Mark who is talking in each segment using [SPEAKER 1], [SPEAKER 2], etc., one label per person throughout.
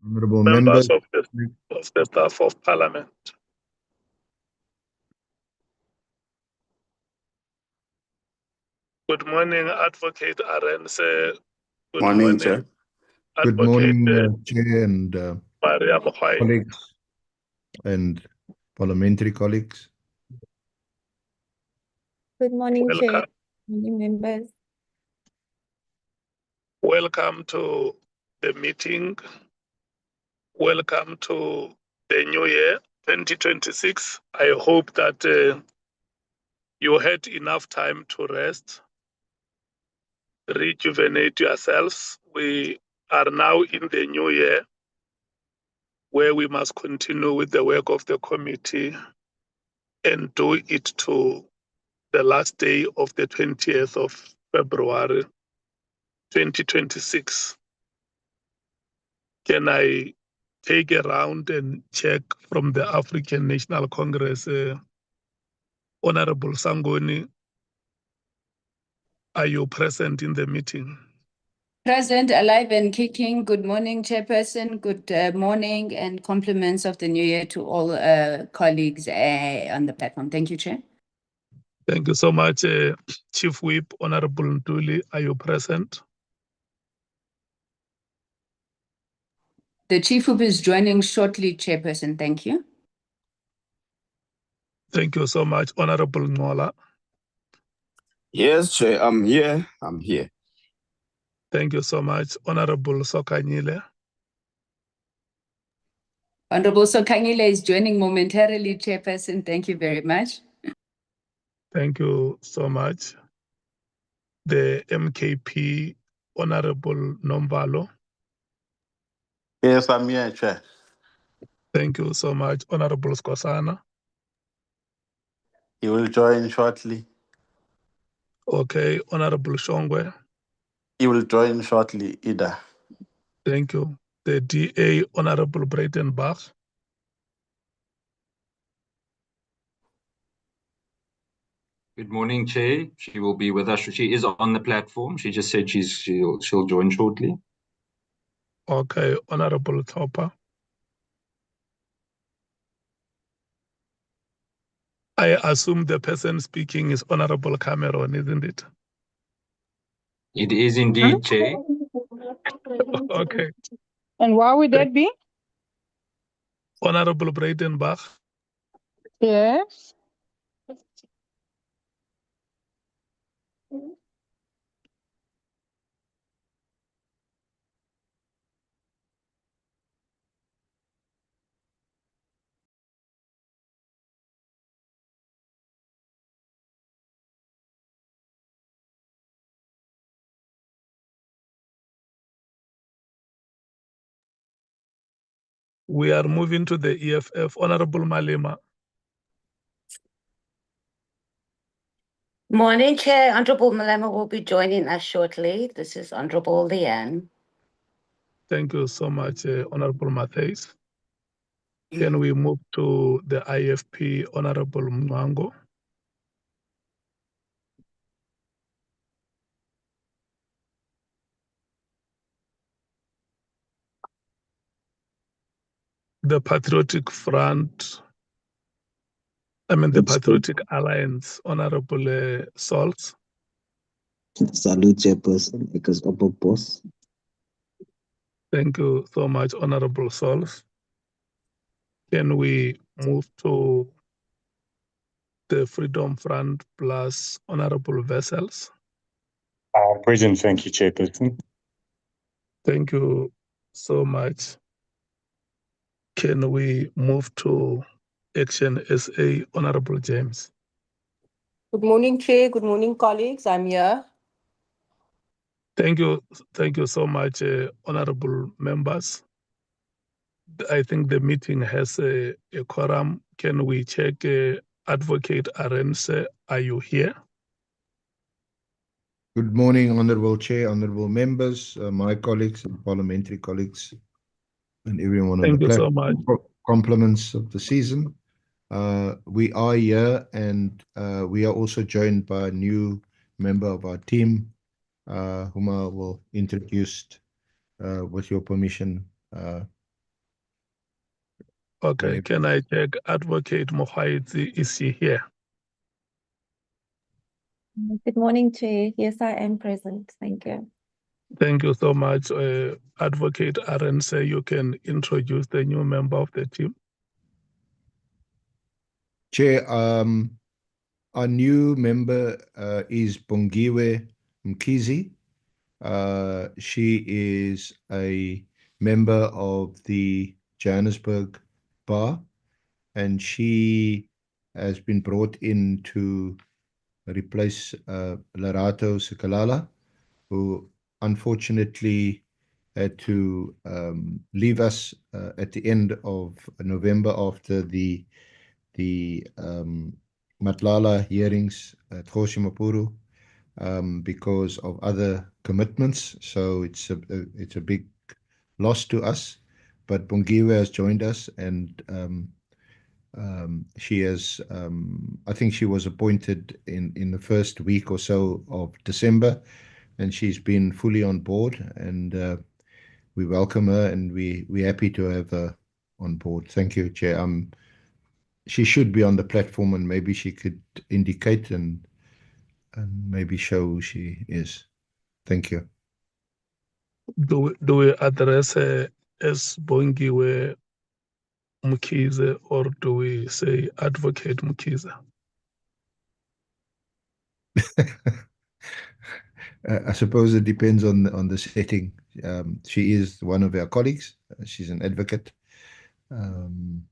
[SPEAKER 1] Honorable
[SPEAKER 2] members
[SPEAKER 1] members
[SPEAKER 2] of the staff of Parliament. Good morning, Advocate Arens. Good morning,
[SPEAKER 3] Chair.
[SPEAKER 1] Good morning, Chair and
[SPEAKER 2] Maria Mkhwanazi.
[SPEAKER 1] colleagues and parliamentary colleagues.
[SPEAKER 4] Good morning, Chair.
[SPEAKER 2] Welcome.
[SPEAKER 4] Good morning, members.
[SPEAKER 2] Welcome to the meeting. Welcome to the new year, 2026. I hope that you had enough time to rest, rejuvenate yourselves. We are now in the new year where we must continue with the work of the committee and do it to the last day of the 20th of February, 2026. Can I take a round and check from the African National Congress? Honorable Sangoni, are you present in the meeting?
[SPEAKER 5] Present, alive and kicking. Good morning, Chairperson. Good morning and compliments of the new year to all colleagues on the platform. Thank you, Chair.
[SPEAKER 2] Thank you so much, Chief Whip, Honorable Ntuli. Are you present?
[SPEAKER 5] The Chief Whip is joining shortly, Chairperson. Thank you.
[SPEAKER 2] Thank you so much, Honorable Nhlanhla.
[SPEAKER 3] Yes, Chair, I'm here. I'm here.
[SPEAKER 2] Thank you so much, Honorable Sokanyile.
[SPEAKER 5] Honorable Sokanyile is joining momentarily, Chairperson. Thank you very much.
[SPEAKER 2] Thank you so much. The MKP, Honorable Nombalo.
[SPEAKER 6] Yes, I'm here, Chair.
[SPEAKER 2] Thank you so much, Honorable Skosana.
[SPEAKER 6] He will join shortly.
[SPEAKER 2] Okay, Honorable Shongwe.
[SPEAKER 6] He will join shortly, Ida.
[SPEAKER 2] Thank you. The DA, Honorable Breitenbach.
[SPEAKER 7] Good morning, Chair. She will be with us. She is on the platform. She just said she'll join shortly.
[SPEAKER 2] Okay, Honorable Topper. I assume the person speaking is Honorable Cameron, isn't it?
[SPEAKER 7] It is indeed, Chair.
[SPEAKER 2] Okay.
[SPEAKER 8] And why would that be?
[SPEAKER 2] Honorable Breitenbach.
[SPEAKER 8] Yes.
[SPEAKER 2] We are moving to the EFF. Honorable Malema.
[SPEAKER 9] Morning, Chair. Honorable Malema will be joining us shortly. This is Honorable Leanne.
[SPEAKER 2] Thank you so much, Honorable Matthys. Can we move to the IFP, Honorable Mwango? The Patriotic Front, the Patriotic Alliance, Honorable Salt.
[SPEAKER 10] Salute, Chairperson, because upper boss.
[SPEAKER 2] Thank you so much, Honorable Salt. Can we move to the Freedom Front plus Honorable Vessels?
[SPEAKER 11] Present, thank you, Chairperson.
[SPEAKER 2] Thank you so much. Can we move to Action SA, Honorable James?
[SPEAKER 12] Good morning, Chair. Good morning, colleagues. I'm here.
[SPEAKER 2] Thank you so much, honorable members. I think the meeting has a quorum. Can we check Advocate Arens? Are you here?
[SPEAKER 1] Good morning, Honorable Chair, honorable members, my colleagues and parliamentary colleagues, and everyone on the platform.
[SPEAKER 2] Thank you so much.
[SPEAKER 1] Compliments of the season. We are here, and we are also joined by a new member of our team, whom I will introduce with your permission
[SPEAKER 2] Okay, can I check Advocate Mkhwanazi, is she here?
[SPEAKER 4] Good morning, Chair. Yes, I am present. Thank you.
[SPEAKER 2] Thank you so much. Advocate Arendse, you can introduce the new member of the team.
[SPEAKER 1] Chair, our new member is Bongiwe Mkhwanazi. She is a member of the Johannesburg Bar, and she has been brought in to replace Lerato Sikalala, who unfortunately had to leave us at the end of November after the Nhlanhla hearings at Khosimapuru because of other commitments. So it's a big loss to us. But Bongiwe has joined us, and she has, I think she was appointed in the first week or so of December, and she's been fully on board, and we welcome her, and we're happy to have her on board. Thank you, Chair. She should be on the platform, and maybe she could indicate and maybe show who she is. Thank you.
[SPEAKER 2] Do we address her as Bongiwe Mkhwanazi, or do we say Advocate Mkhwanazi?
[SPEAKER 1] I suppose it depends on the setting. She is one of our colleagues. She's an advocate. I'm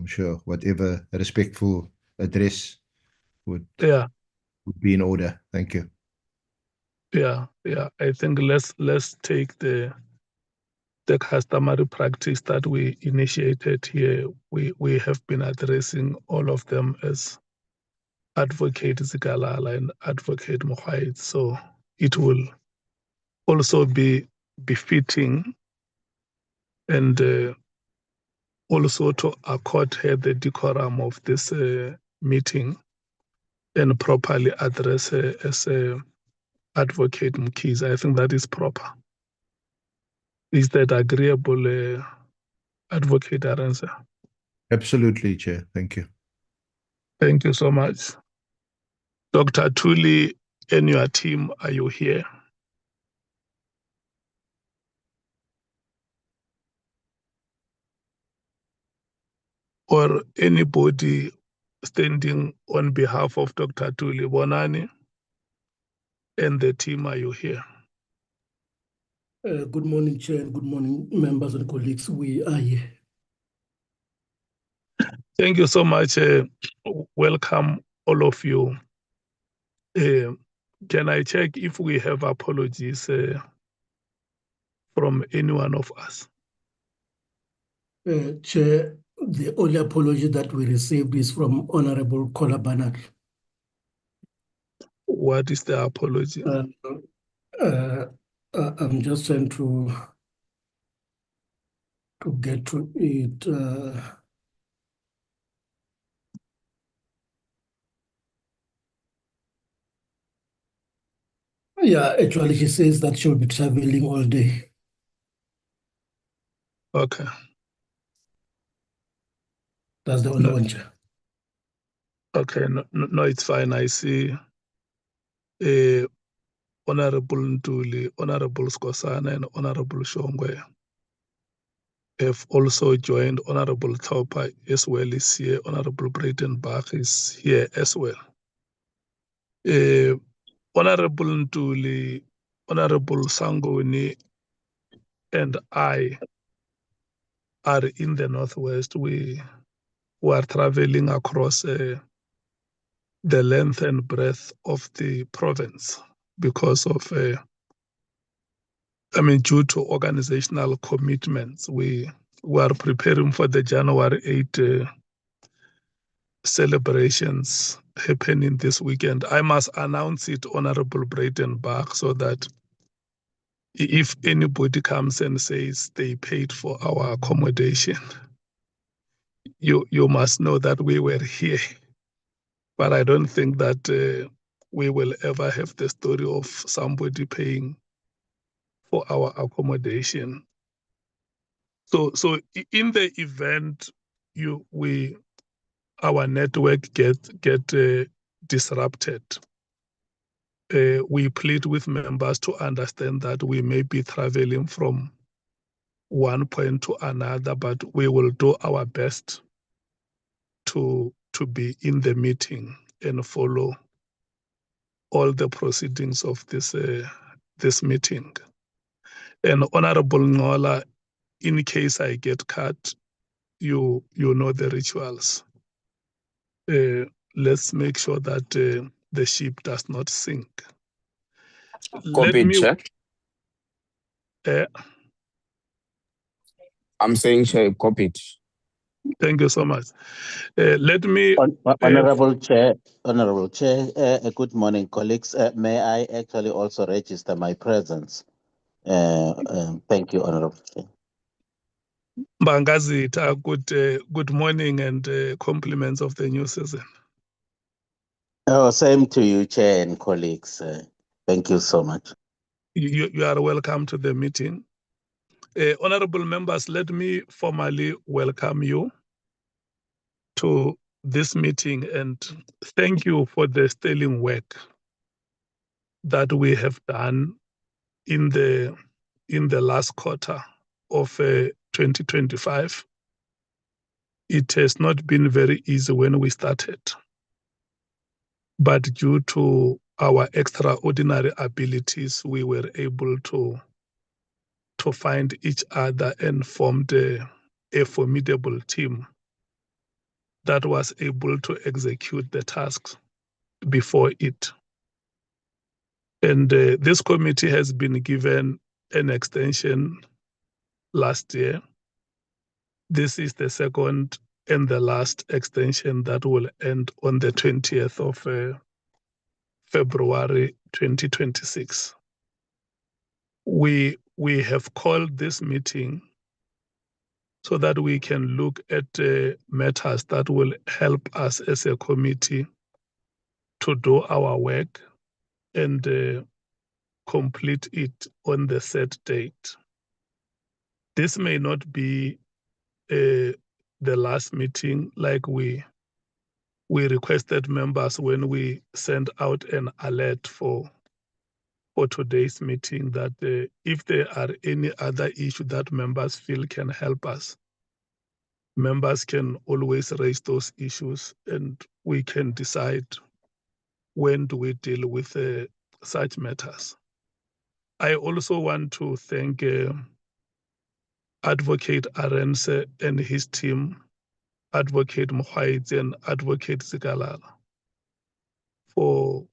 [SPEAKER 1] sure whatever respectful address would be in order. Thank you.
[SPEAKER 2] Yeah. I think let's take the customary practice that we initiated here. We have been addressing all of them as Advocate Sikalala and Advocate Mkhwanazi. So it will also be befitting and also to accord her the decorum of this meeting and properly address her as Advocate Mkhwanazi. I think that is proper. Is that agreeable, Advocate Arendse?
[SPEAKER 1] Absolutely, Chair. Thank you.
[SPEAKER 2] Thank you so much. Dr. Thuli and your team, are you here? Or anybody standing on behalf of Dr. Thuli Bonani and the team, are you here?
[SPEAKER 13] Good morning, Chair, and good morning, members and colleagues. We are here.
[SPEAKER 2] Thank you so much. Welcome, all of you. Can I check if we have apologies from any one of us?
[SPEAKER 13] Chair, the only apology that we received is from Honorable Kolabanak.
[SPEAKER 2] What is the apology?
[SPEAKER 13] I'm just trying to get to it. Yeah, actually, she says that she'll be traveling all day.
[SPEAKER 2] Okay.
[SPEAKER 13] That's the only one, Chair.
[SPEAKER 2] Okay, no, it's fine. I see Honorable Ntuli, Honorable Skosana, and Honorable Shongwe have also joined. Honorable Taupa as well is here. Honorable Breitenbach is here as well. Honorable Ntuli, Honorable Sangoni, and I are in the Northwest. We are traveling across the length and breadth of the province because of, due to organizational commitments. We are preparing for the January 8 celebrations happening this weekend. I must announce it, Honorable Breitenbach, so that if anybody comes and says they paid for our accommodation, you must know that we were here. But I don't think that we will ever have the story of somebody paying for our accommodation. So in the event our network get disrupted, we plead with members to understand that we may be traveling from one point to another, but we will do our best to be in the meeting and follow all the proceedings of this meeting. And Honorable Nhlanhla, in case I get cut, you know the rituals. Let's make sure that the ship does not sink.
[SPEAKER 3] Copy, Chair. I'm saying, Chair, copy it.
[SPEAKER 2] Thank you so much. Let me...
[SPEAKER 10] Honorable Chair, good morning, colleagues. May I actually also register my presence? Thank you, Honorable Chair.
[SPEAKER 2] Bangazita, good morning and compliments of the new season.
[SPEAKER 10] Oh, same to you, Chair and colleagues. Thank you so much.
[SPEAKER 2] You are welcome to the meeting. Honorable members, let me formally welcome you to this meeting and thank you for the sterling work that we have done in the last quarter of 2025. It has not been very easy when we started, but due to our extraordinary abilities, we were able to find each other and formed a formidable team that was able to execute the tasks before it. And this committee has been given an extension last year. This is the second and the last extension that will end on the 20th of February 2026. We have called this meeting so that we can look at matters that will help us as a committee to do our work and complete it on the set date. This may not be the last meeting like we requested members when we sent out an alert for today's meeting that if there are any other issue that members feel can help us, members can always raise those issues and we can decide when do we deal with such matters. I also want to thank Advocate Arendse and his team, Advocate Mkhwanazi and Advocate Nhlanhla, for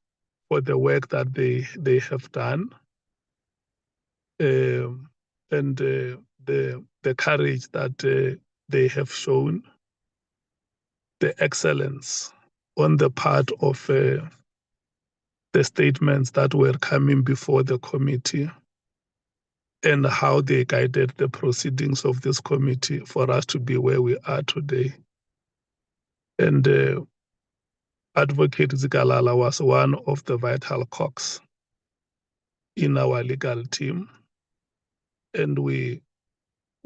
[SPEAKER 2] the work that they have done, and the courage that they have shown, the excellence on the part of the statements that were coming before the committee, and how they guided the proceedings of this committee for us to be where we are today. And Advocate Nhlanhla was one of the vital cogs in our legal team. And we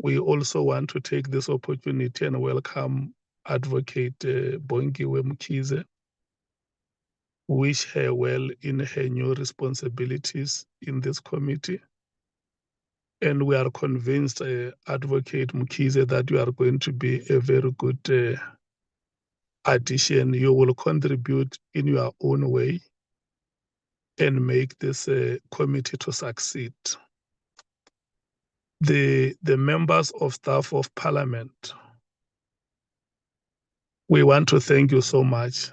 [SPEAKER 2] also want to take this opportunity and welcome Advocate Bongiwe Mkhize, wish her well in her new responsibilities in this committee. And we are convinced, Advocate Mkhize, that you are going to be a very good addition. You will contribute in your own way and make this committee to succeed. The members of staff of Parliament, we want to thank you so much.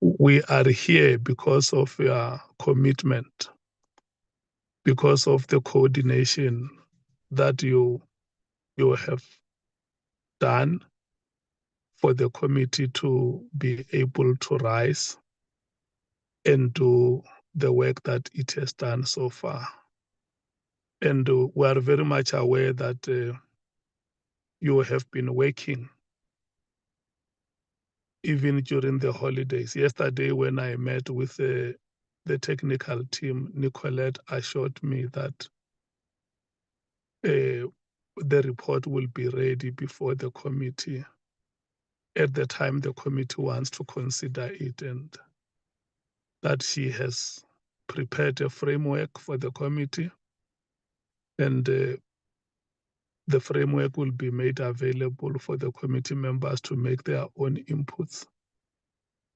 [SPEAKER 2] We are here because of your commitment, because of the coordination that you have done for the committee to be able to rise and do the work that it has done so far. And we are very much aware that you have been working even during the holidays. Yesterday, when I met with the technical team, Nicolette assured me that the report will be ready before the committee at the time the committee wants to consider it, and that she has prepared a framework for the committee, and the framework will be made available for the committee members to make their own inputs,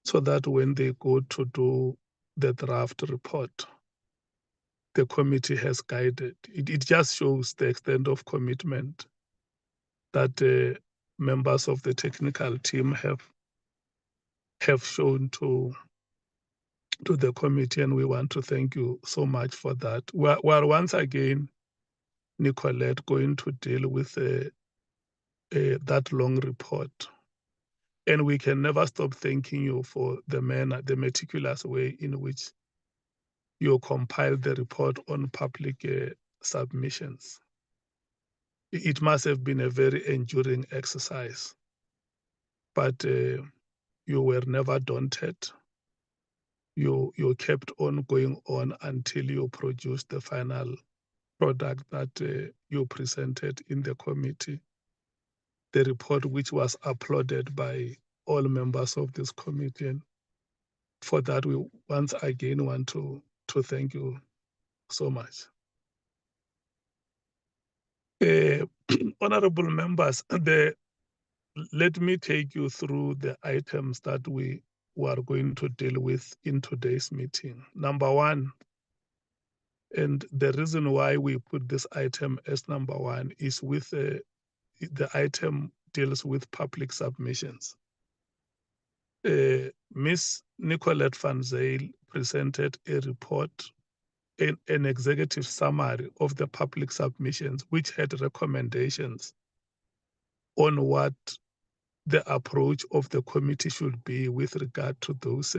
[SPEAKER 2] so that when they go to do the draft report, the committee has guided. It just shows the extent of commitment that members of the technical team have shown to the committee, and we want to thank you so much for that. We're once again, Nicolette, going to deal with that long report. And we can never stop thanking you for the meticulous way in which you compiled the report on public submissions. It must have been a very enduring exercise, but you were never daunted. You kept on going on until you produced the final product that you presented in the committee, the report which was applauded by all members of this committee. And for that, we once again want to thank you so much. Honorable members, let me take you through the items that we are going to deal with in today's meeting. Number one, and the reason why we put this item as number one is with the item deals with public submissions. Ms. Nicolette van Zyl presented a report, an executive summary of the public submissions, which had recommendations on what the approach of the committee should be with regard to those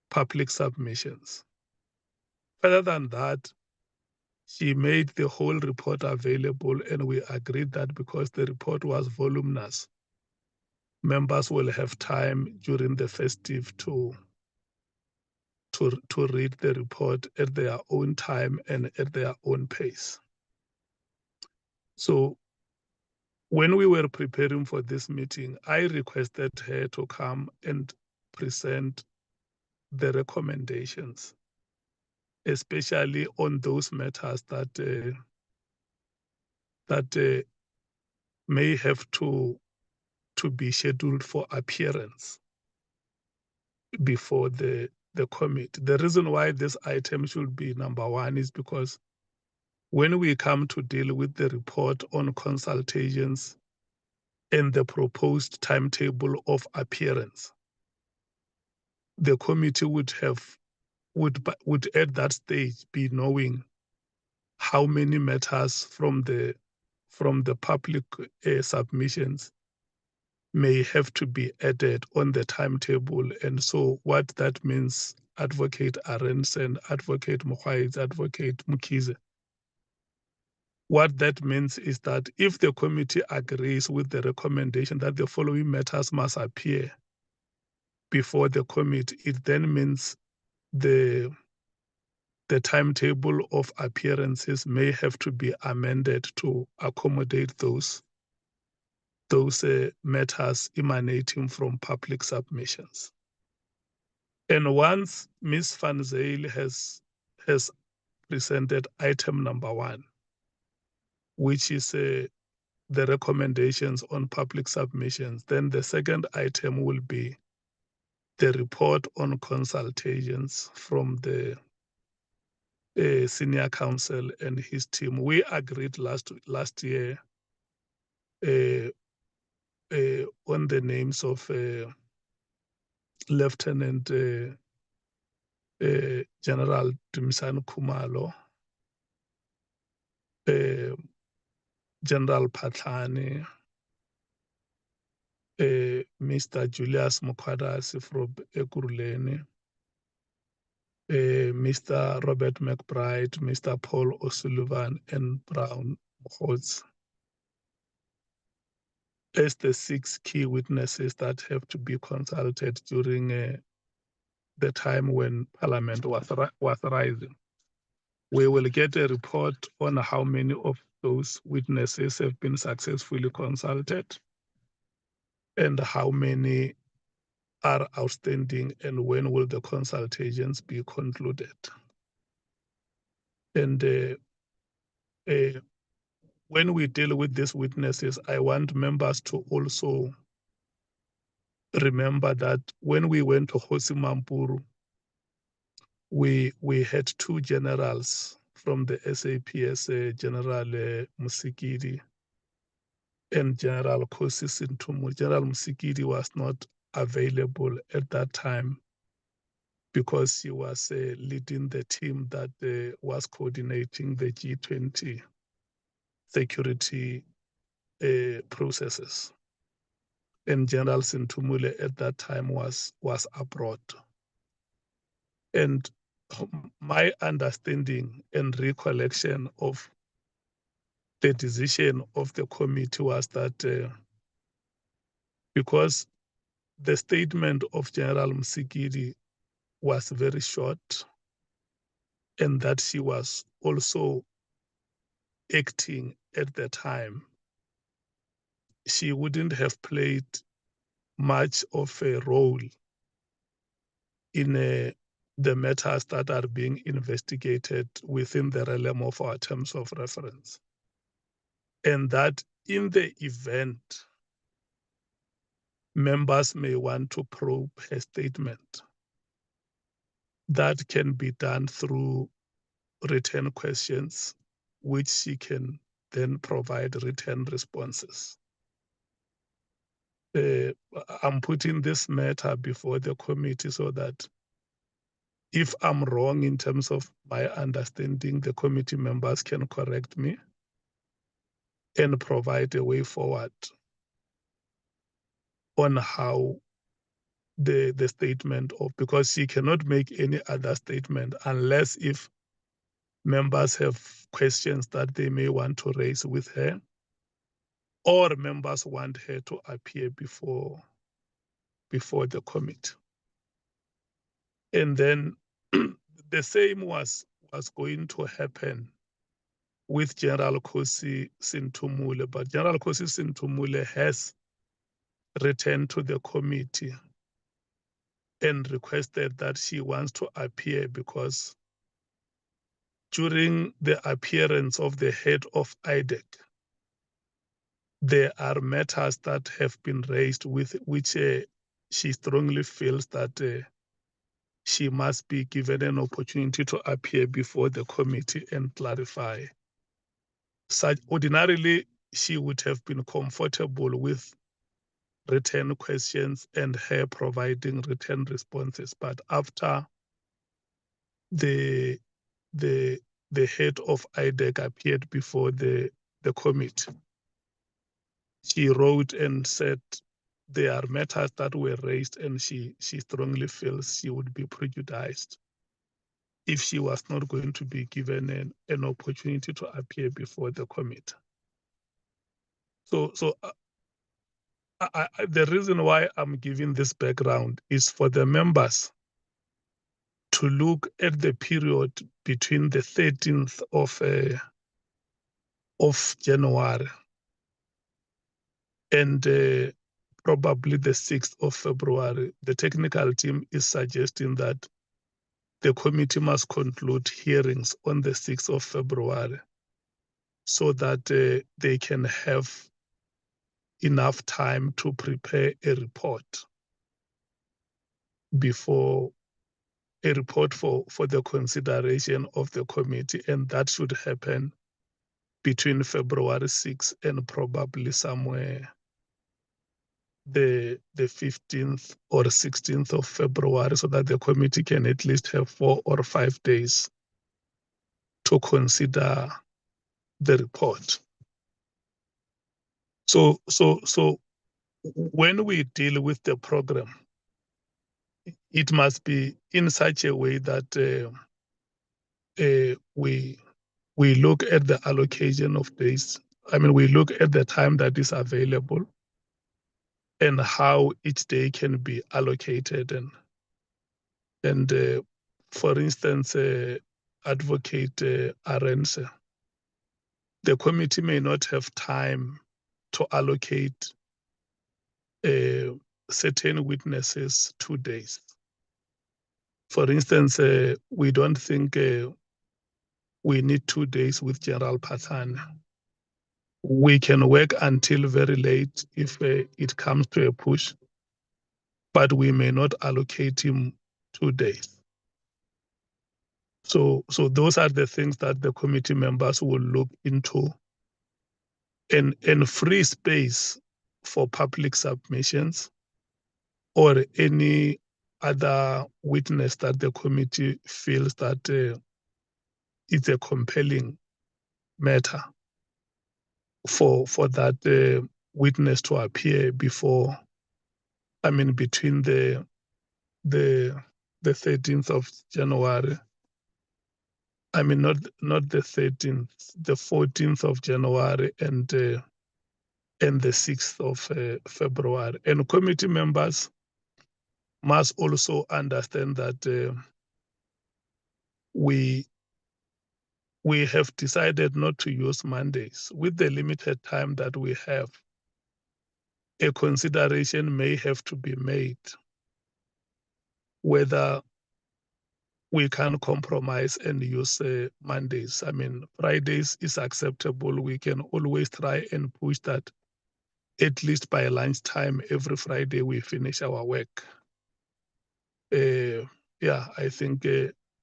[SPEAKER 2] public submissions. Further than that, she made the whole report available, and we agreed that because the report was voluminous, members will have time during the festive to read the report at their own time and at their own pace. So when we were preparing for this meeting, I requested her to come and present the recommendations, especially on those matters that may have to be scheduled for appearance before the committee. The reason why this item should be number one is because when we come to deal with the report on consultations and the proposed timetable of appearance, the committee would at that stage be knowing how many matters from the public submissions may have to be added on the timetable. And so what that means, Advocate Arendse, Advocate Mkhwanazi, Advocate Mkhize, what that means is that if the committee agrees with the recommendation that the following matters must appear before the committee, it then means the timetable of appearances may have to be amended to accommodate those matters emanating from public submissions. And once Ms. van Zyl has presented item number one, which is the recommendations on public submissions, then the second item will be the report on consultations from the senior counsel and his team. We agreed last year on the names of Lieutenant General Dumisani Khumalo, General Patlani, Mr. Julius Mkhwanazi from Ekurhuleni, Mr. Robert McBride, Mr. Paul O'Sullivan, and Brown Mkhotsi as the 6 key witnesses that have to be consulted during the time when Parliament was rising. We will get a report on how many of those witnesses have been successfully consulted and how many are outstanding and when will the consultations be concluded. And when we deal with these witnesses, I want members to also remember that when we went to Kgosi Mampuru, we had two generals from the SAPS, General Musikidi and General Kosi Sintumu. General Musikidi was not available at that time because he was leading the team that was coordinating the G20 security processes. And General Sintumule at that time was abroad. And my understanding and recollection of the decision of the committee was that because the statement of General Musikidi was very short and that she was also acting at the time, she wouldn't have played much of a role in the matters that are being investigated within the realm of our terms of reference. And that in the event members may want to probe her statement, that can be done through written questions, which she can then provide written responses. I'm putting this matter before the committee so that if I'm wrong in terms of my understanding, the committee members can correct me and provide a way forward on how the statement of, because she cannot make any other statement unless if members have questions that they may want to raise with her, or members want her to appear before the committee. And then the same was going to happen with General Kosi Sintumule, but General Kosi Sintumule has returned to the committee and requested that she wants to appear because during the appearance of the head of IDEC, there are matters that have been raised with which she strongly feels that she must be given an opportunity to appear before the committee and clarify. Such ordinarily, she would have been comfortable with written questions and her providing written responses. But after the head of IDEC appeared before the committee, she wrote and said there are matters that were raised and she strongly feels she would be prejudiced if she was not going to be given an opportunity to appear before the committee. So the reason why I'm giving this background is for the members to look at the period between the 13th of January and probably the 6th of February. The technical team is suggesting that the committee must conclude hearings on the 6th of February so that they can have enough time to prepare a report for the consideration of the committee, and that should happen between February 6th and probably somewhere the 15th or 16th of February, so that the committee can at least have 4 or 5 days to consider the report. So when we deal with the program, it must be in such a way that we look at the allocation of days. I mean, we look at the time that is available and how each day can be allocated. And for instance, Advocate Arendse the committee may not have time to allocate certain witnesses 2 days. For instance, we don't think we need 2 days with General Pathan. We can work until very late if it comes to a push, but we may not allocate him 2 days. So those are the things that the committee members will look into, and free space for public submissions or any other witness that the committee feels that it's a compelling matter for that witness to appear between the 13th of January. Not the 13th, the 14th of January and the 6th of February. And committee members must also understand that we have decided not to use Mondays. With the limited time that we have, a consideration may have to be made whether we can compromise and use Mondays. Fridays is acceptable. We can always try and push that at least by lunchtime every Friday we finish our work. I think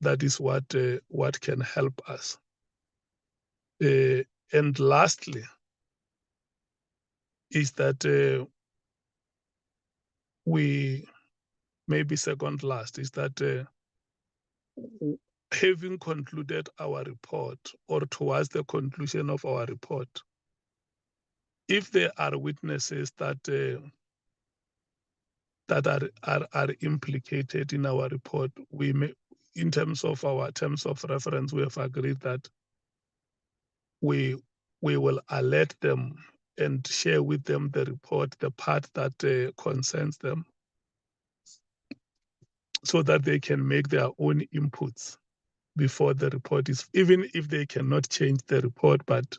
[SPEAKER 2] that is what can help us. And lastly, is that second last, is that having concluded our report or towards the conclusion of our report, if there are witnesses that are implicated in our report, we may, in terms of our terms of reference, we have agreed that we will alert them and share with them the report, the part that concerns them, so that they can make their own inputs before the report is, even if they cannot change the report, but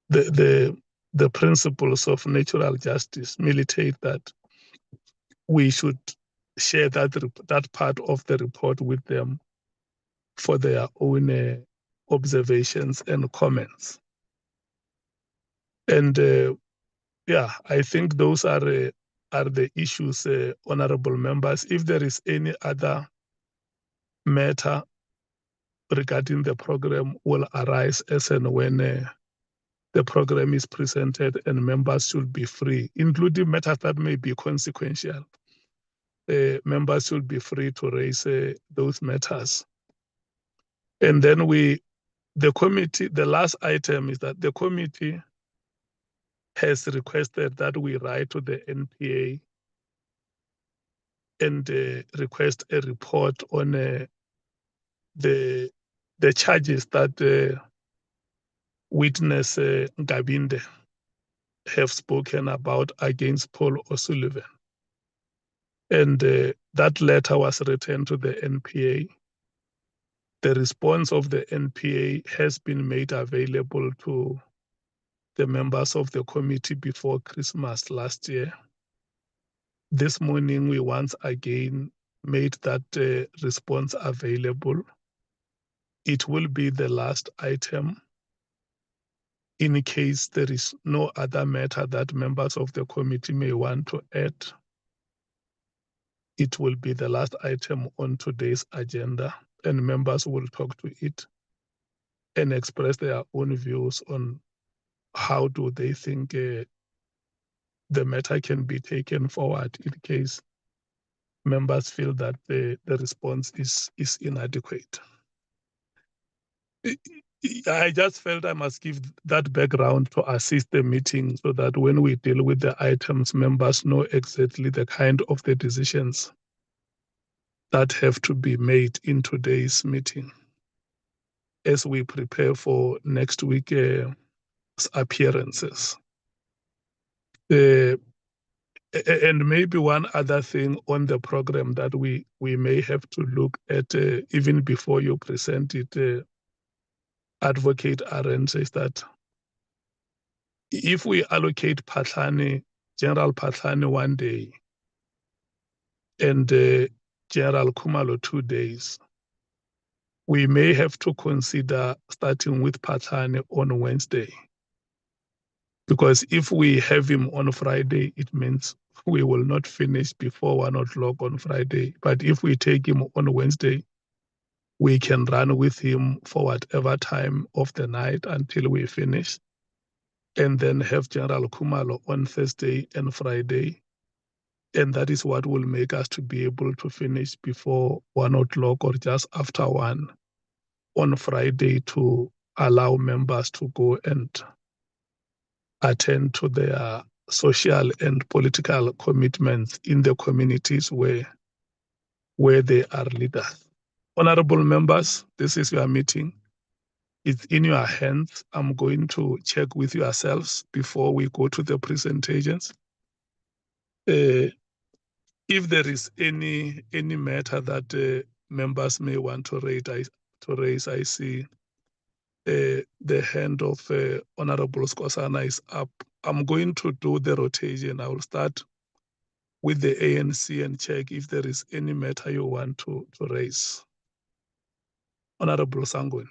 [SPEAKER 2] the principles of natural justice militate that we should share that part of the report with them for their own observations and comments. And I think those are the issues, honorable members. If there is any other matter regarding the program, will arise as and when the program is presented, and members should be free, including matters that may be consequential. Members should be free to raise those matters. And then the committee, the last item is that the committee has requested that we write to the NPA and request a report on the charges that witness Ngabinde have spoken about against Paul O'Sullivan. And that letter was written to the NPA. The response of the NPA has been made available to the members of the committee before Christmas last year. This morning, we once again made that response available. It will be the last item. In case there is no other matter that members of the committee may want to add, it will be the last item on today's agenda, and members will talk to it and express their own views on how do they think the matter can be taken forward in case members feel that the response is inadequate. I just felt I must give that background to assist the meeting so that when we deal with the items, members know exactly the kind of the decisions that have to be made in today's meeting as we prepare for next week's appearances. And maybe one other thing on the program that we may have to look at even before you present it, Advocate Aaron says that if we allocate General Phahlane 1 day and General Khumalo 2 days, we may have to consider starting with Phahlane on Wednesday. Because if we have him on Friday, it means we will not finish before 1 o'clock on Friday. But if we take him on Wednesday, we can run with him for whatever time of the night until we finish, and then have General Khumalo on Thursday and Friday. And that is what will make us to be able to finish before 1 o'clock or just after 1 on Friday, to allow members to go and attend to their social and political commitments in the communities where they are leaders. Honorable members, this is your meeting. It's in your hands. I'm going to check with yourselves before we go to the presentations. If there is any matter that members may want to raise, I see the hand of Honorable Skosana is up. I'm going to do the rotation. I will start with the ANC and check if there is any matter you want to raise. Honorable Sangweni.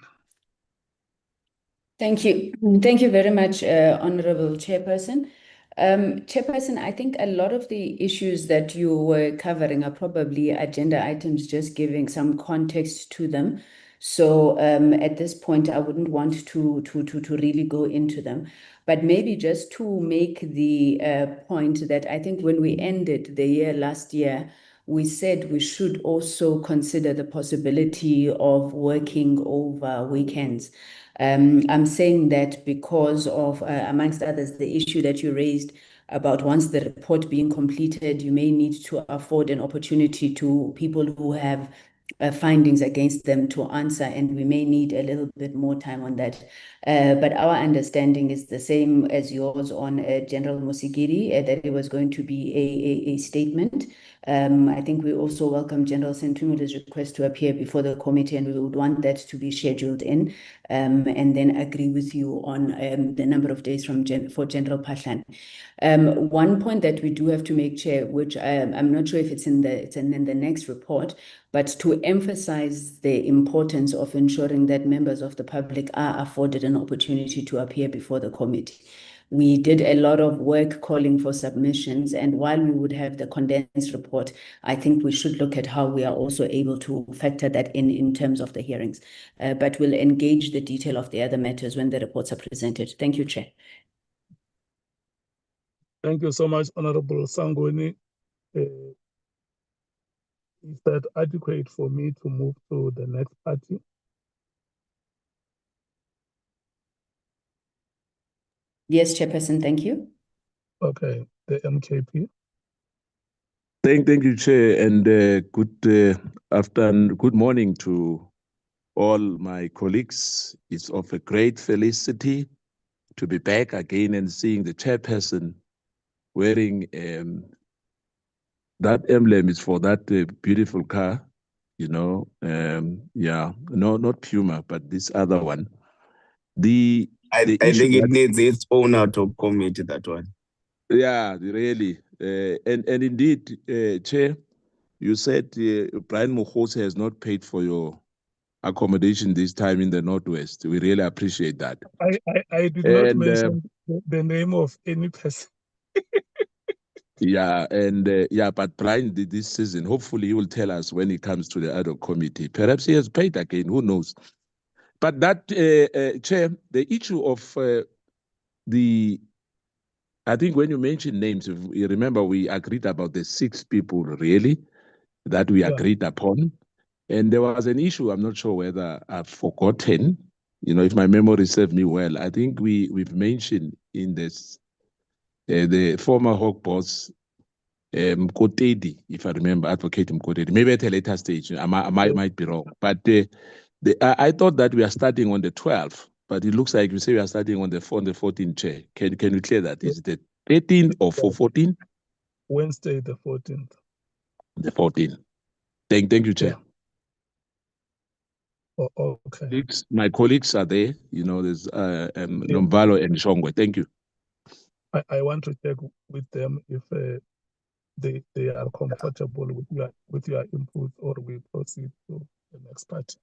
[SPEAKER 5] Thank you. Thank you very much, Honorable Chairperson. Chairperson, I think a lot of the issues that you were covering are probably agenda items, just giving some context to them. So at this point, I wouldn't want to really go into them. But maybe just to make the point that I think when we ended the year last year, we said we should also consider the possibility of working over weekends. I'm saying that because of, amongst others, the issue that you raised about once the report being completed, you may need to afford an opportunity to people who have findings against them to answer, and we may need a little bit more time on that. But our understanding is the same as yours on General Musigiri, that it was going to be a statement. I think we also welcome General Sentumule's request to appear before the committee, and we would want that to be scheduled in, and then agree with you on the number of days for General Phahlane. One point that we do have to make, Chair, which I'm not sure if it's in the next report, but to emphasize the importance of ensuring that members of the public are afforded an opportunity to appear before the committee. We did a lot of work calling for submissions, and while we would have the condensed report, I think we should look at how we are also able to factor that in terms of the hearings. But we'll engage the detail of the other matters when the reports are presented. Thank you, Chair.
[SPEAKER 2] Thank you so much, Honorable Sangweni. Is that adequate for me to move to the next party?
[SPEAKER 5] Yes, Chairperson, thank you.
[SPEAKER 2] Okay, the MKP.
[SPEAKER 14] Thank you, Chair, and good afternoon, good morning to all my colleagues. It's of a great felicity to be back again and seeing the chairperson wearing that emblem is for that beautiful car, you know. Yeah, no, not Puma, but this other one.
[SPEAKER 3] I think it needs its own out of committee, that one.
[SPEAKER 14] Yeah, really. And indeed, Chair, you said Brian Mkhwanazi has not paid for your accommodation this time in the Northwest. We really appreciate that.
[SPEAKER 2] I did not mention the name of any person.
[SPEAKER 14] Yeah, and yeah, but Brian did this season. Hopefully, he will tell us when he comes to the ad hoc committee. Perhaps he has paid again. Who knows? But that, Chair, the issue of I think when you mentioned names, if you remember, we agreed about the 6 people really that we agreed upon. And there was an issue, I'm not sure whether I've forgotten, you know, if my memory serves me well. I think we've mentioned in this, the former Hawk boss, Mkhwanazi, if I remember, Advocate Mkhwanazi, maybe at a later stage, I might be wrong. But I thought that we are starting on the 12th, but it looks like you say we are starting on the 14th, Chair. Can you clear that? Is it the 13th or 14th?
[SPEAKER 2] Wednesday, the 14th.
[SPEAKER 14] The 14th. Thank you, Chair.
[SPEAKER 2] Oh, okay.
[SPEAKER 14] My colleagues are there. You know, there's Nomvalo and Shongwe. Thank you.
[SPEAKER 2] I want to check with them if they are comfortable with your input, or we proceed to the next part.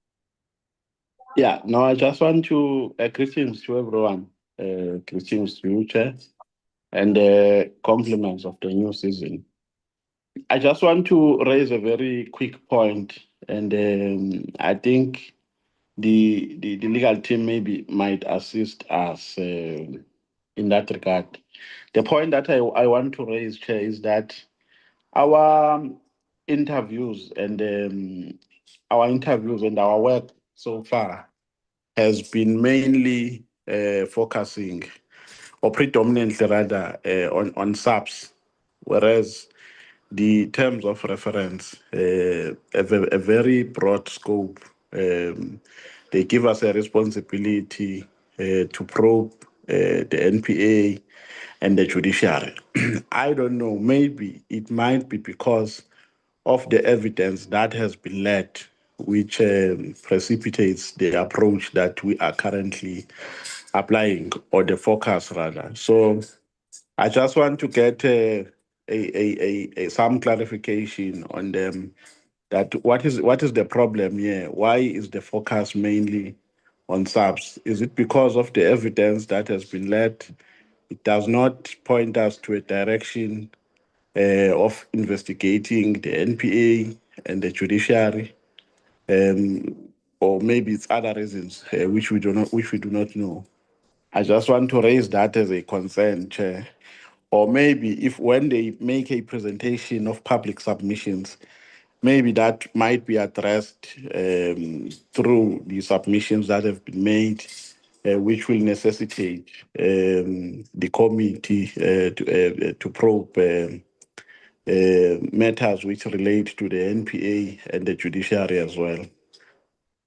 [SPEAKER 6] Yeah, no, I just want to greetings to everyone. Greetings to you, Chair, and compliments of the new season. I just want to raise a very quick point, and I think the legal team maybe might assist us in that regard. The point that I want to raise, Chair, is that our interviews and our work so far has been mainly focusing, or predominantly rather, on SAPs, whereas the terms of reference have a very broad scope. They give us a responsibility to probe the NPA and the judiciary. I don't know, maybe it might be because of the evidence that has been led, which precipitates the approach that we are currently applying, or the focus rather. So I just want to get some clarification on them, that what is the problem here? Why is the focus mainly on subs? Is it because of the evidence that has been led? It does not point us to a direction of investigating the NPA and the judiciary, or maybe it's other reasons which we do not know. I just want to raise that as a concern, Chair. Or maybe if when they make a presentation of public submissions, maybe that might be addressed through the submissions that have been made, which will necessitate the committee to probe matters which relate to the NPA and the judiciary as well.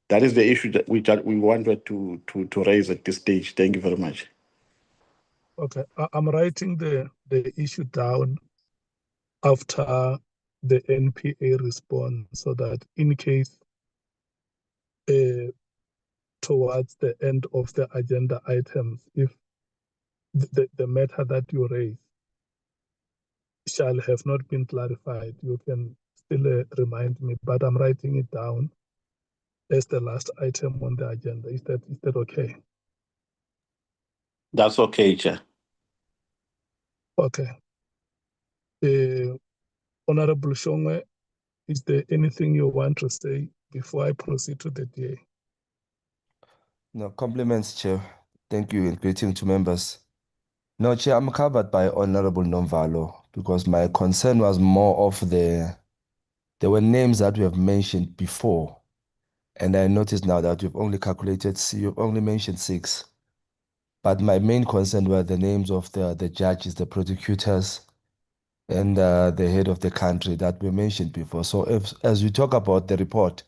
[SPEAKER 6] That is the issue that we wanted to raise at this stage. Thank you very much.
[SPEAKER 2] Okay, I'm writing the issue down after the NPA response, so that in case towards the end of the agenda items, if the matter that you raise shall have not been clarified, you can still remind me, but I'm writing it down as the last item on the agenda. Is that okay?
[SPEAKER 6] That's okay, Chair.
[SPEAKER 2] Okay. Honorable Shongwe, is there anything you want to say before I proceed to the DA?
[SPEAKER 15] No, compliments, Chair. Thank you, and greeting to members. No, Chair, I'm covered by Honorable Nomvalo, because my concern was more of there were names that we have mentioned before, and I noticed now that you've only mentioned 6. But my main concern were the names of the judges, the prosecutors, and the head of the country that we mentioned before. So as we talk about the report,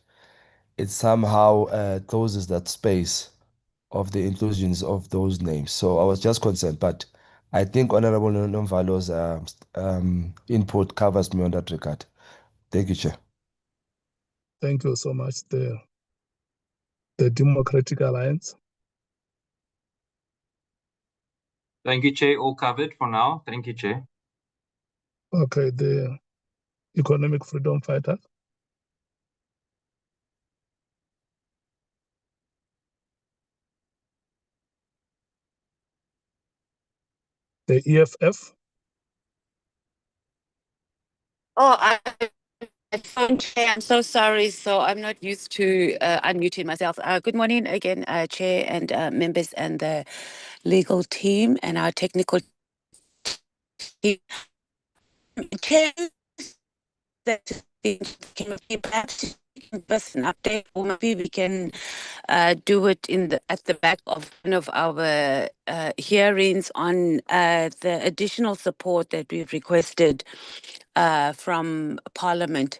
[SPEAKER 15] it somehow closes that space of the inclusions of those names. So I was just concerned, but I think Honorable Nomvalo's input covers me on that regard. Thank you, Chair.
[SPEAKER 2] Thank you so much. The Democratic Alliance.
[SPEAKER 7] Thank you, Chair. All covered for now. Thank you, Chair.
[SPEAKER 2] Okay, the Economic Freedom Fighters. The EFF.
[SPEAKER 9] Oh, I'm so sorry. So I'm not used to unmuting myself. Good morning again, Chair and members and the legal team and our technical team. Chair, that perhaps give us an update, or maybe we can do it at the back of one of our hearings on the additional support that we've requested from Parliament,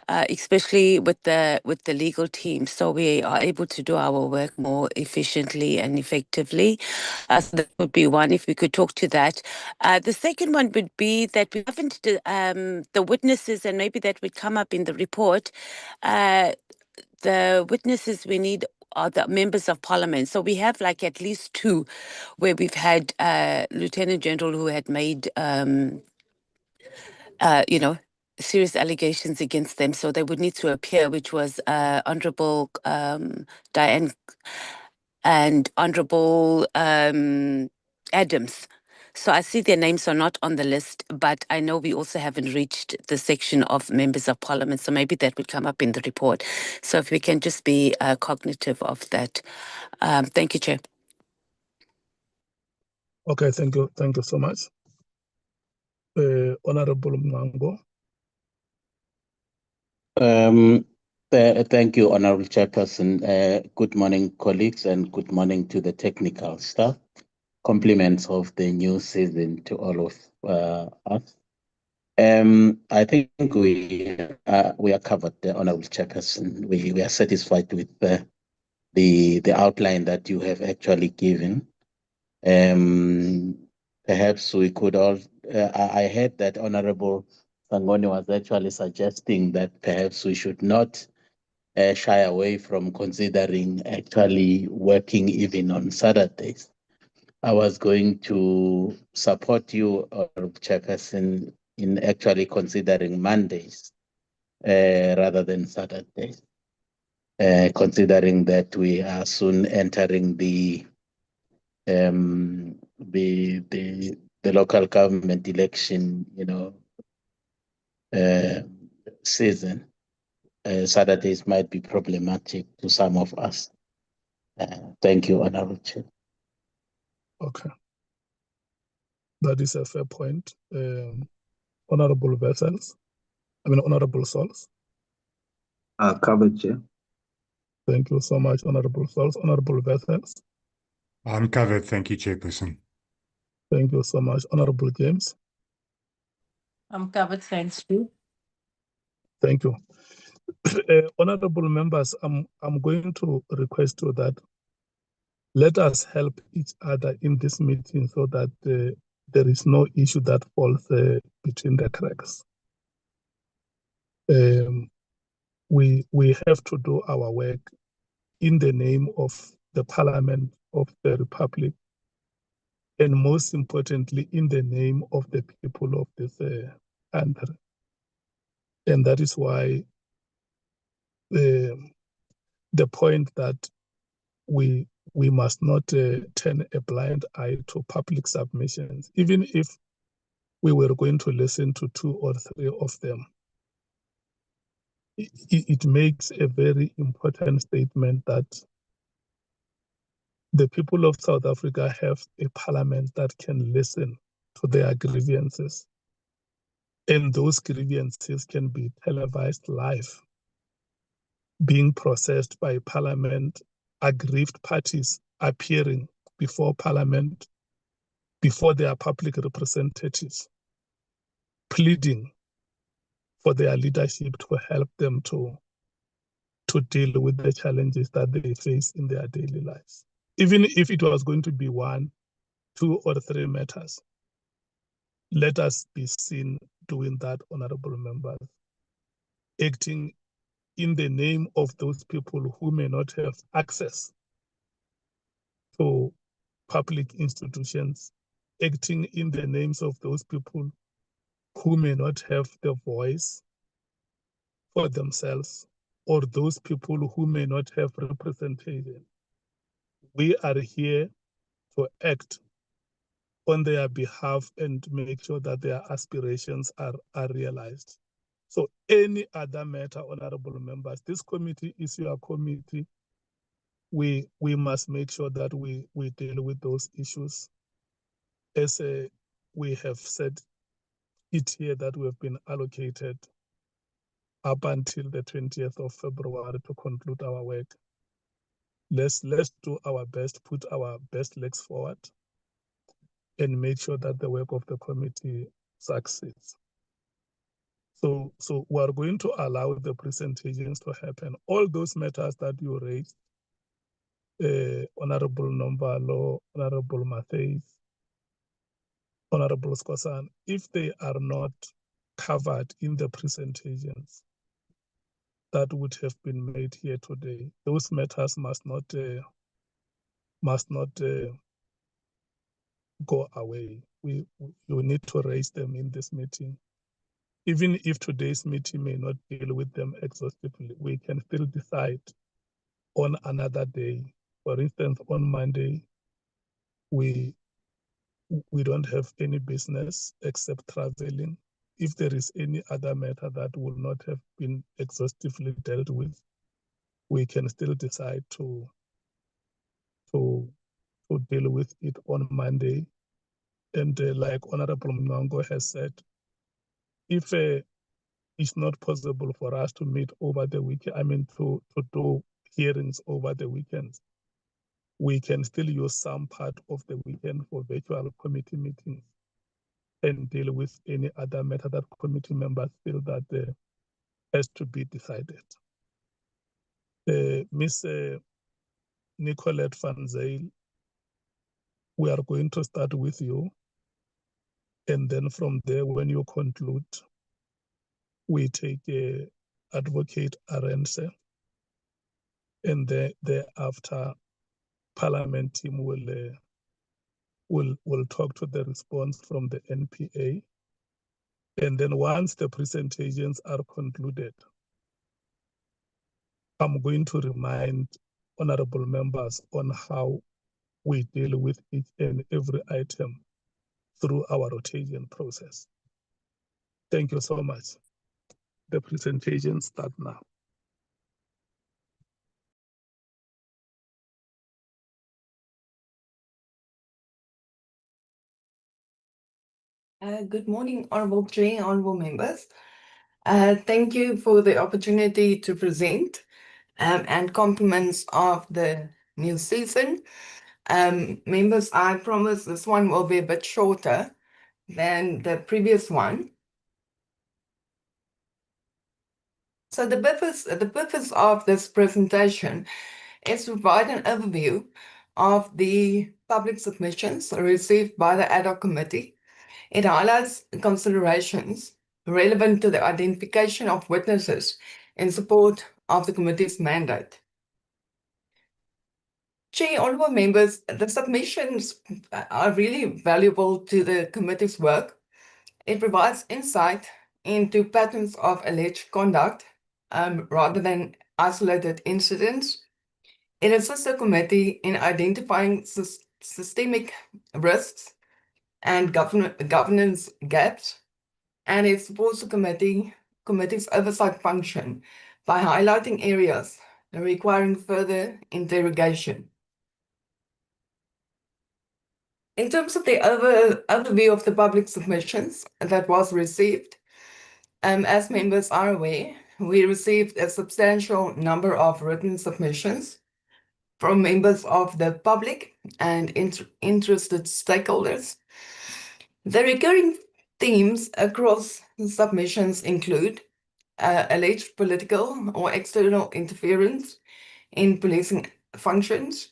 [SPEAKER 9] especially with the legal team, so we are able to do our work more efficiently and effectively. So that would be one, if we could talk to that. The second one would be that we haven't the witnesses, and maybe that would come up in the report. the witnesses we need are the members of parliament. So we have like at least 2 where we've had Lieutenant General who had made, serious allegations against them. So they would need to appear, which was Honorable Diane and Honorable Adams. So I see their names are not on the list, but I know we also haven't reached the section of members of parliament. So maybe that would come up in the report. So if we can just be cognitive of that. Thank you, Chair.
[SPEAKER 2] Okay, thank you. Thank you so much. Honorable Mnango.
[SPEAKER 10] Thank you, Honorable Chairperson. Good morning, colleagues, and good morning to the technical staff. Compliments of the new season to all of us. I think we are covered, the Honorable Chairperson. We are satisfied with the outline that you have actually given. Perhaps we could all. I heard that Honorable Sangoni was actually suggesting that perhaps we should not shy away from considering actually working even on Saturdays. I was going to support you, Chairperson, in actually considering Mondays rather than Saturdays, considering that we are soon entering the local government election, season. Saturdays might be problematic to some of us. Thank you, Honorable Chair.
[SPEAKER 2] Okay. That is a fair point. Honorable Honorable Sols.
[SPEAKER 3] Covered, Chair.
[SPEAKER 2] Thank you so much, Honorable Sols. Honorable Vessels.
[SPEAKER 11] I'm covered. Thank you, Chairperson.
[SPEAKER 2] Thank you so much, Honorable James.
[SPEAKER 12] I'm covered, thanks you.
[SPEAKER 2] Thank you. Honorable members, I'm going to request you that let us help each other in this meeting so that there is no issue that falls between the cracks. We have to do our work in the name of the Parliament of the Republic, and most importantly, in the name of the people of this country. And that is why the point that we must not turn a blind eye to public submissions, even if we were going to listen to 2 or 3 of them. It makes a very important statement that the people of South Africa have a parliament that can listen to their grievances. And those grievances can be televised live, being processed by parliament, aggrieved parties appearing before parliament, before their public representatives, pleading for their leadership to help them to deal with the challenges that they face in their daily lives. Even if it was going to be 1, 2, or 3 matters, let us be seen doing that, honorable members, acting in the name of those people who may not have access to public institutions, acting in the names of those people who may not have the voice for themselves, or those people who may not have representation. We are here to act on their behalf and make sure that their aspirations are realized. So any other matter, honorable members, this committee is your committee. We must make sure that we deal with those issues. As we have said it here, that we have been allocated up until the 20th of February to conclude our work. Let's do our best, put our best legs forward, and make sure that the work of the committee succeeds. So we are going to allow the presentations to happen. All those matters that you raised, Honorable Nombalo, Honorable Mattheys, Honorable Skosan, if they are not covered in the presentations, that would have been made here today. Those matters must not go away. You need to raise them in this meeting. Even if today's meeting may not deal with them exhaustively, we can still decide on another day. For instance, on Monday, we don't have any business except traveling. If there is any other matter that will not have been exhaustively dealt with, we can still decide to deal with it on Monday. And like Honorable Mnango has said, if it's not possible for us to meet over the weekend, to do hearings over the weekends, we can still use some part of the weekend for virtual committee meetings and deal with any other matter that committee members feel that has to be decided. Ms. Nicolette van Zyl, we are going to start with you. And then from there, when you conclude, we take Advocate Arendse. And thereafter, Parliament team will talk to the response from the NPA. And then once the presentations are concluded, I'm going to remind honorable members on how we deal with each and every item through our rotation process. Thank you so much. The presentation starts now.
[SPEAKER 16] Good morning, Honorable Chair, Honorable members. Thank you for the opportunity to present and compliments of the new season. Members, I promise this one will be a bit shorter than the previous one. So the purpose of this presentation is to provide an overview of the public submissions received by the ad hoc committee. It highlights considerations relevant to the identification of witnesses in support of the committee's mandate. Chair, honorable members, the submissions are really valuable to the committee's work. It provides insight into patterns of alleged conduct rather than isolated incidents. It assists the committee in identifying systemic risks and governance gaps, and it supports the committee's oversight function by highlighting areas requiring further interrogation. In terms of the overview of the public submissions that was received, as members are aware, we received a substantial number of written submissions from members of the public and interested stakeholders. The recurring themes across the submissions include alleged political or external interference in policing functions,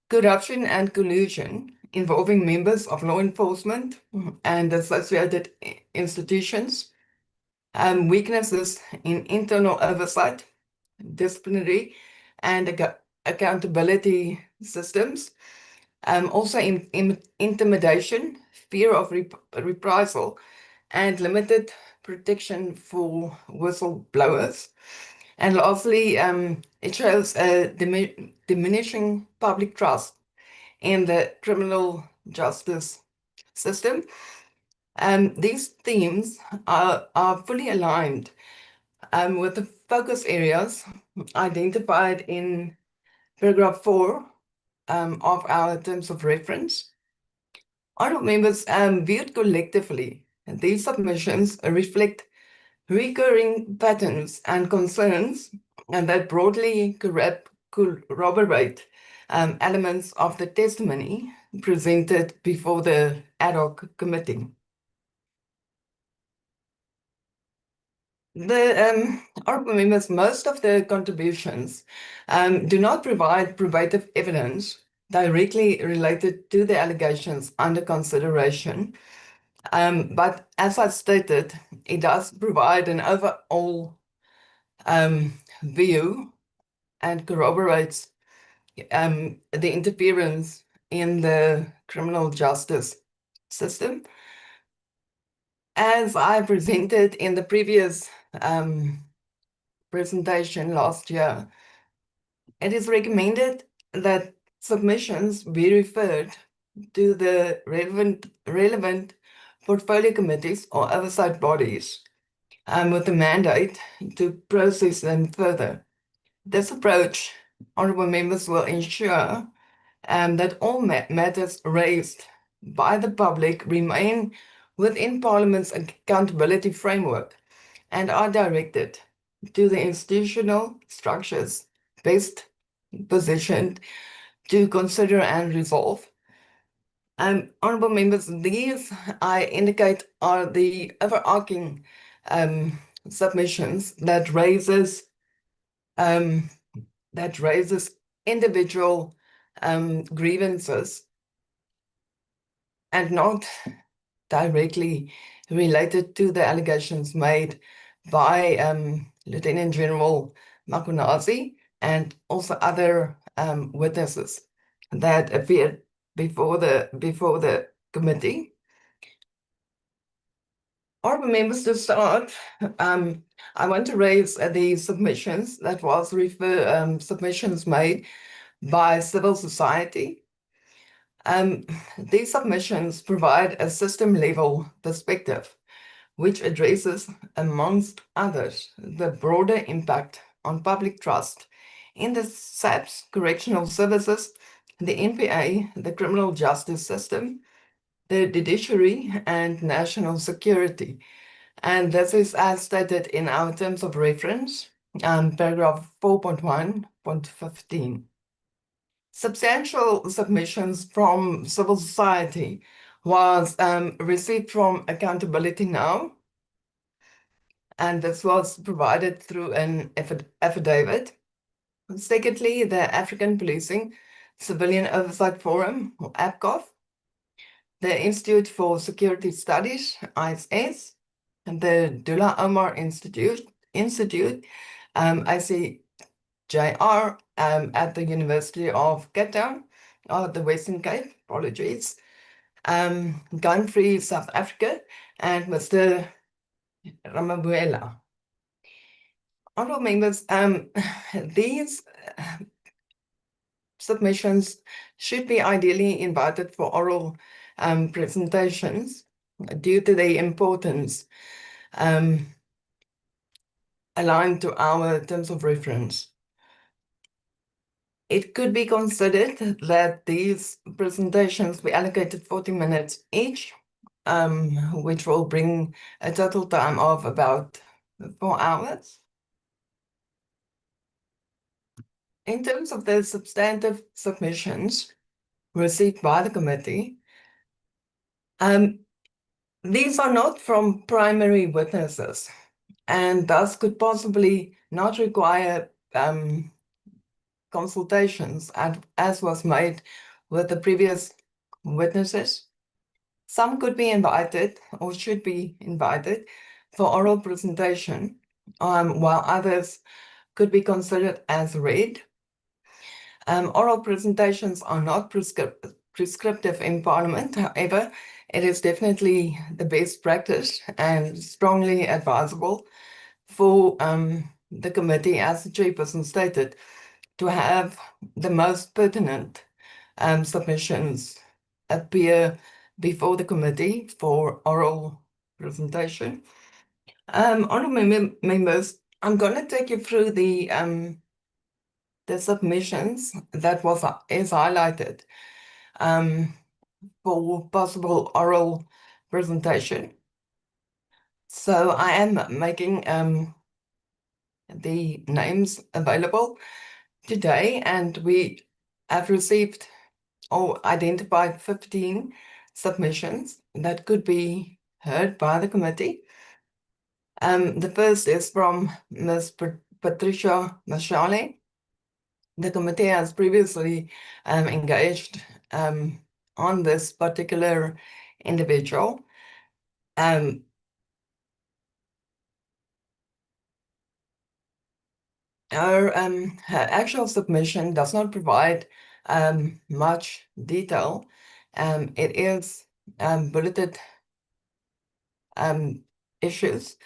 [SPEAKER 16] corruption and collusion involving members of law enforcement and associated institutions, weaknesses in internal oversight, disciplinary and accountability systems, also intimidation, fear of reprisal, and limited protection for whistleblowers. And lastly, it shows a diminishing public trust in the criminal justice system. These themes are fully aligned with the focus areas identified in paragraph 4 of our terms of reference. Honourable members, viewed collectively, these submissions reflect recurring patterns and concerns and that broadly corroborate elements of the testimony presented before the ad hoc committee. Honourable members, most of the contributions do not provide probative evidence directly related to the allegations under consideration. But as I stated, it does provide an overall view and corroborates the interference in the criminal justice system. As I presented in the previous presentation last year, it is recommended that submissions be referred to the relevant portfolio committees or oversight bodies with a mandate to process them further. This approach, honourable members, will ensure that all matters raised by the public remain within Parliament's accountability framework and are directed to the institutional structures best positioned to consider and resolve. Honourable members, these I indicate are the overarching submissions that raises individual grievances and not directly related to the allegations made by Lieutenant General Mkhwanazi and also other witnesses that appeared before the committee. Honourable members, to start, I want to raise the submissions that was submissions made by civil society. These submissions provide a system-level perspective which addresses, amongst others, the broader impact on public trust in the SAPS correctional services, the NPA, the criminal justice system, the judiciary, and national security. And this is as stated in our terms of reference, paragraph 4.1.15. Substantial submissions from civil society was received from Accountability Now, and this was provided through an affidavit. Secondly, the African Policing Civilian Oversight Forum, or APCOF, the Institute for Security Studies, ISS, and the Dullah Omar Institute, ICJR, at the University of Cape Town, or the Western Cape, apologies, Gun Free South Africa, and Mr. Ramabuela. Honourable members, these submissions should be ideally invited for oral presentations due to their importance aligned to our terms of reference. It could be considered that these presentations be allocated 40 minutes each, which will bring a total time of about 4 hours. In terms of the substantive submissions received by the committee, these are not from primary witnesses and thus could possibly not require consultations as was made with the previous witnesses. Some could be invited or should be invited for oral presentation, while others could be considered as read. Oral presentations are not prescriptive in Parliament. However, it is definitely the best practice and strongly advisable for the committee, as the chairperson stated, to have the most pertinent submissions appear before the committee for oral presentation. Honourable members, I'm going to take you through the submissions that is highlighted for possible oral presentation. So I am making the names available today, and we have received or identified 15 submissions that could be heard by the committee. The first is from Ms. Patricia Mashale. The committee has previously engaged on this particular individual. her actual submission does not provide much detail. It is bulleted issues,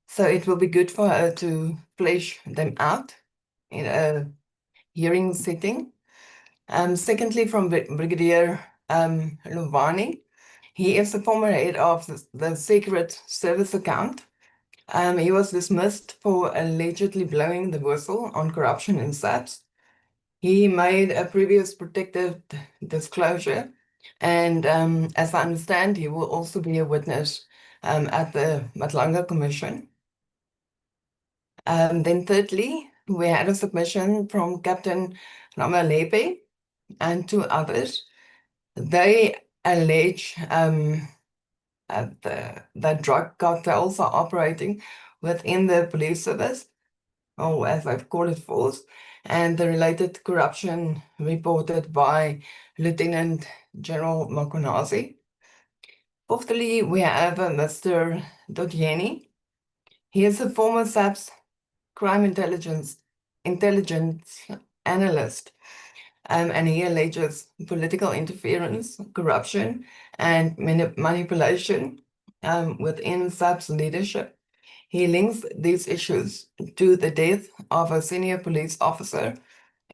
[SPEAKER 16] so it will be good for her to flesh them out in a hearing setting. Secondly, from Brigadier Luvani, he is the former head of the Secret Service account. He was dismissed for allegedly blowing the whistle on corruption in SAPS. He made a previous protective disclosure, and as I understand, he will also be a witness at the Nhlanhla Commission. Then thirdly, we had a submission from Captain Ramalepe and two others. They allege that drug cartels are operating within the police service, or as I've called it, force, and the related corruption reported by Lieutenant General Mkhwanazi. Fourthly, we have Mr. Dotyeni. He is a former SAPS crime intelligence analyst, and he alleges political interference, corruption, and manipulation within SAPS leadership. He links these issues to the death of a senior police officer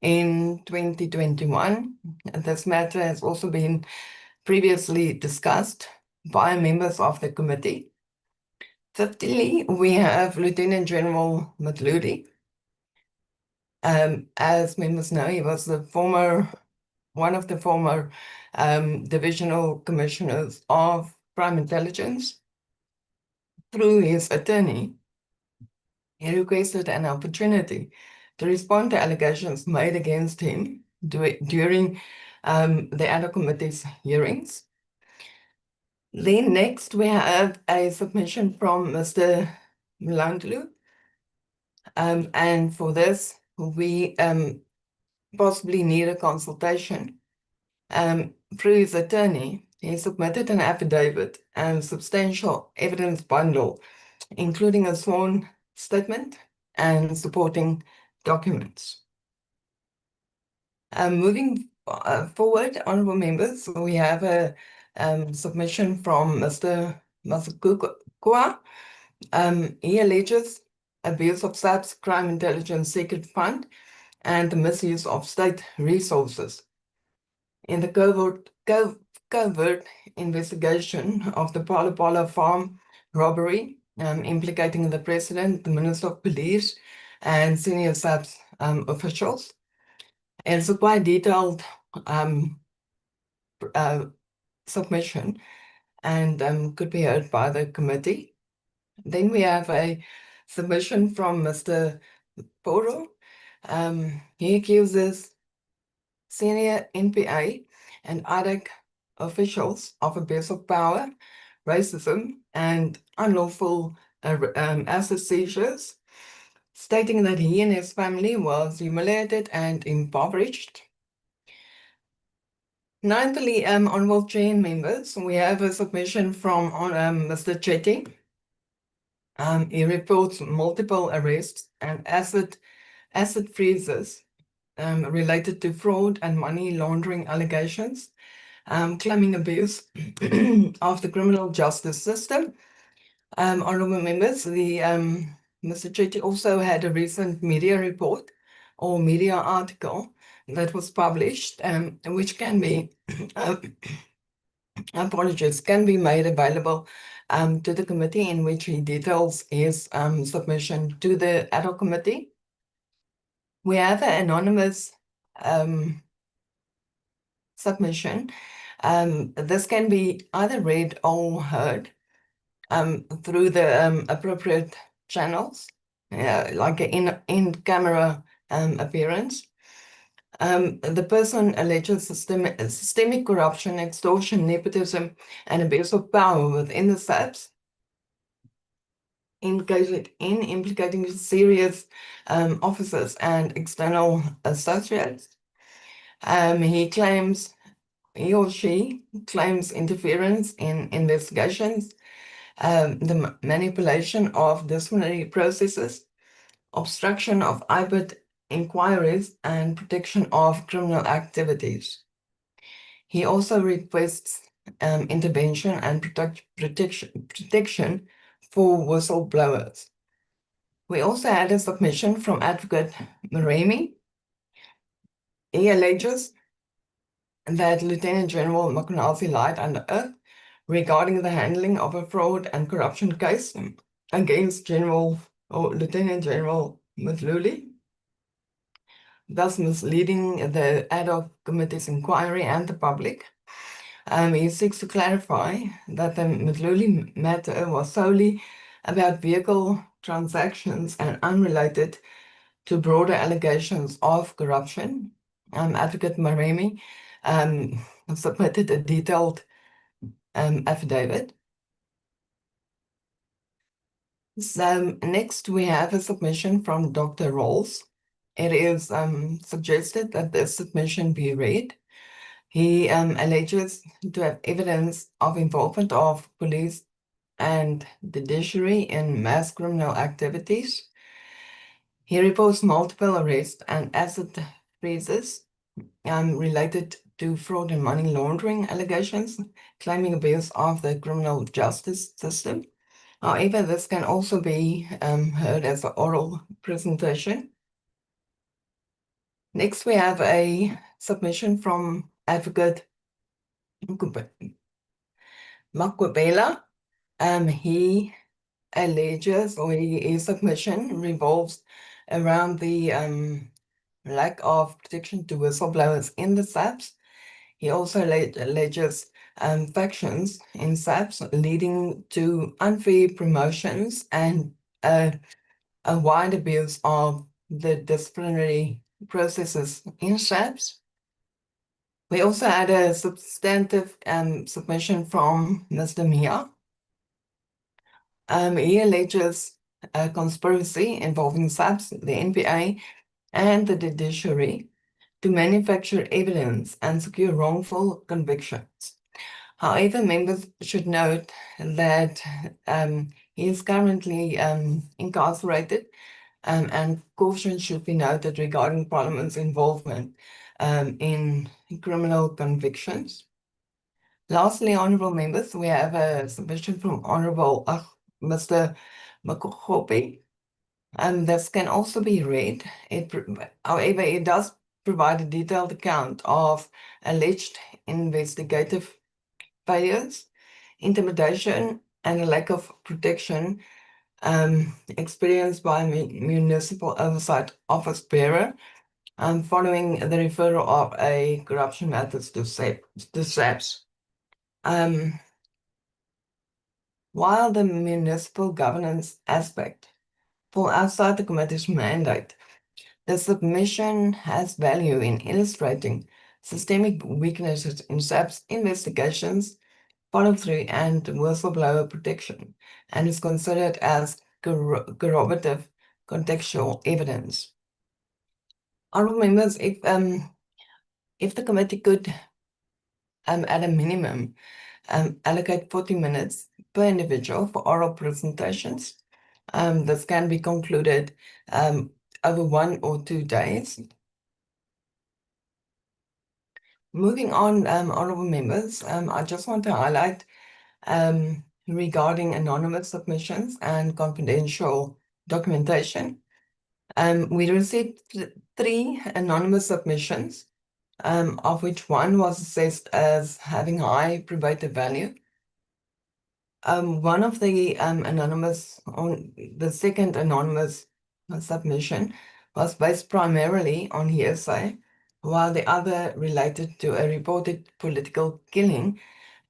[SPEAKER 16] in 2021. This matter has also been previously discussed by members of the committee. Fifthly, we have Lieutenant General Matludi. As members know, he was one of the former divisional commissioners of crime intelligence. Through his attorney, he requested an opportunity to respond to allegations made against him during the ad hoc committee's hearings. Then next we have a submission from Mr. Nhlanhla. And for this, we possibly need a consultation. Through his attorney, he submitted an affidavit and substantial evidence bundle, including a sworn statement and supporting documents. Moving forward, honorable members, we have a submission from Mr. Masakukwa. He alleges abuse of SAPS Crime Intelligence Secret Fund and the misuse of state resources in the covert investigation of the Pala farm robbery, implicating the President, the Minister of Police, and senior SAPS officials. It's a quite detailed submission and could be heard by the committee. Then we have a submission from Mr. Poro. He accuses senior NPA and IDEC officials of abuse of power, racism, and unlawful asset seizures, stating that he and his family was humiliated and impoverished. Ninthly, honorable chair members, we have a submission from Mr. Chetty. He reports multiple arrests and asset freezes related to fraud and money laundering allegations, claiming abuse of the criminal justice system. Honorable members, Mr. Chetty also had a recent media report or media article that was published, which can be, can be made available to the committee, in which he details his submission to the ad hoc committee. We have an anonymous submission. This can be either read or heard through the appropriate channels, like an in-camera appearance. The person alleges systemic corruption, extortion, nepotism, and abuse of power within the SAPS, implicating serious officers and external associates. He or she claims interference in investigations, the manipulation of disciplinary processes, obstruction of IBIT inquiries, and protection of criminal activities. He also requests intervention and protection for whistleblowers. We also had a submission from Advocate Maremi. He alleges that Lieutenant General Mkhwanazi lied under oath regarding the handling of a fraud and corruption case against Lieutenant General Nhlanhla, thus misleading the ad hoc committee's inquiry and the public. He seeks to clarify that the Nhlanhla matter was solely about vehicle transactions and unrelated to broader allegations of corruption. Advocate Maremi submitted a detailed affidavit. So next we have a submission from Dr. Rolls. It is suggested that this submission be read. He alleges to have evidence of involvement of police and the judiciary in mass criminal activities. He reports multiple arrests and asset freezes related to fraud and money laundering allegations, claiming abuse of the criminal justice system. However, this can also be heard as an oral presentation. Next, we have a submission from Advocate Mkhwanazi. He alleges, or his submission revolves around the lack of protection to whistleblowers in the SAPS. He also alleges factions in SAPS leading to unfair promotions and a wide abuse of the disciplinary processes in SAPS. We also had a substantive submission from Mr. Mia. He alleges a conspiracy involving SAPS, the NPA, and the judiciary to manufacture evidence and secure wrongful convictions. However, members should note that he is currently incarcerated, and caution should be noted regarding Parliament's involvement in criminal convictions. Lastly, honourable members, we have a submission from Honourable Mr. Mkhwanazi. This can also be read. However, it does provide a detailed account of alleged investigative failures, intimidation, and a lack of protection experienced by Municipal Oversight Office bearer following the referral of a corruption matters to SAPS. While the municipal governance aspect fall outside the committee's mandate, the submission has value in illustrating systemic weaknesses in SAPS investigations, follow-through, and whistleblower protection, and is considered as corroborative contextual evidence. Honourable members, if the committee could, at a minimum, allocate 40 minutes per individual for oral presentations. This can be concluded over 1 or 2 days. Moving on, honourable members, I just want to highlight regarding anonymous submissions and confidential documentation. We received 3 anonymous submissions, of which one was assessed as having high probative value. One of the the second anonymous submission was based primarily on hearsay, while the other related to a reported political killing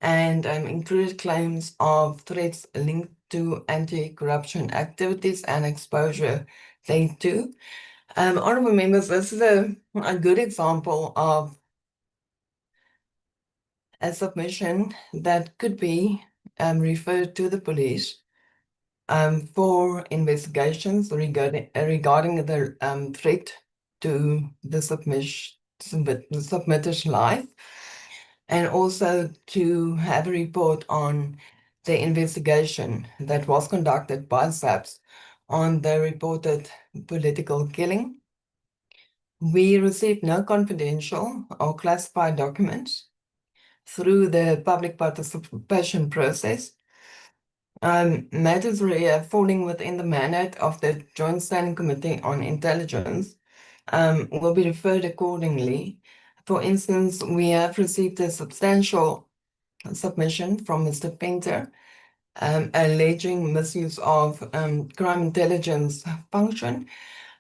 [SPEAKER 16] and included claims of threats linked to anti-corruption activities and exposure thereto. Honourable members, this is a good example of a submission that could be referred to the police for investigations regarding the threat to the submitter's life, and also to have a report on the investigation that was conducted by SAPS on the reported political killing. We received no confidential or classified documents through the public participation process. Matters falling within the mandate of the Joint Standing Committee on Intelligence will be referred accordingly. For instance, we have received a substantial submission from Mr. Painter alleging misuse of crime intelligence function.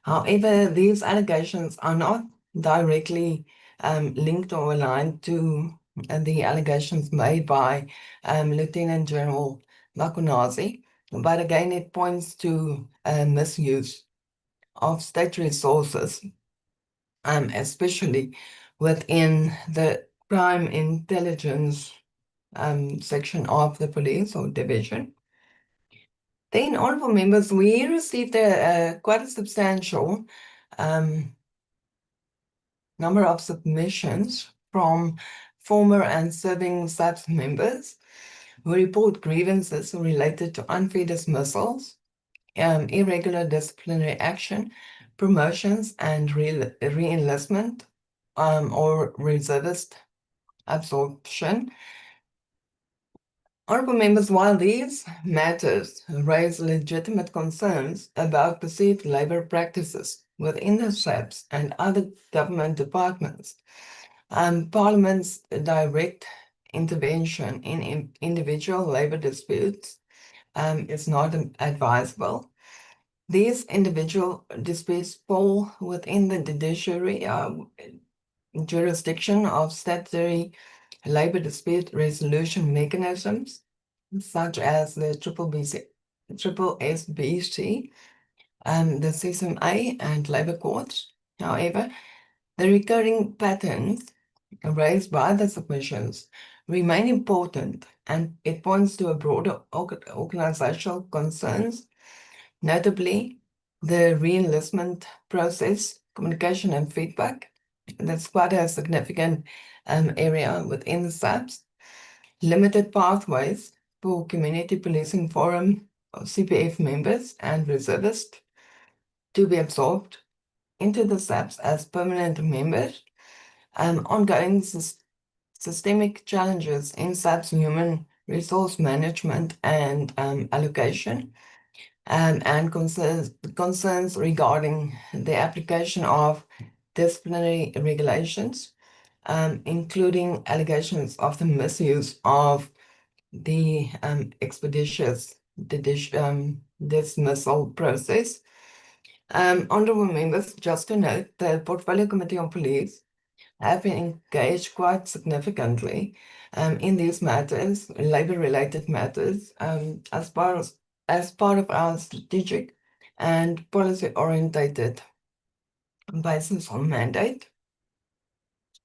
[SPEAKER 16] However, these allegations are not directly linked or aligned to the allegations made by Lieutenant General Mkhwanazi, but again, it points to misuse of state resources, especially within the crime intelligence section of the police or division. Then, honorable members, we received quite a substantial number of submissions from former and serving SAPS members who report grievances related to unfair dismissals, irregular disciplinary action, promotions, and re-enlistment or reservist absorption. Honorable members, while these matters raise legitimate concerns about perceived labor practices within the SAPS and other government departments, Parliament's direct intervention in individual labor disputes is not advisable. These individual disputes fall within the judiciary jurisdiction of statutory labor dispute resolution mechanisms, such as the Triple SBC, the CCMA, and labor courts. However, the recurring patterns raised by the submissions remain important, and it points to a broader organizational concerns, notably the re-enlistment process, communication and feedback. That's quite a significant area within the SAPS. Limited pathways for Community Policing Forum, CPF members and reservists to be absorbed into the SAPS as permanent members, ongoing systemic challenges in SAPS human resource management and allocation, and concerns regarding the application of disciplinary regulations, including allegations of the misuse of the expeditious dismissal process. Honorable members, just to note, the Portfolio Committee on Police have been engaged quite significantly in these matters, labor-related matters, as part of our strategic and policy-orientated basis on mandate.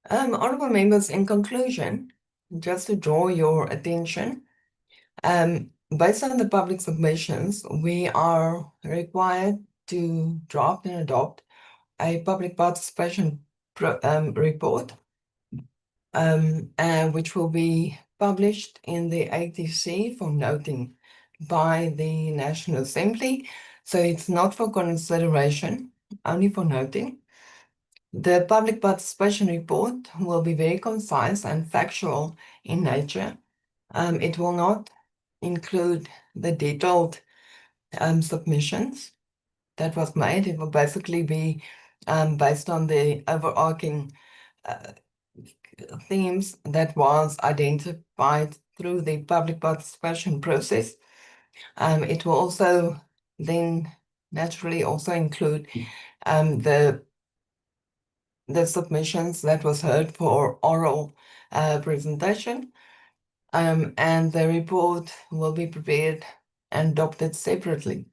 [SPEAKER 16] Honorable members, in conclusion, just to draw your attention, based on the public submissions, we are required to draft and adopt a public participation report, which will be published in the ATC for noting by the National Assembly. So it's not for consideration, only for noting. The public participation report will be very concise and factual in nature. It will not include the detailed submissions that was made. It will basically be based on the overarching themes that was identified through the public participation process. It will also then naturally also include the submissions that was heard for oral presentation, and the report will be prepared and adopted separately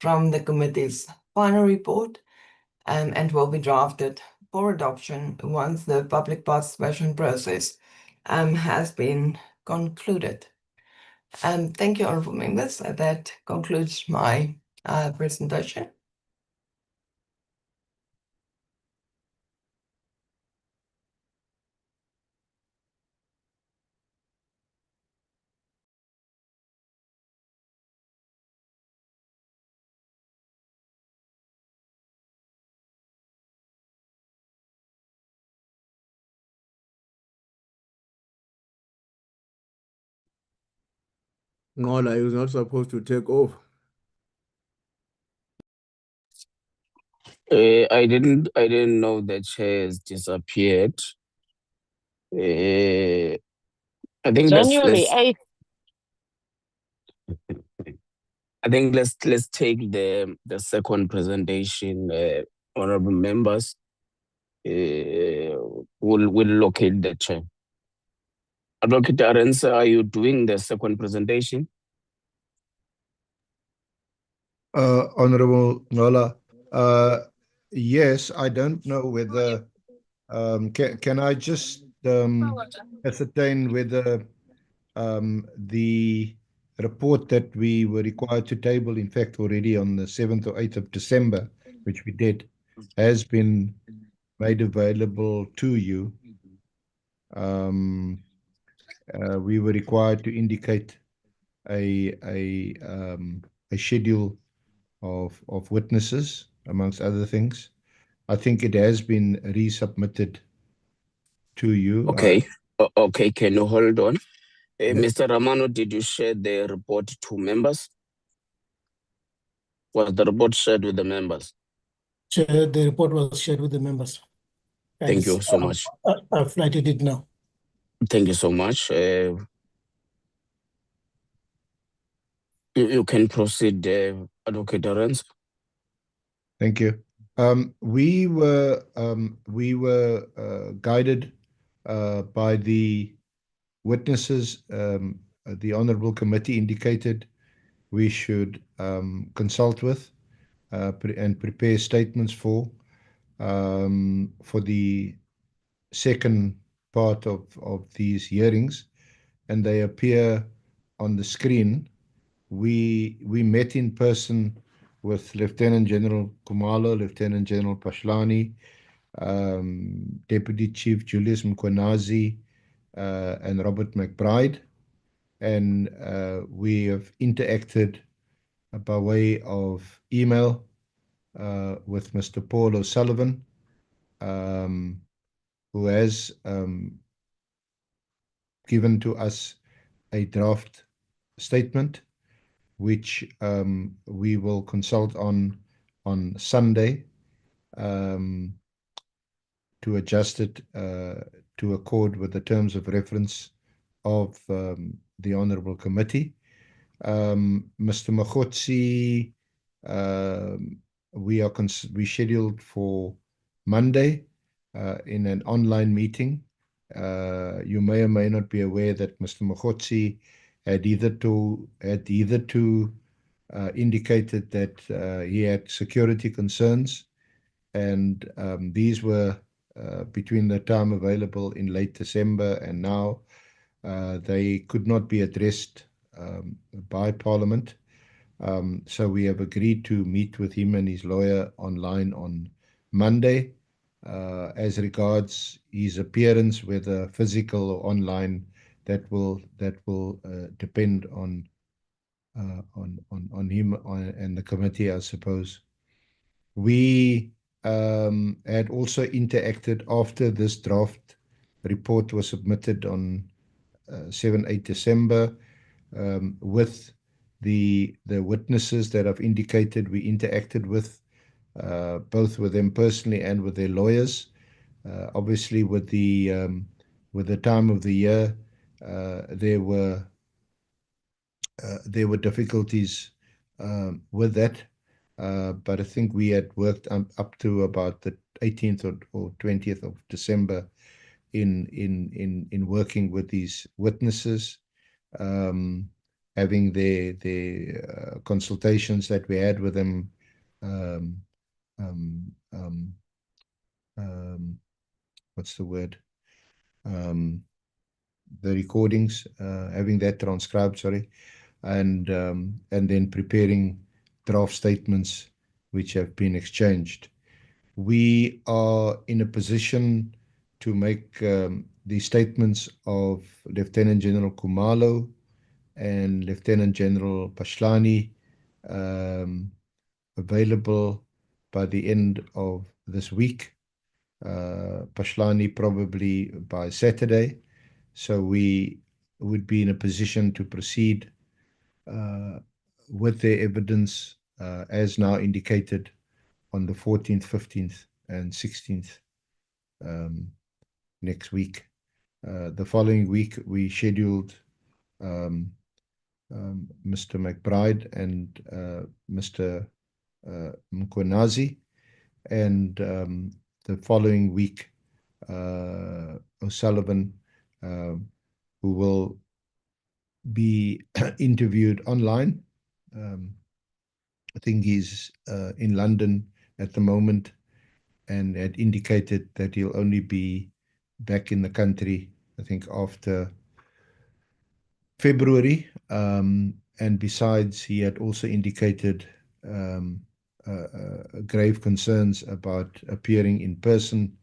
[SPEAKER 16] from the committee's final report, and will be drafted for adoption once the public participation process has been concluded. Thank you, honorable members. That concludes my presentation.
[SPEAKER 17] Nhlanhla is not supposed to take over.
[SPEAKER 3] I didn't know the chair has disappeared. I think
[SPEAKER 9] January 8th.
[SPEAKER 3] I think let's take the second presentation, honorable members. We'll locate the chair. Advocate Arensa, are you doing the second presentation?
[SPEAKER 1] Honorable Nhlanhla, yes, I don't know whether, can I just ascertain whether the report that we were required to table, in fact, already on the 7th or 8th of December, which we did, has been made available to you. We were required to indicate a schedule of witnesses, amongst other things. I think it has been resubmitted to you.
[SPEAKER 3] Okay. Okay, can you hold on?
[SPEAKER 1] Yeah.
[SPEAKER 3] Mr. Ramano, did you share the report to members? Was the report shared with the members?
[SPEAKER 13] Chair, the report was shared with the members.
[SPEAKER 3] Thank you so much.
[SPEAKER 13] I've flighted it now.
[SPEAKER 3] Thank you so much. You can proceed, Advocate Arensa.
[SPEAKER 1] Thank you. We were guided by the witnesses. The Honourable Committee indicated we should consult with and prepare statements for the second part of these hearings, and they appear on the screen. We met in person with Lieutenant General Khumalo, Lieutenant General Pashlani, Deputy Chief Julius Mkhwanazi, and Robert McBride, and we have interacted by way of email with Mr. Paul O'Sullivan, who has given to us a draft statement, which we will consult on Sunday to adjust it to accord with the terms of reference of the Honourable Committee. Mr. Mkhwanazi, we scheduled for Monday in an online meeting. You may or may not be aware that Mr. Mkhwanazi had either to indicated that he had security concerns, and these were between the time available in late December and now. They could not be addressed by Parliament. So we have agreed to meet with him and his lawyer online on Monday. As regards his appearance, whether physical or online, that will depend on him and the committee, I suppose. We had also interacted after this draft report was submitted on 7-8 December with the witnesses that I've indicated. We interacted with both with them personally and with their lawyers. Obviously, with the time of the year, there were difficulties with that, but I think we had worked up to about the 18th or 20th of December in working with these witnesses, having their consultations that we had with them, what's the word? The recordings, having that transcribed, sorry, and then preparing draft statements which have been exchanged. We are in a position to make the statements of Lieutenant General Khumalo and Lieutenant General Pashlani available by the end of this week. Pashlani probably by Saturday. So we would be in a position to proceed with their evidence as now indicated on the 14th, 15th, and 16th next week. The following week, we scheduled Mr. McBride and Mr. Mkhwanazi, and the following week, O'Sullivan, who will be interviewed online. I think he's in London at the moment and had indicated that he'll only be back in the country, I think, after February. And besides, he had also indicated grave concerns about appearing in person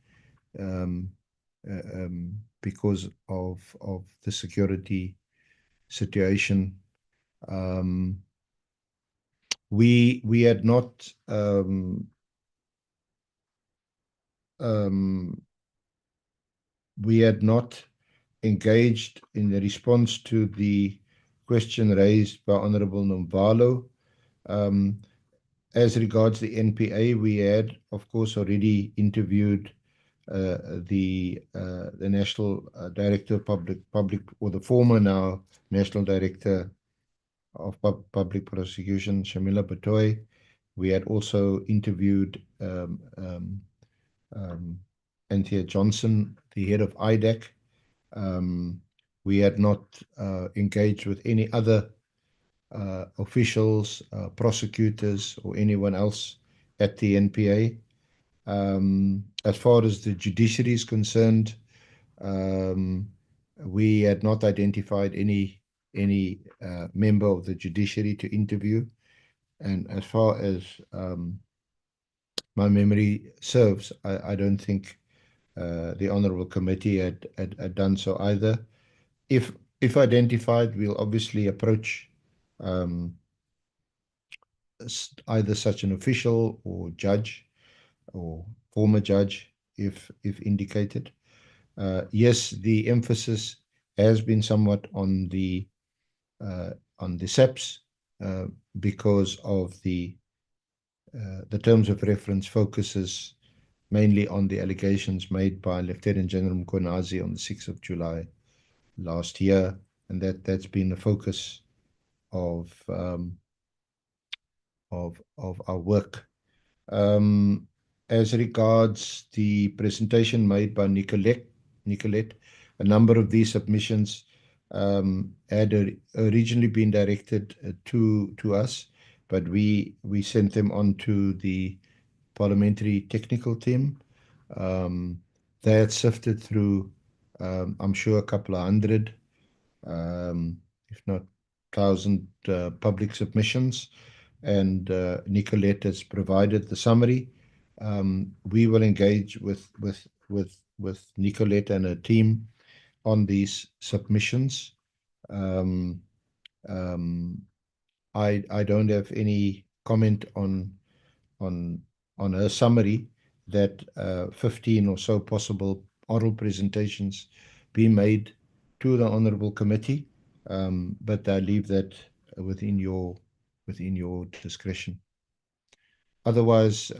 [SPEAKER 1] because of the security situation. We had not engaged in the response to the question raised by Honorable Nhlanhla. As regards the NPA, we had, of course, already interviewed the National Director of Public, or the former now National Director of Public Prosecution, Shamila Batoy. We had also interviewed Anthea Johnson, the head of IDAC. We had not engaged with any other officials, prosecutors, or anyone else at the NPA. As far as the judiciary is concerned, we had not identified any member of the judiciary to interview. And as far as my memory serves, I don't think the Honourable Committee had done so either. If identified, we'll obviously approach either such an official or judge or former judge if indicated. Yes, the emphasis has been somewhat on the SAPS because of the terms of reference focuses mainly on the allegations made by Lieutenant General Mkhwanazi on the 6th of July last year, and that's been the focus of our work. As regards the presentation made by Nicolette, a number of these submissions had originally been directed to us, but we sent them on to the parliamentary technical team. They had sifted through, I'm sure, a couple of hundred, if not 1,000 public submissions, and Nicolette has provided the summary. We will engage with Nicolette and her team on these submissions. I don't have any comment on her summary that 15 or so possible oral presentations be made to the Honourable Committee, but I leave that within your discretion. Otherwise,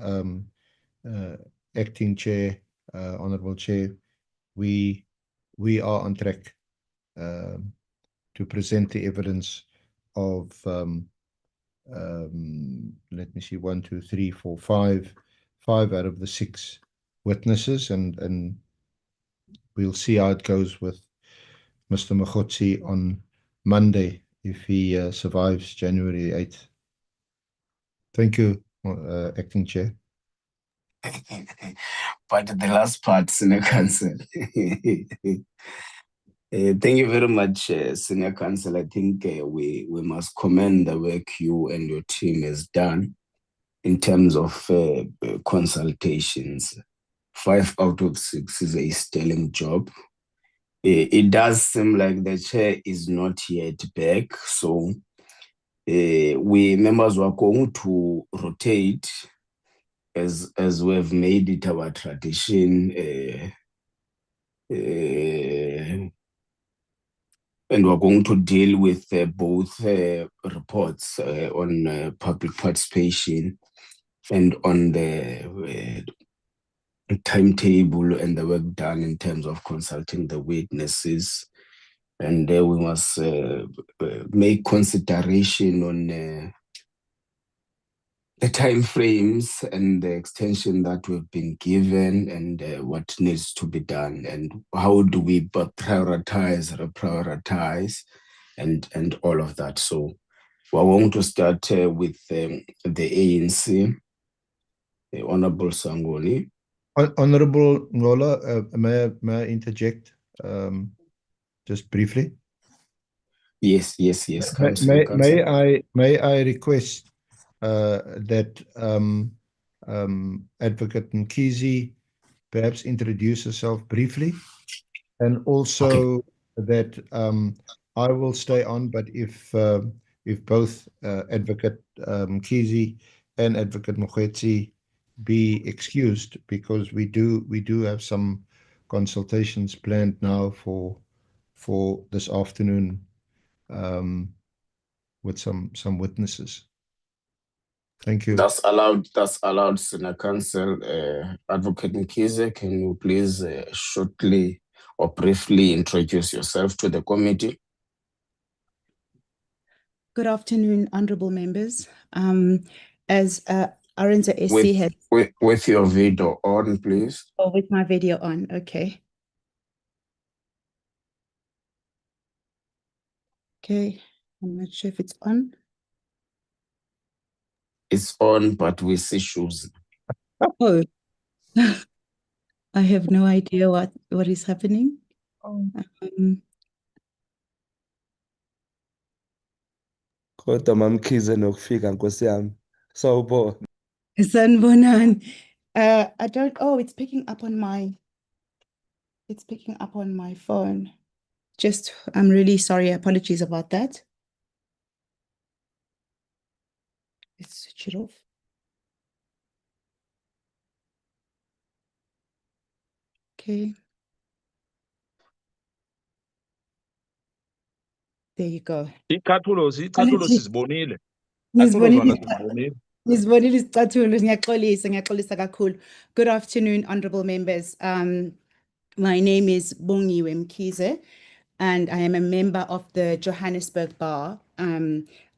[SPEAKER 1] Acting Chair, Honourable Chair, we are on track to present the evidence of let me see, 1, 2, 3, 4, 5 out of the 6 witnesses, and we'll see how it goes with Mr. Mkhwanazi on Monday if he survives January 8th. Thank you, Acting Chair.
[SPEAKER 3] But the last part, Senior Counsel. Thank you very much, Senior Counsel. I think we must commend the work you and your team has done in terms of consultations. 5 out of 6 is a sterling job. It does seem like the chair is not yet back, so we members were going to rotate as we have made it our tradition. And we're going to deal with both reports on public participation and on the timetable and the work done in terms of consulting the witnesses. And we must make consideration on the time frames and the extension that we've been given and what needs to be done and how do we prioritize, reprioritize, and all of that. So we're going to start with the ANC, the Honorable Sangoni.
[SPEAKER 1] Honorable Nhlanhla, may I interject just briefly?
[SPEAKER 3] Yes, Councillor.
[SPEAKER 1] May I request that Advocate Mkhwanazi perhaps introduce herself briefly, and also that I will stay on, but if both Advocate Mkhwanazi and Advocate Mkhwanazi be excused, because we do have some consultations planned now for this afternoon with some witnesses. Thank you.
[SPEAKER 3] That's allowed, Senior Counsel. Advocate Mkhwanazi, can you please shortly or briefly introduce yourself to the committee?
[SPEAKER 18] Good afternoon, honorable members. As Arendse SC has...
[SPEAKER 3] With your video on, please.
[SPEAKER 18] Oh, with my video on, okay. Okay, I'm not sure if it's on.
[SPEAKER 3] It's on, but with issues.
[SPEAKER 18] Oh, I have no idea what is happening.
[SPEAKER 15] Kodwa mamkhize nokufika Nkosi yami. Sawubona.
[SPEAKER 18] Sanibonani. I don't, it's picking up on my phone. Just, I'm really sorry, apologies about that. Let's switch it off. Okay. There you go.
[SPEAKER 14] Icathulo sizibonile.
[SPEAKER 18] Ngizibonile izicathulo, ngiyaxolisa kakhulu. Good afternoon, honorable members. My name is Bongiwe Mkhize, and I am a member of the Johannesburg Bar.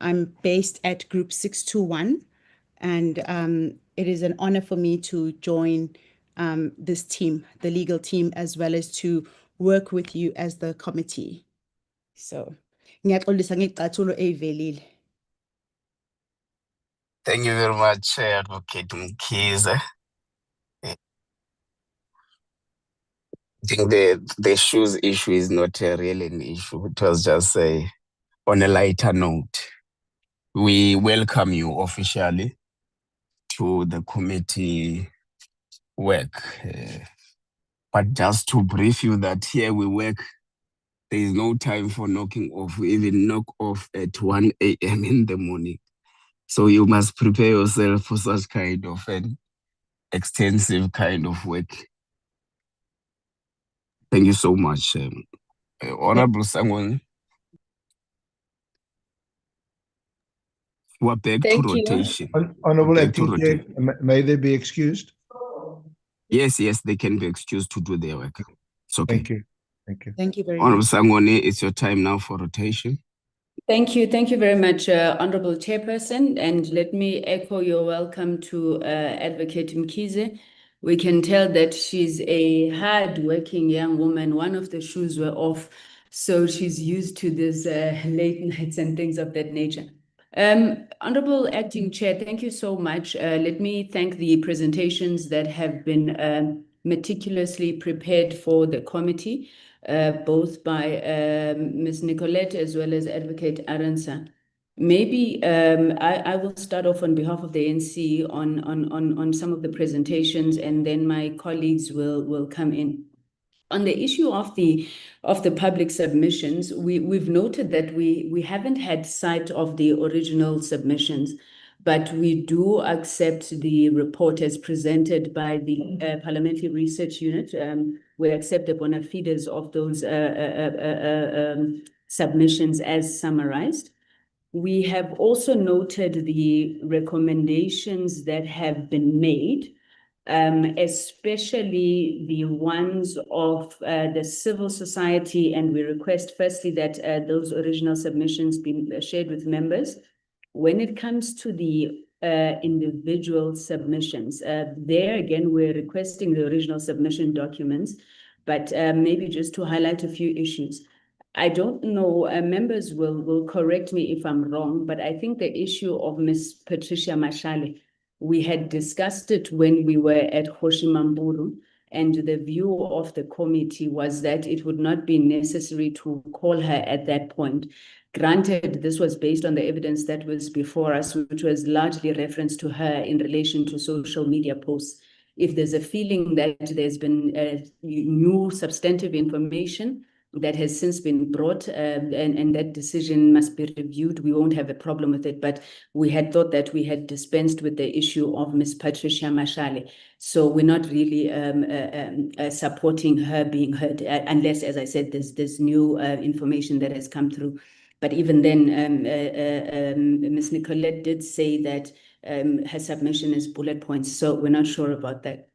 [SPEAKER 18] I'm based at Group 621, and it is an honor for me to join this team, the legal team, as well as to work with you as the committee. So, ngiyaxolisa ngecathulo evelile.
[SPEAKER 3] Thank you very much, Advocate Mkhwanazi. I think the shoes issue is not really an issue. It was just on a lighter note. We welcome you officially to the committee work. But just to brief you that here we work, there is no time for knocking off. We even knock off at 1 a.m. in the morning. So you must prepare yourself for such kind of an extensive kind of work. Thank you so much. Honorable Sangoni. We're back to rotation.
[SPEAKER 1] Honorable Acting Chair, may they be excused?
[SPEAKER 3] Yes, they can be excused to do their work. It's okay.
[SPEAKER 1] Thank you.
[SPEAKER 18] Thank you very
[SPEAKER 3] Honorable
[SPEAKER 18] much.
[SPEAKER 3] Sangoni, it's your time now for rotation.
[SPEAKER 5] Thank you very much, Honorable Chairperson, and let me echo your welcome to Advocate Mkhwanazi. We can tell that she's a hard-working young woman. One of the shoes were off, so she's used to this late nights and things of that nature. Honorable Acting Chair, thank you so much. Let me thank the presentations that have been meticulously prepared for the committee, both by Ms. Nicolette as well as Advocate Arendse. Maybe I will start off on behalf of the ANC on some of the presentations, and then my colleagues will come in. On the issue of the public submissions, we've noted that we haven't had sight of the original submissions, but we do accept the report as presented by the Parliamentary Research Unit. We accept the bona fides of those submissions as summarized. We have also noted the recommendations that have been made, especially the ones of the civil society, and we request firstly that those original submissions be shared with members. When it comes to the individual submissions, there again, we're requesting the original submission documents, but maybe just to highlight a few issues. I don't know, members will correct me if I'm wrong, but I think the issue of Ms. Patricia Mashale, we had discussed it when we were at Hoshimamburu, and the view of the committee was that it would not be necessary to call her at that point. Granted, this was based on the evidence that was before us, which was largely reference to her in relation to social media posts. If there's a feeling that there's been new substantive information that has since been brought, and that decision must be reviewed, we won't have a problem with it. But we had thought that we had dispensed with the issue of Ms. Patricia Mashale. So we're not really supporting her being heard, unless, as I said, there's new information that has come through. But even then, Ms. Nicolette did say that her submission is bullet points, so we're not sure about that.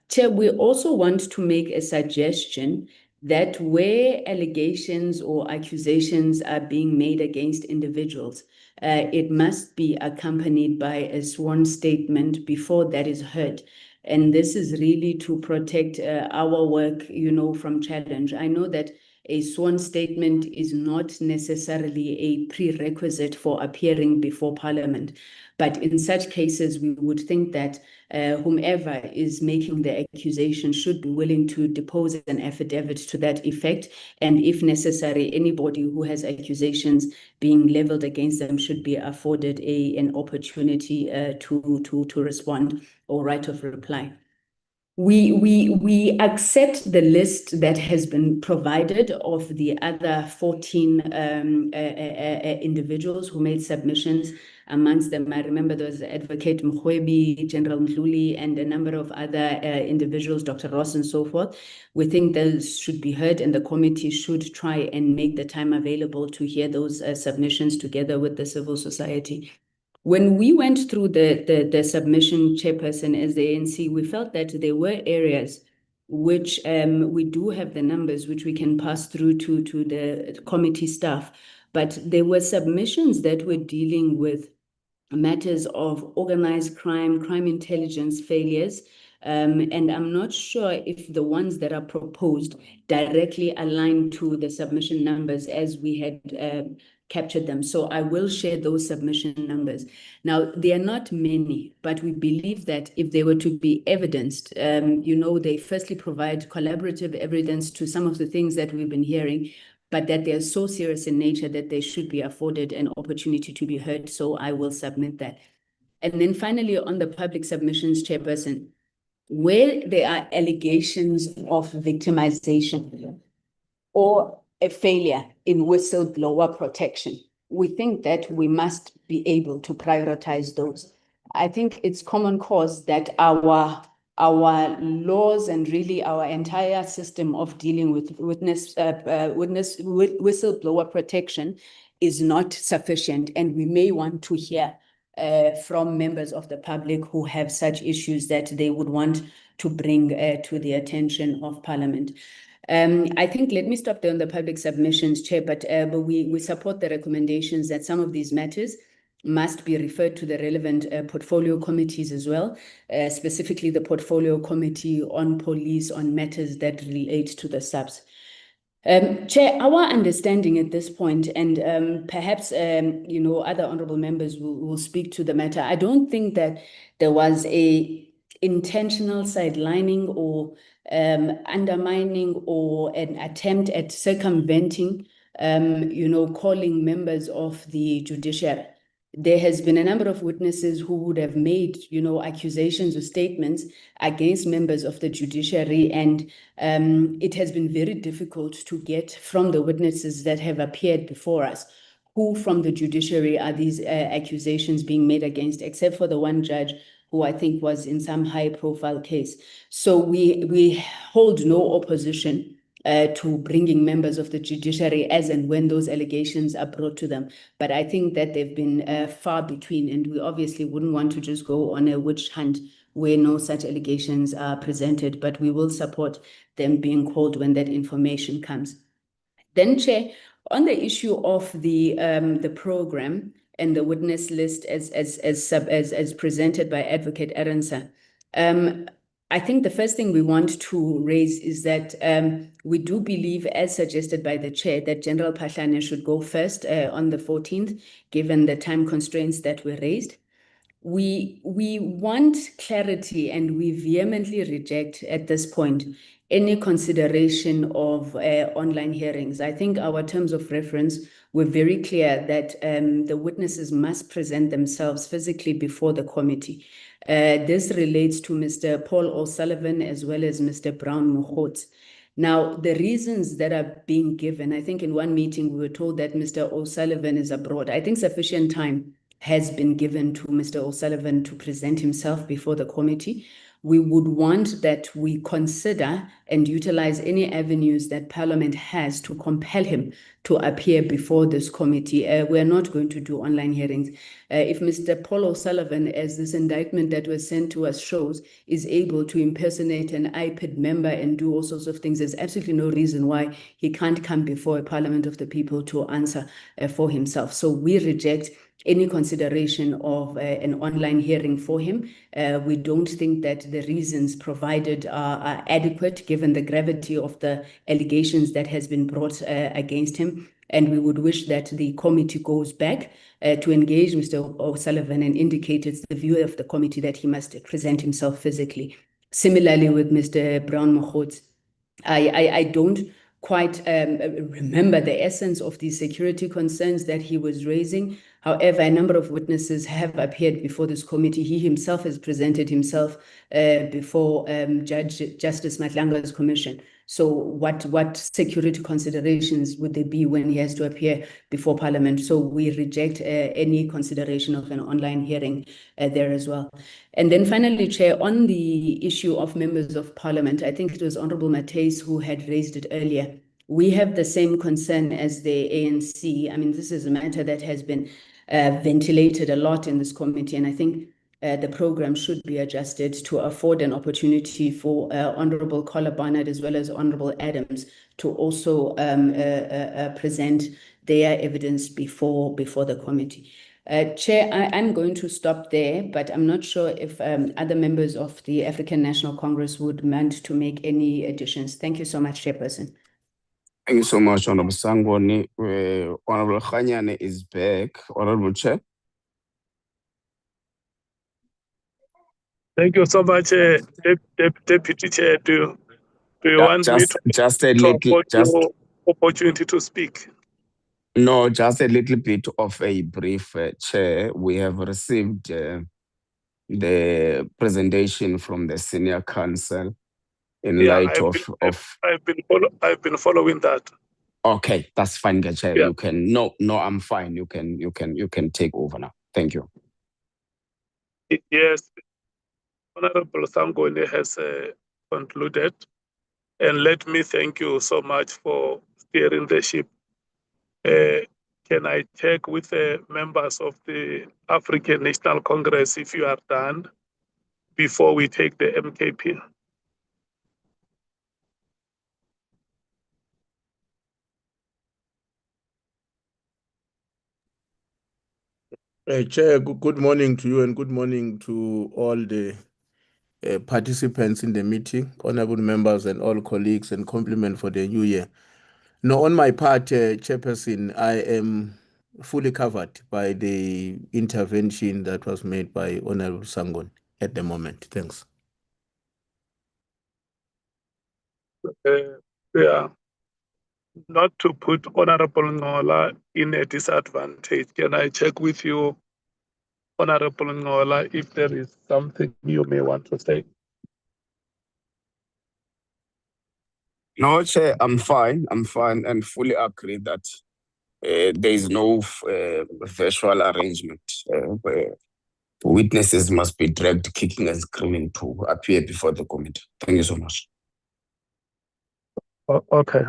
[SPEAKER 5] Chair, we also want to make a suggestion that where allegations or accusations are being made against individuals, it must be accompanied by a sworn statement before that is heard. And this is really to protect our work, from challenge. I know that a sworn statement is not necessarily a prerequisite for appearing before Parliament. But in such cases, we would think that whomever is making the accusation should be willing to depose an affidavit to that effect. And if necessary, anybody who has accusations being leveled against them should be afforded an opportunity to respond or right of reply. We accept the list that has been provided of the other 14 individuals who made submissions. Amongst them, I remember there was Advocate Mkhwanazi, General Nhlanhla, and a number of other individuals, Dr. Ross and so forth. We think those should be heard, and the committee should try and make the time available to hear those submissions together with the civil society. When we went through the submission, Chairperson, as the ANC, we felt that there were areas which we do have the numbers which we can pass through to the committee staff, but there were submissions that were dealing with matters of organized crime, crime intelligence failures, and I'm not sure if the ones that are proposed directly align to the submission numbers as we had captured them. So I will share those submission numbers. Now, they are not many, but we believe that if they were to be evidenced, they firstly provide collaborative evidence to some of the things that we've been hearing, but that they're so serious in nature that they should be afforded an opportunity to be heard. So I will submit that. And then finally, on the public submissions, Chairperson, where there are allegations of victimization or a failure in whistleblower protection, we think that we must be able to prioritize those. I think it's common cause that our laws and really our entire system of dealing with whistleblower protection is not sufficient, and we may want to hear from members of the public who have such issues that they would want to bring to the attention of Parliament. I think, let me stop there on the public submissions, Chair, but we support the recommendations that some of these matters must be referred to the relevant portfolio committees as well, specifically the portfolio committee on police on matters that relate to the subs. Chair, our understanding at this point, and perhaps other honourable members will speak to the matter. I don't think that there was a intentional sidelining or undermining or an attempt at circumventing, calling members of the judiciary. There has been a number of witnesses who would have made, accusations or statements against members of the judiciary, and it has been very difficult to get from the witnesses that have appeared before us who from the judiciary are these accusations being made against, except for the one judge who I think was in some high-profile case. So we hold no opposition to bringing members of the judiciary as and when those allegations are brought to them. But I think that they've been far between, and we obviously wouldn't want to just go on a witch hunt where no such allegations are presented, but we will support them being called when that information comes. Then, Chair, on the issue of the program and the witness list as presented by Advocate Arendse, I think the first thing we want to raise is that we do believe, as suggested by the Chair, that General Phahlane should go first on the 14th, given the time constraints that were raised. We want clarity, and we vehemently reject at this point any consideration of online hearings. I think our terms of reference were very clear that the witnesses must present themselves physically before the committee. This relates to Mr. Paul O'Sullivan as well as Mr. Brown Mkhwanazi. Now, the reasons that are being given, I think in one meeting we were told that Mr. O'Sullivan is abroad. I think sufficient time has been given to Mr. O'Sullivan to present himself before the committee. We would want that we consider and utilize any avenues that Parliament has to compel him to appear before this committee. We're not going to do online hearings. If Mr. Paul O'Sullivan, as this indictment that was sent to us shows, is able to impersonate an IPID member and do all sorts of things, there's absolutely no reason why he can't come before a Parliament of the people to answer for himself. So we reject any consideration of an online hearing for him. We don't think that the reasons provided are adequate given the gravity of the allegations that has been brought against him. And we would wish that the committee goes back to engage Mr. O'Sullivan and indicate it's the view of the committee that he must present himself physically. Similarly with Mr. Brown Mkhwanazi, I don't quite remember the essence of the security concerns that he was raising. However, a number of witnesses have appeared before this committee. He himself has presented himself before Justice Nhlanhla's commission. So what security considerations would there be when he has to appear before Parliament? So we reject any consideration of an online hearing there as well. And then finally, Chair, on the issue of members of Parliament, I think it was Honourable Matheus who had raised it earlier. We have the same concern as the ANC. I mean, this is a matter that has been ventilated a lot in this committee, and I think the program should be adjusted to afford an opportunity for Honourable Collar Barnard as well as Honourable Adams to also present their evidence before the committee. Chair, I'm going to stop there, but I'm not sure if other members of the African National Congress would want to make any additions. Thank you so much, Chairperson.
[SPEAKER 3] Thank you so much, Honorable Sangoni. Honorable Nhlanhla is back. Honorable Chair.
[SPEAKER 2] Thank you so much, Deputy Chair. Do you want me to afford you opportunity to speak?
[SPEAKER 3] No, just a little bit of a brief, Chair. We have received the presentation from the Senior Counsel in light
[SPEAKER 2] I've been following that.
[SPEAKER 3] Okay, that's fine, Chair.
[SPEAKER 2] Yeah.
[SPEAKER 3] You can no, I'm fine. You can take over now. Thank you.
[SPEAKER 2] Yes, Honorable Sangoni has concluded, and let me thank you so much for steering the ship. Can I check with the members of the African National Congress if you are done before we take the MKP?
[SPEAKER 17] Chair, good morning to you and good morning to all the participants in the meeting, honorable members and all colleagues, and compliment for the new year. No, on my part, Chairperson, I am fully covered by the intervention that was made by Honorable Sangon at the moment. Thanks.
[SPEAKER 2] Yeah, not to put Honorable Nhlanhla in a disadvantage, can I check with you, Honorable Nhlanhla, if there is something you may want to say?
[SPEAKER 3] No, Chair, I'm fine and fully agree that there is no virtual arrangement where witnesses must be dragged kicking and screaming to appear before the committee. Thank you so much.
[SPEAKER 2] Okay.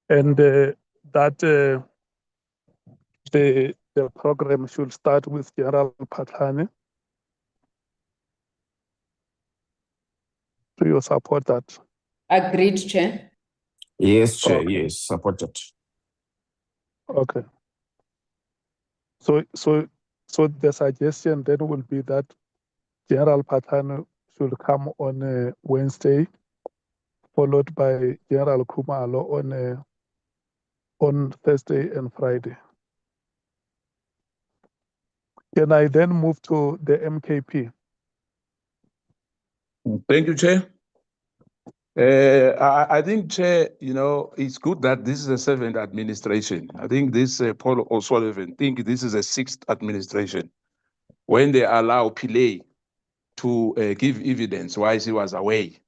[SPEAKER 2] And that the program should start with General Patlane. Do you support that?
[SPEAKER 5] Agreed, Chair.
[SPEAKER 3] Yes, Chair.
[SPEAKER 2] Okay.
[SPEAKER 3] Yes, supported.
[SPEAKER 2] Okay. So the suggestion then will be that General Patlane should come on Wednesday, followed by General Khumalo on Thursday and Friday. Can I then move to the MKP?
[SPEAKER 14] Thank you, Chair. I think, Chair, it's good that this is a seventh administration. I think this Paul O'Sullivan think this is a sixth administration when they allow Pillay to give evidence why he was away.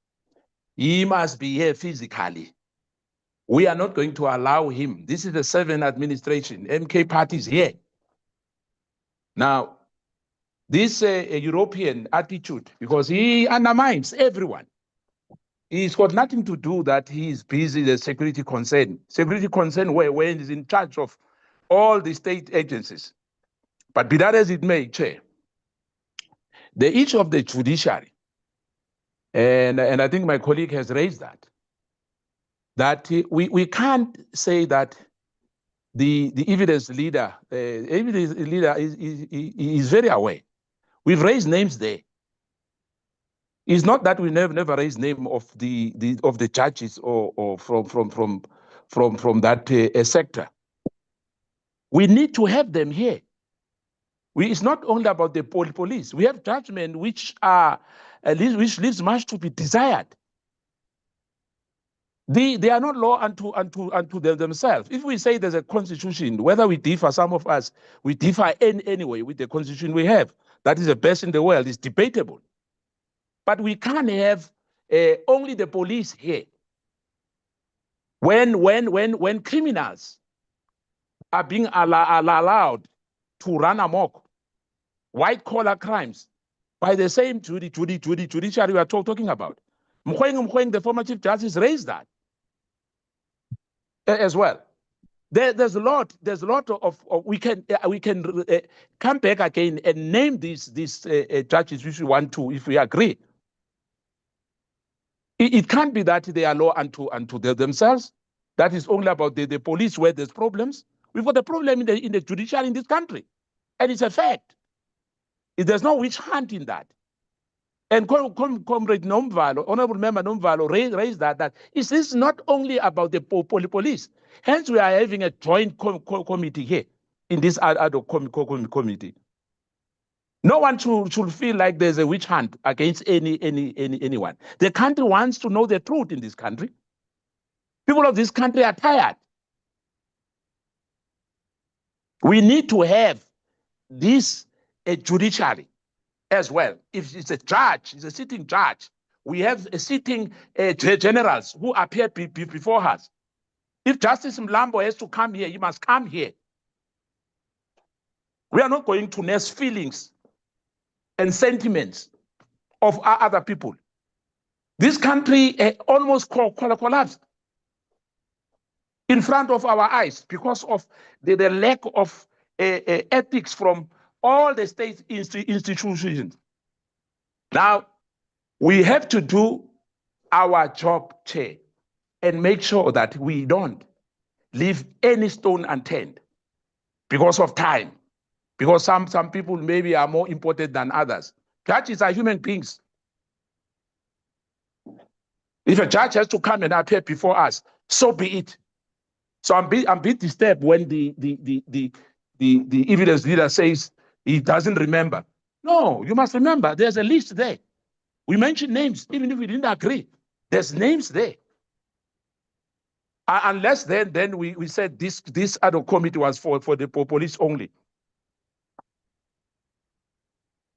[SPEAKER 14] He must be here physically. We are not going to allow him. This is the seventh administration. MK party is here. Now, this European attitude, because he undermines everyone. He's got nothing to do that he is busy the security concern. Security concern where he's in charge of all the state agencies. But be that as it may, Chair, the issue of the judiciary, and I think my colleague has raised that we can't say that the evidence leader is very aware. We've raised names there. It's not that we never raised name of the judges or from that sector. We need to have them here. It's not only about the police. We have judgment which which leaves much to be desired. They are not law unto themselves. If we say there's a constitution, whether we differ, some of us, we differ anyway with the constitution we have. That is the best in the world. It's debatable. But we can't have only the police here. When criminals are being allowed to run amok, white-collar crimes, by the same judiciary we are talking about. Mkhwanazi, the former Chief Justice, raised that as well. There's a lot of we can come back again and name these judges which we want to, if we agree. It can't be that they are law unto themselves. That is only about the police where there's problems. We've got a problem in the judiciary in this country, and it's a fact. There's no witch hunt in that. And Comrade Nomvalo, Honorable Member Nomvalo raised that this is not only about the police. Hence, we are having a joint committee here in this ad hoc committee. No one should feel like there's a witch hunt against anyone. The country wants to know the truth in this country. People of this country are tired. We need to have this judiciary as well. If it's a judge, it's a sitting judge. We have a sitting generals who appear before us. If Justice Mlambo has to come here, he must come here. We are not going to nurse feelings and sentiments of other people. This country almost collapsed in front of our eyes because of the lack of ethics from all the state institutions. Now, we have to do our job, Chair, and make sure that we don't leave any stone unturned because of time, because some people maybe are more important than others. Judges are human beings. If a judge has to come and appear before us, so be it. So I'm a bit disturbed when the evidence leader says he doesn't remember. No, you must remember, there's a list there. We mentioned names, even if we didn't agree. There's names there. Unless then we said this ad hoc committee was for the police only.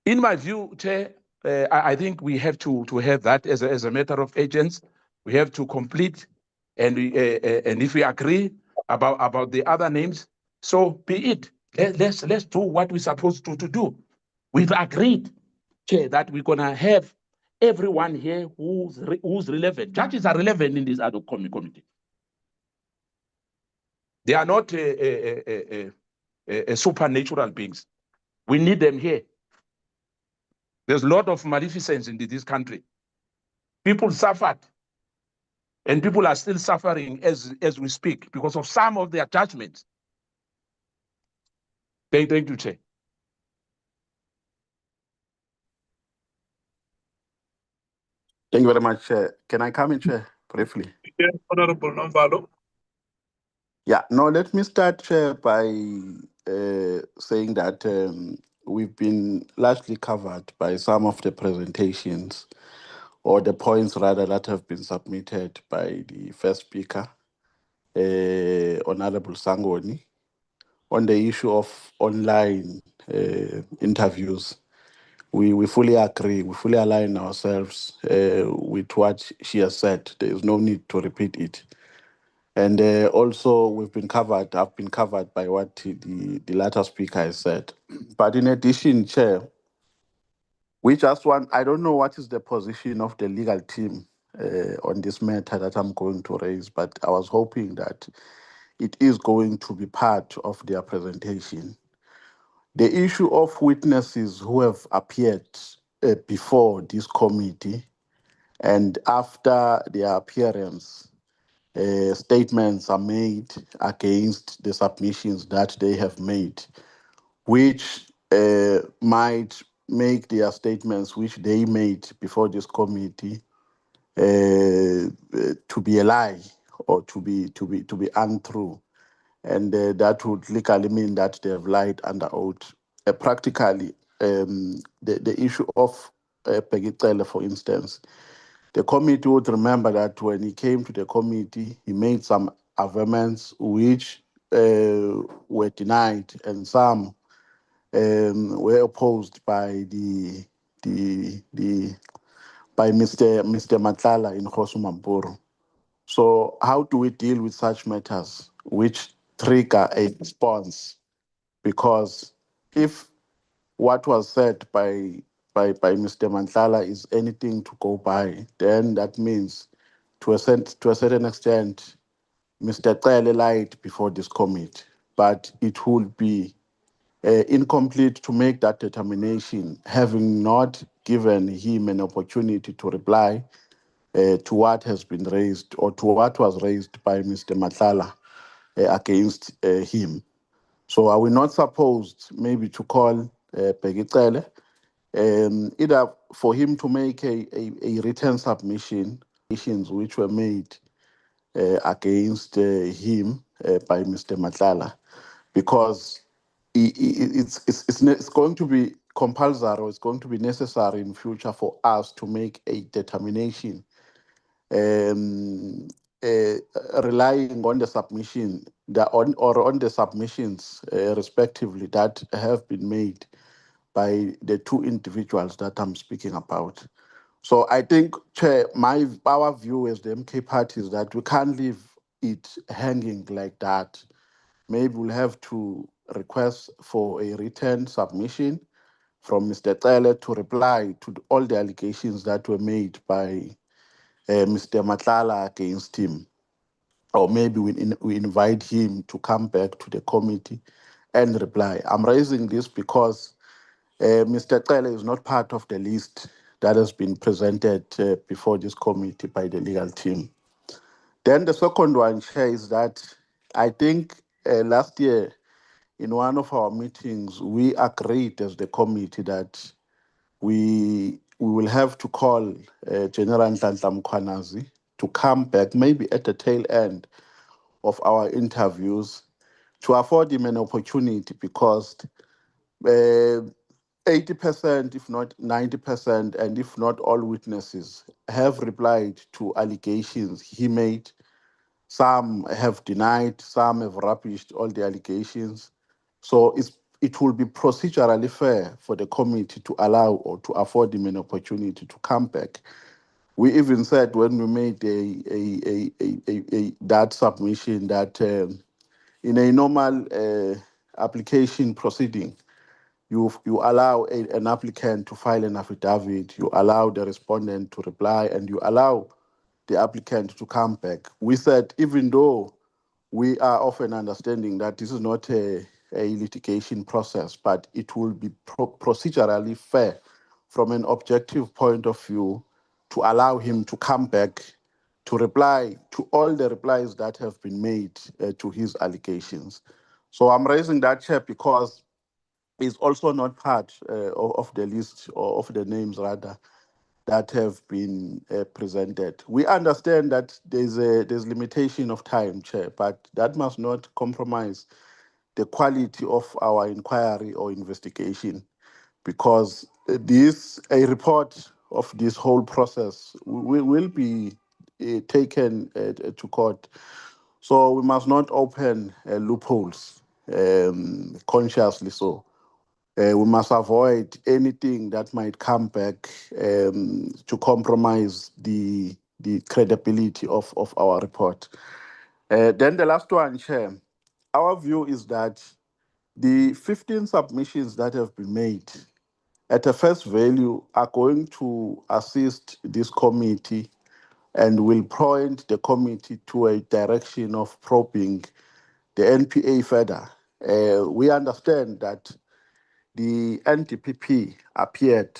[SPEAKER 14] In my view, Chair, I think we have to have that as a matter of agents. We have to complete, and if we agree about the other names, so be it. Let's do what we're supposed to do. We've agreed, Chair, that we're gonna have everyone here who's relevant. Judges are relevant in this ad hoc committee. They are not supernatural beings. We need them here. There's a lot of maleficence in this country. People suffered, and people are still suffering as we speak because of some of their judgments. Thank you, Chair.
[SPEAKER 6] Thank you very much, Chair. Can I come in, Chair, briefly?
[SPEAKER 2] Yes, Honorable Nhlanhla.
[SPEAKER 6] Yeah, no, let me start, Chair, by saying that we've been largely covered by some of the presentations or the points, rather, that have been submitted by the first speaker, Honorable Sangoni, on the issue of online interviews. We fully agree, we fully align ourselves with what she has said. There is no need to repeat it. And also, I've been covered by what the latter speaker has said. But in addition, Chair, we just want, I don't know what is the position of the legal team on this matter that I'm going to raise, but I was hoping that it is going to be part of their presentation. The issue of witnesses who have appeared before this committee and after their appearance, statements are made against the submissions that they have made, which might make their statements which they made before this committee to be a lie or to be untrue. And that would legally mean that they have lied under oath. Practically, the issue of Pegicele, for instance, the committee would remember that when he came to the committee, he made some averments which were denied, and some were opposed by by Mr. Nhlanhla in Khosumampuru. So how do we deal with such matters which trigger a response? Because if what was said by Mr. Nhlanhla is anything to go by, then that means to a certain extent, Mr. Cele lied before this committee, but it would be incomplete to make that determination, having not given him an opportunity to reply to what has been raised or to what was raised by Mr. Nhlanhla against him. So are we not supposed maybe to call Pegicele either for him to make a written submission, which were made against him by Mr. Nhlanhla, because it's going to be compulsory, or it's going to be necessary in future for us to make a determination relying on the submission on the submissions respectively that have been made by the two individuals that I'm speaking about. So I think, Chair, our view as the MK party is that we can't leave it hanging like that. Maybe we'll have to request for a written submission from Mr. Cele to reply to all the allegations that were made by Mr. Nhlanhla against him. Or maybe we invite him to come back to the committee and reply. I'm raising this because Mr. Cele is not part of the list that has been presented before this committee by the legal team. Then the second one, Chair, is that I think last year in one of our meetings, we agreed as the committee that we will have to call General Nhlanhla Mkhwanazi to come back, maybe at the tail end of our interviews, to afford him an opportunity, because 80%, if not 90%, and if not all witnesses have replied to allegations he made. Some have denied, some have rubbished all the allegations. So it will be procedurally fair for the committee to allow or to afford him an opportunity to come back. We even said when we made that submission that in a normal application proceeding, you allow an applicant to file an affidavit, you allow the respondent to reply, and you allow the applicant to come back. We said, even though we are of an understanding that this is not a litigation process, but it will be procedurally fair from an objective point of view to allow him to come back to reply to all the replies that have been made to his allegations. So I'm raising that, Chair, because it's also not part of the list, or of the names rather, that have been presented. We understand that there's limitation of time, Chair, but that must not compromise the quality of our inquiry or investigation, because a report of this whole process will be taken to court. So we must not open loopholes consciously so. We must avoid anything that might come back to compromise the credibility of our report. Then the last one, Chair. Our view is that the 15 submissions that have been made at a face value are going to assist this committee and will point the committee to a direction of probing the NPA further. We understand that the NDPP appeared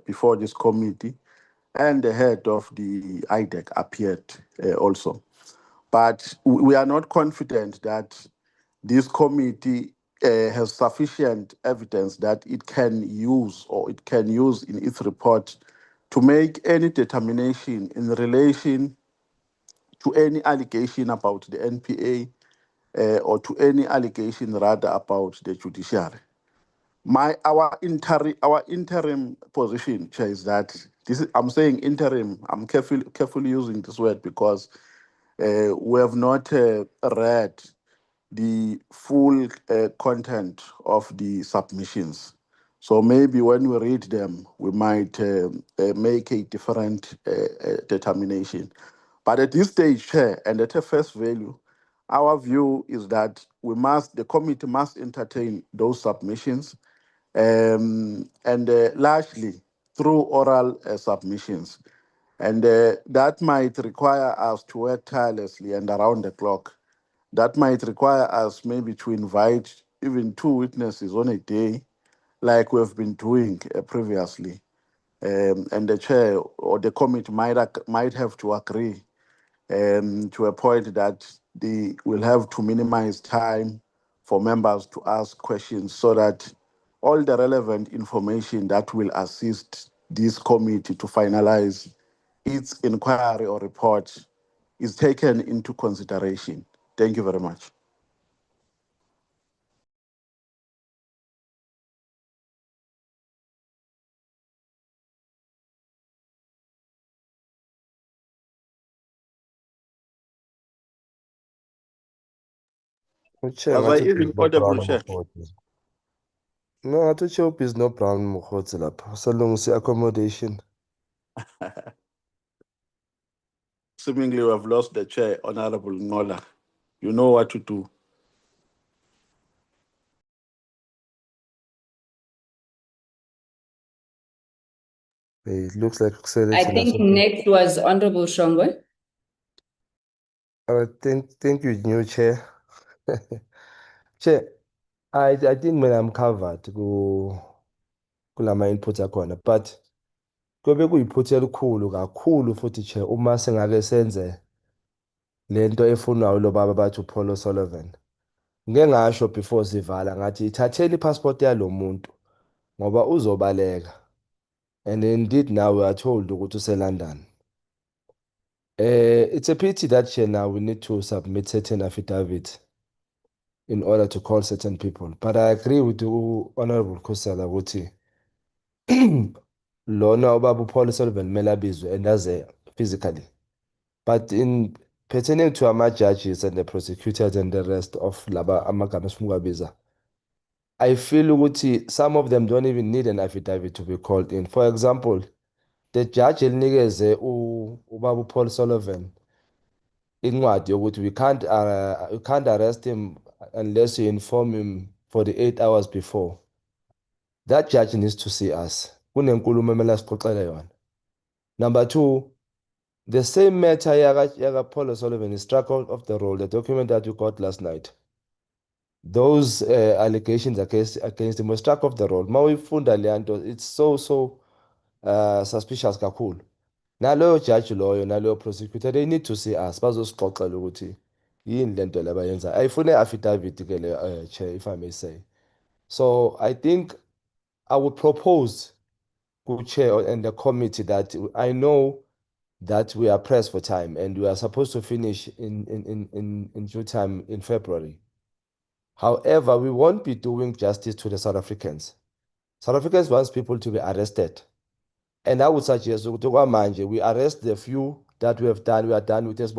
[SPEAKER 6] before this committee, and the head of the IDEC appeared also. But we are not confident that this committee has sufficient evidence that it can use in its report to make any determination in relation to any allegation about the NPA or to any allegation rather about the judiciary. Our interim position, Chair, is that I'm saying interim. I'm carefully using this word because we have not read the full content of the submissions. So maybe when we read them, we might make a different determination. But at this stage, Chair, and at a face value, our view is that the committee must entertain those submissions, and largely through oral submissions. And that might require us to work tirelessly and around the clock. That might require us maybe to invite even 2 witnesses on a day, like we've been doing previously. And the chair or the committee might have to agree to a point that they will have to minimize time for members to ask questions so that all the relevant information that will assist this committee to finalize its inquiry or report is taken into consideration. Thank you very much.
[SPEAKER 15] Chair,
[SPEAKER 6] Was I
[SPEAKER 15] ngathi
[SPEAKER 6] even
[SPEAKER 15] no
[SPEAKER 6] audible,
[SPEAKER 15] brown
[SPEAKER 6] Chair?
[SPEAKER 15] Mkhwanazi. No, ngathi uChope is no brown Mkhwanazi lapha. Salungisa accommodation.
[SPEAKER 6] Seemingly, we have lost the chair, Honorable Nhlanhla. You know what to do.
[SPEAKER 15] It looks like
[SPEAKER 5] I think next was Honorable Shongwe.
[SPEAKER 15] Thank you, new chair. Chair, I think when I'm covered kulama inputs akhona, but kube kuyiphutha elikhulu kakhulu futhi chair uma sengake senze lento efunwayo lo baba bathi uPaul O'Sullivan. Ngeke ngasho before sivala ngathi ithatheni ipassport yalo muntu ngoba uzobaleka. And indeed now we are told ukuthi useLondon. It's a pity that chair now we need to submit certain affidavits in order to call certain people. But I agree with the Honorable Khosela ukuthi lona ubaba uPaul Sullivan kumele abizwe and aze physically. But in pertaining to our judges and the prosecutors and the rest of laba amagama esifuna ukuwabiza, I feel ukuthi some of them don't even need an affidavit to be called in. For example, the judge elinikeze ubaba uPaul Sullivan incwadi yokuthi we can't arrest him unless you inform him 48 hours before. That judge needs to see us. Kunenkulumo emele asixoxele yona. Number two, the same matter yaga Paul Sullivan is struck out of the roll, the document that you got last night. Those allegations against him were struck off the roll. Mawifunda leyanto, it's so suspicious kakhulu. Naloyo judge loyo naloyo prosecutor, they need to see us bazosixoxela ukuthi yini lento labayenza. Ayifune affidavit ke le chair, if I may say. So I think I would propose to chair and the committee that I know that we are pressed for time and we are supposed to finish in due time in February. However, we won't be doing justice to the South Africans. South Africans wants people to be arrested. And I would suggest we arrest the few that we have done. We are done with this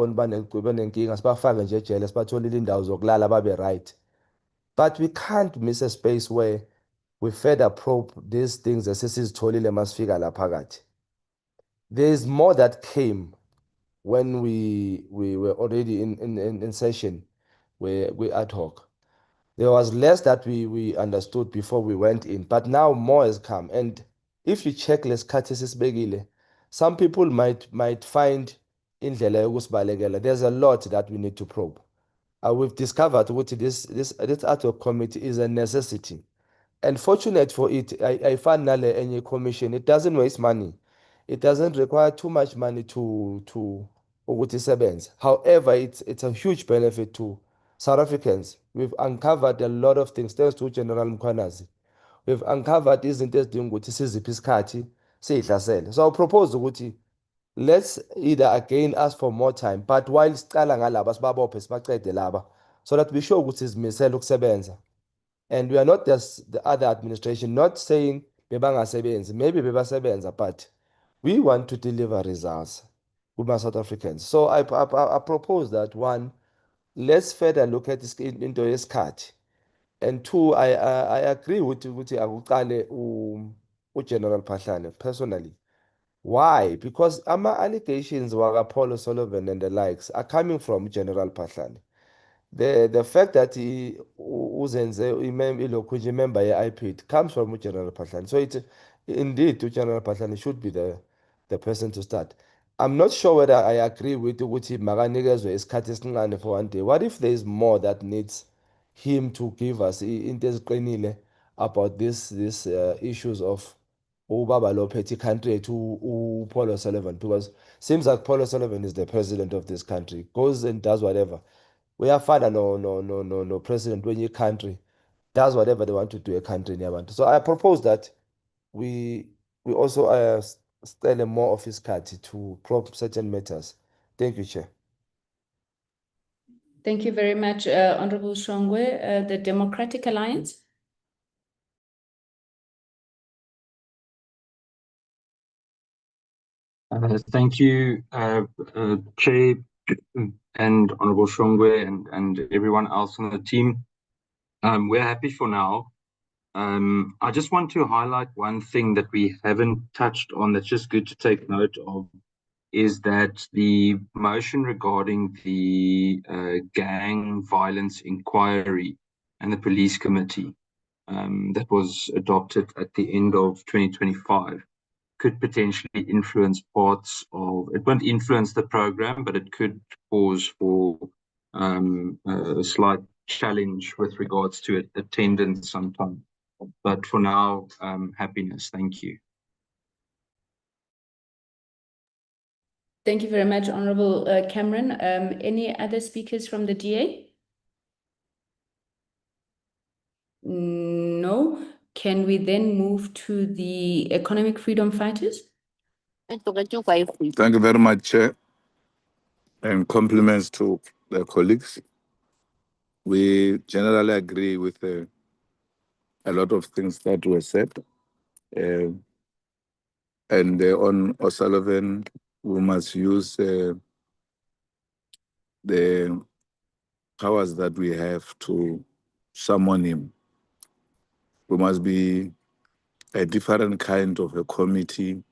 [SPEAKER 15] right. But we can't miss a space where we further probe these things. There is more that came when we were already in session where we ad hoc. There was less that we understood before we went in, but now more has come. And if you check less catesis begile, some people might find indlela yokusibalekela. There's a lot that we need to probe. We've discovered what this ad hoc committee is a necessity. And fortunate for it, I found Nale any commission. It doesn't waste money. It doesn't require too much money to ukuthi isebenze. However, it's a huge benefit to South Africans. We've uncovered a lot of things thanks to General Mkhwanazi. We've uncovered izinto ezidinga ukuthi siziphi isikhathi siyihlasele. So I propose ukuthi let's either again ask for more time, but while sicala ngalaba sibabophe sibacede laba so that we sure ukuthi sizimisela ukusebenza. And we are not just the other administration not saying bebangasebenzi, maybe bebasebenza, but we want to deliver results with my South Africans. So I propose that one, let's further look at this into yesikhathi. And two, I agree with akuqale General Phahlane personally. Why? Because ama allegations waka Paul Sullivan and the likes are coming from General Phahlane. The fact that he uzenze ilokhu member ye-IPID comes from General Phahlane. So it indeed General Phahlane should be the person to start. I'm not sure whether I agree with ukuthi makanikezwe isikhathi esincane for one day. What if there is more that needs him to give us into eziqinile about these issues of ubaba lo phethe country to Paul Sullivan, because seems like Paul Sullivan is the president of this country, goes and does whatever. We are father no president when your country does whatever they want to do a country in Yabantu. So I propose that we also spend more of his card to probe certain matters. Thank you, Chair.
[SPEAKER 5] Thank you very much, Honorable Shongwe. The Democratic Alliance.
[SPEAKER 7] Thank you, Chair and Honorable Shongwe and everyone else on the team. We're happy for now. I just want to highlight one thing that we haven't touched on that's just good to take note of, is that the motion regarding the gang violence inquiry and the police committee that was adopted at the end of 2025 could potentially influence parts of, it won't influence the program, but it could cause for a slight challenge with regards to attendance sometime. But for now, happiness. Thank you.
[SPEAKER 5] Thank you very much, Honorable Cameron. Any other speakers from the DA? No. Can we then move to the Economic Freedom Fighters?
[SPEAKER 19] Thank you very much, Chair, and compliments to the colleagues. We generally agree with a lot of things that were said. And on O'Sullivan, we must use the powers that we have to summon him. We must be a different kind of a committee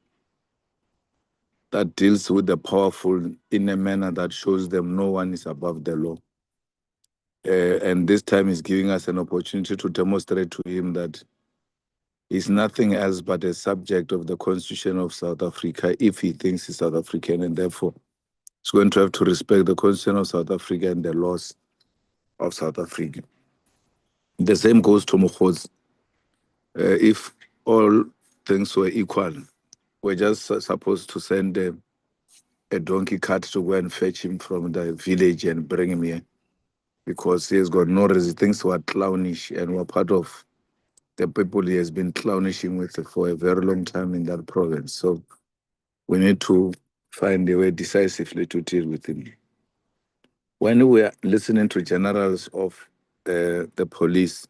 [SPEAKER 19] that deals with the powerful in a manner that shows them no one is above the law. And this time is giving us an opportunity to demonstrate to him that is nothing else but a subject of the Constitution of South Africa if he thinks he's South African, and therefore he's going to have to respect the Constitution of South Africa and the laws of South Africa. The same goes to Mkhwanazi. If all things were equal, we're just supposed to send a donkey cart to go and fetch him from the village and bring him here, because he has got no reason. Things were clownish and were part of the people he has been clownishing with for a very long time in that province. So we need to find a way decisively to deal with him. When we are listening to generals of the police,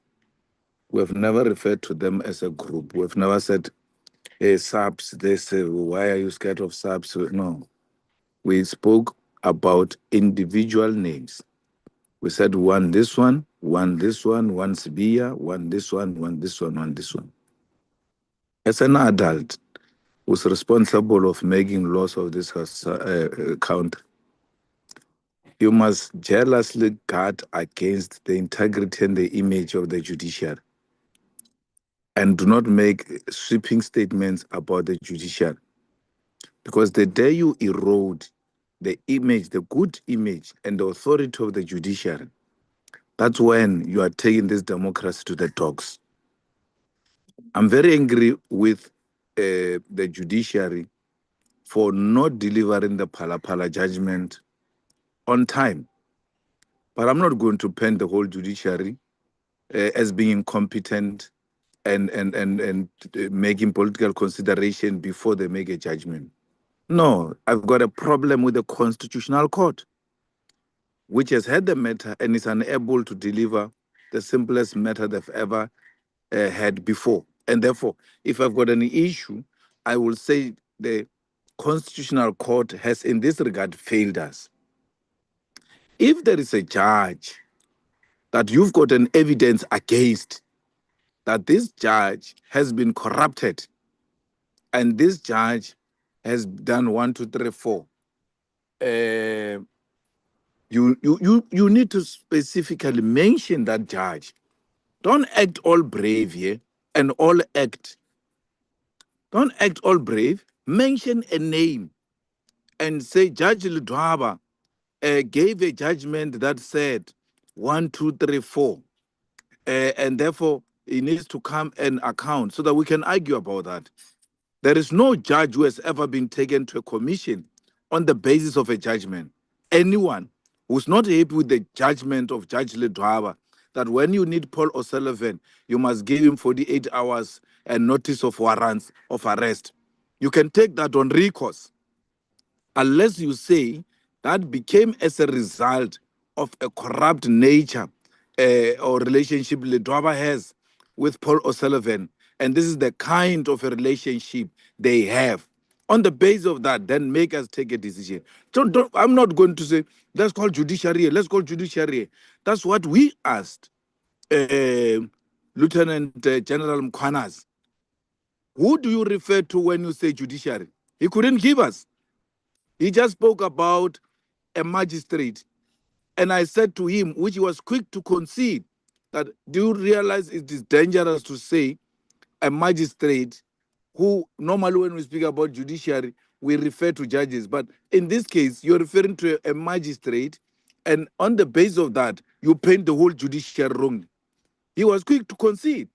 [SPEAKER 19] we've never referred to them as a group. We've never said, hey, SAPS, they say, why are you scared of SAPS? No. We spoke about individual names. We said one this one, one this one, one Sibia, one this one, one this one, one this one. As an adult who's responsible of making laws of this country, you must jealously guard against the integrity and the image of the judiciary, and do not make sweeping statements about the judiciary. Because the day you erode the image, the good image and the authority of the judiciary, that's when you are taking this democracy to the dogs. I'm very angry with the judiciary for not delivering the Phala judgment on time. But I'm not going to paint the whole judiciary as being incompetent and making political consideration before they make a judgment. No, I've got a problem with the Constitutional Court, which has had the matter and is unable to deliver the simplest matter they've ever had before. And therefore, if I've got an issue, I will say the Constitutional Court has in this regard failed us. If there is a judge that you've got an evidence against, that this judge has been corrupted and this judge has done 1, 2, 3, 4, you need to specifically mention that judge. Don't act all brave here and all act. Don't act all brave. Mention a name and say Judge Ludwaba gave a judgment that said 1, 2, 3, 4, and therefore he needs to come and account so that we can argue about that. There is no judge who has ever been taken to a commission on the basis of a judgment. Anyone who's not happy with the judgment of Judge Ludwaba, that when you need Paul O'Sullivan, you must give him 48 hours and notice of warrants of arrest, you can take that on recourse, unless you say that became as a result of a corrupt nature or relationship Ludwaba has with Paul O'Sullivan, and this is the kind of a relationship they have. On the basis of that, then make us take a decision. I'm not going to say, let's call judiciary, let's call judiciary. That's what we asked Lieutenant General Mkhwanazi. Who do you refer to when you say judiciary? He couldn't give us. He just spoke about a magistrate. And I said to him, which he was quick to concede, that do you realize it is dangerous to say a magistrate, who normally when we speak about judiciary, we refer to judges. But in this case, you're referring to a magistrate, and on the basis of that, you paint the whole judiciary wrongly. He was quick to concede.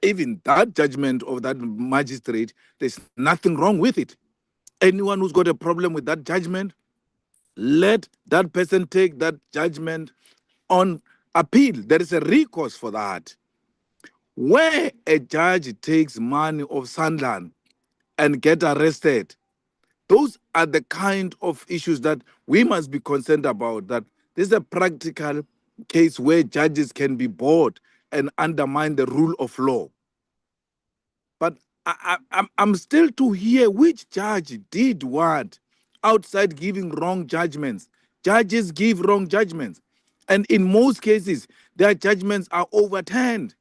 [SPEAKER 19] Even that judgment of that magistrate, there's nothing wrong with it. Anyone who's got a problem with that judgment, let that person take that judgment on appeal. There is a recourse for that. Where a judge takes money of Nhlanhla and get arrested, those are the kind of issues that we must be concerned about. That this is a practical case where judges can be bought and undermine the rule of law. But I'm still to hear which judge did what outside giving wrong judgments. Judges give wrong judgments. And in most cases, their judgments are overturned.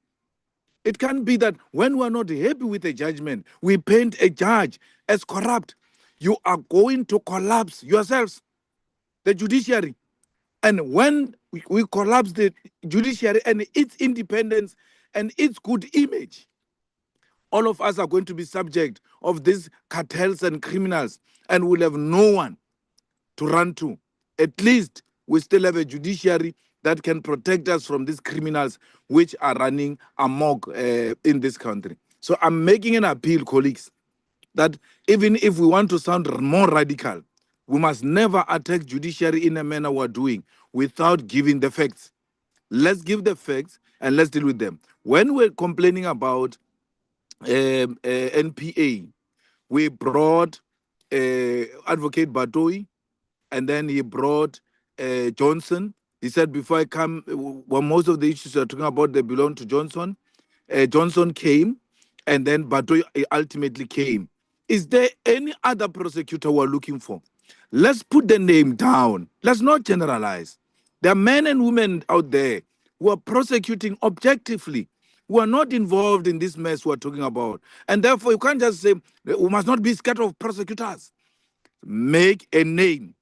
[SPEAKER 19] It can't be that when we're not happy with a judgment, we paint a judge as corrupt. You are going to collapse yourselves, the judiciary. And when we collapse the judiciary and its independence and its good image, all of us are going to be subject of these cartels and criminals, and we'll have no one to run to. At least we still have a judiciary that can protect us from these criminals which are running amok in this country. So I'm making an appeal, colleagues, that even if we want to sound more radical, we must never attack judiciary in a manner we're doing without giving the facts. Let's give the facts and let's deal with them. When we're complaining about NPA, we brought Advocate Batoi, and then he brought Johnson. He said, before I come, well, most of the issues are talking about, they belong to Johnson. Johnson came, and then Batoi ultimately came. Is there any other prosecutor we're looking for? Let's put the name down. Let's not generalize. There are men and women out there who are prosecuting objectively, who are not involved in this mess we're talking about. And therefore, you can't just say, we must not be scared of prosecutors. Make a name.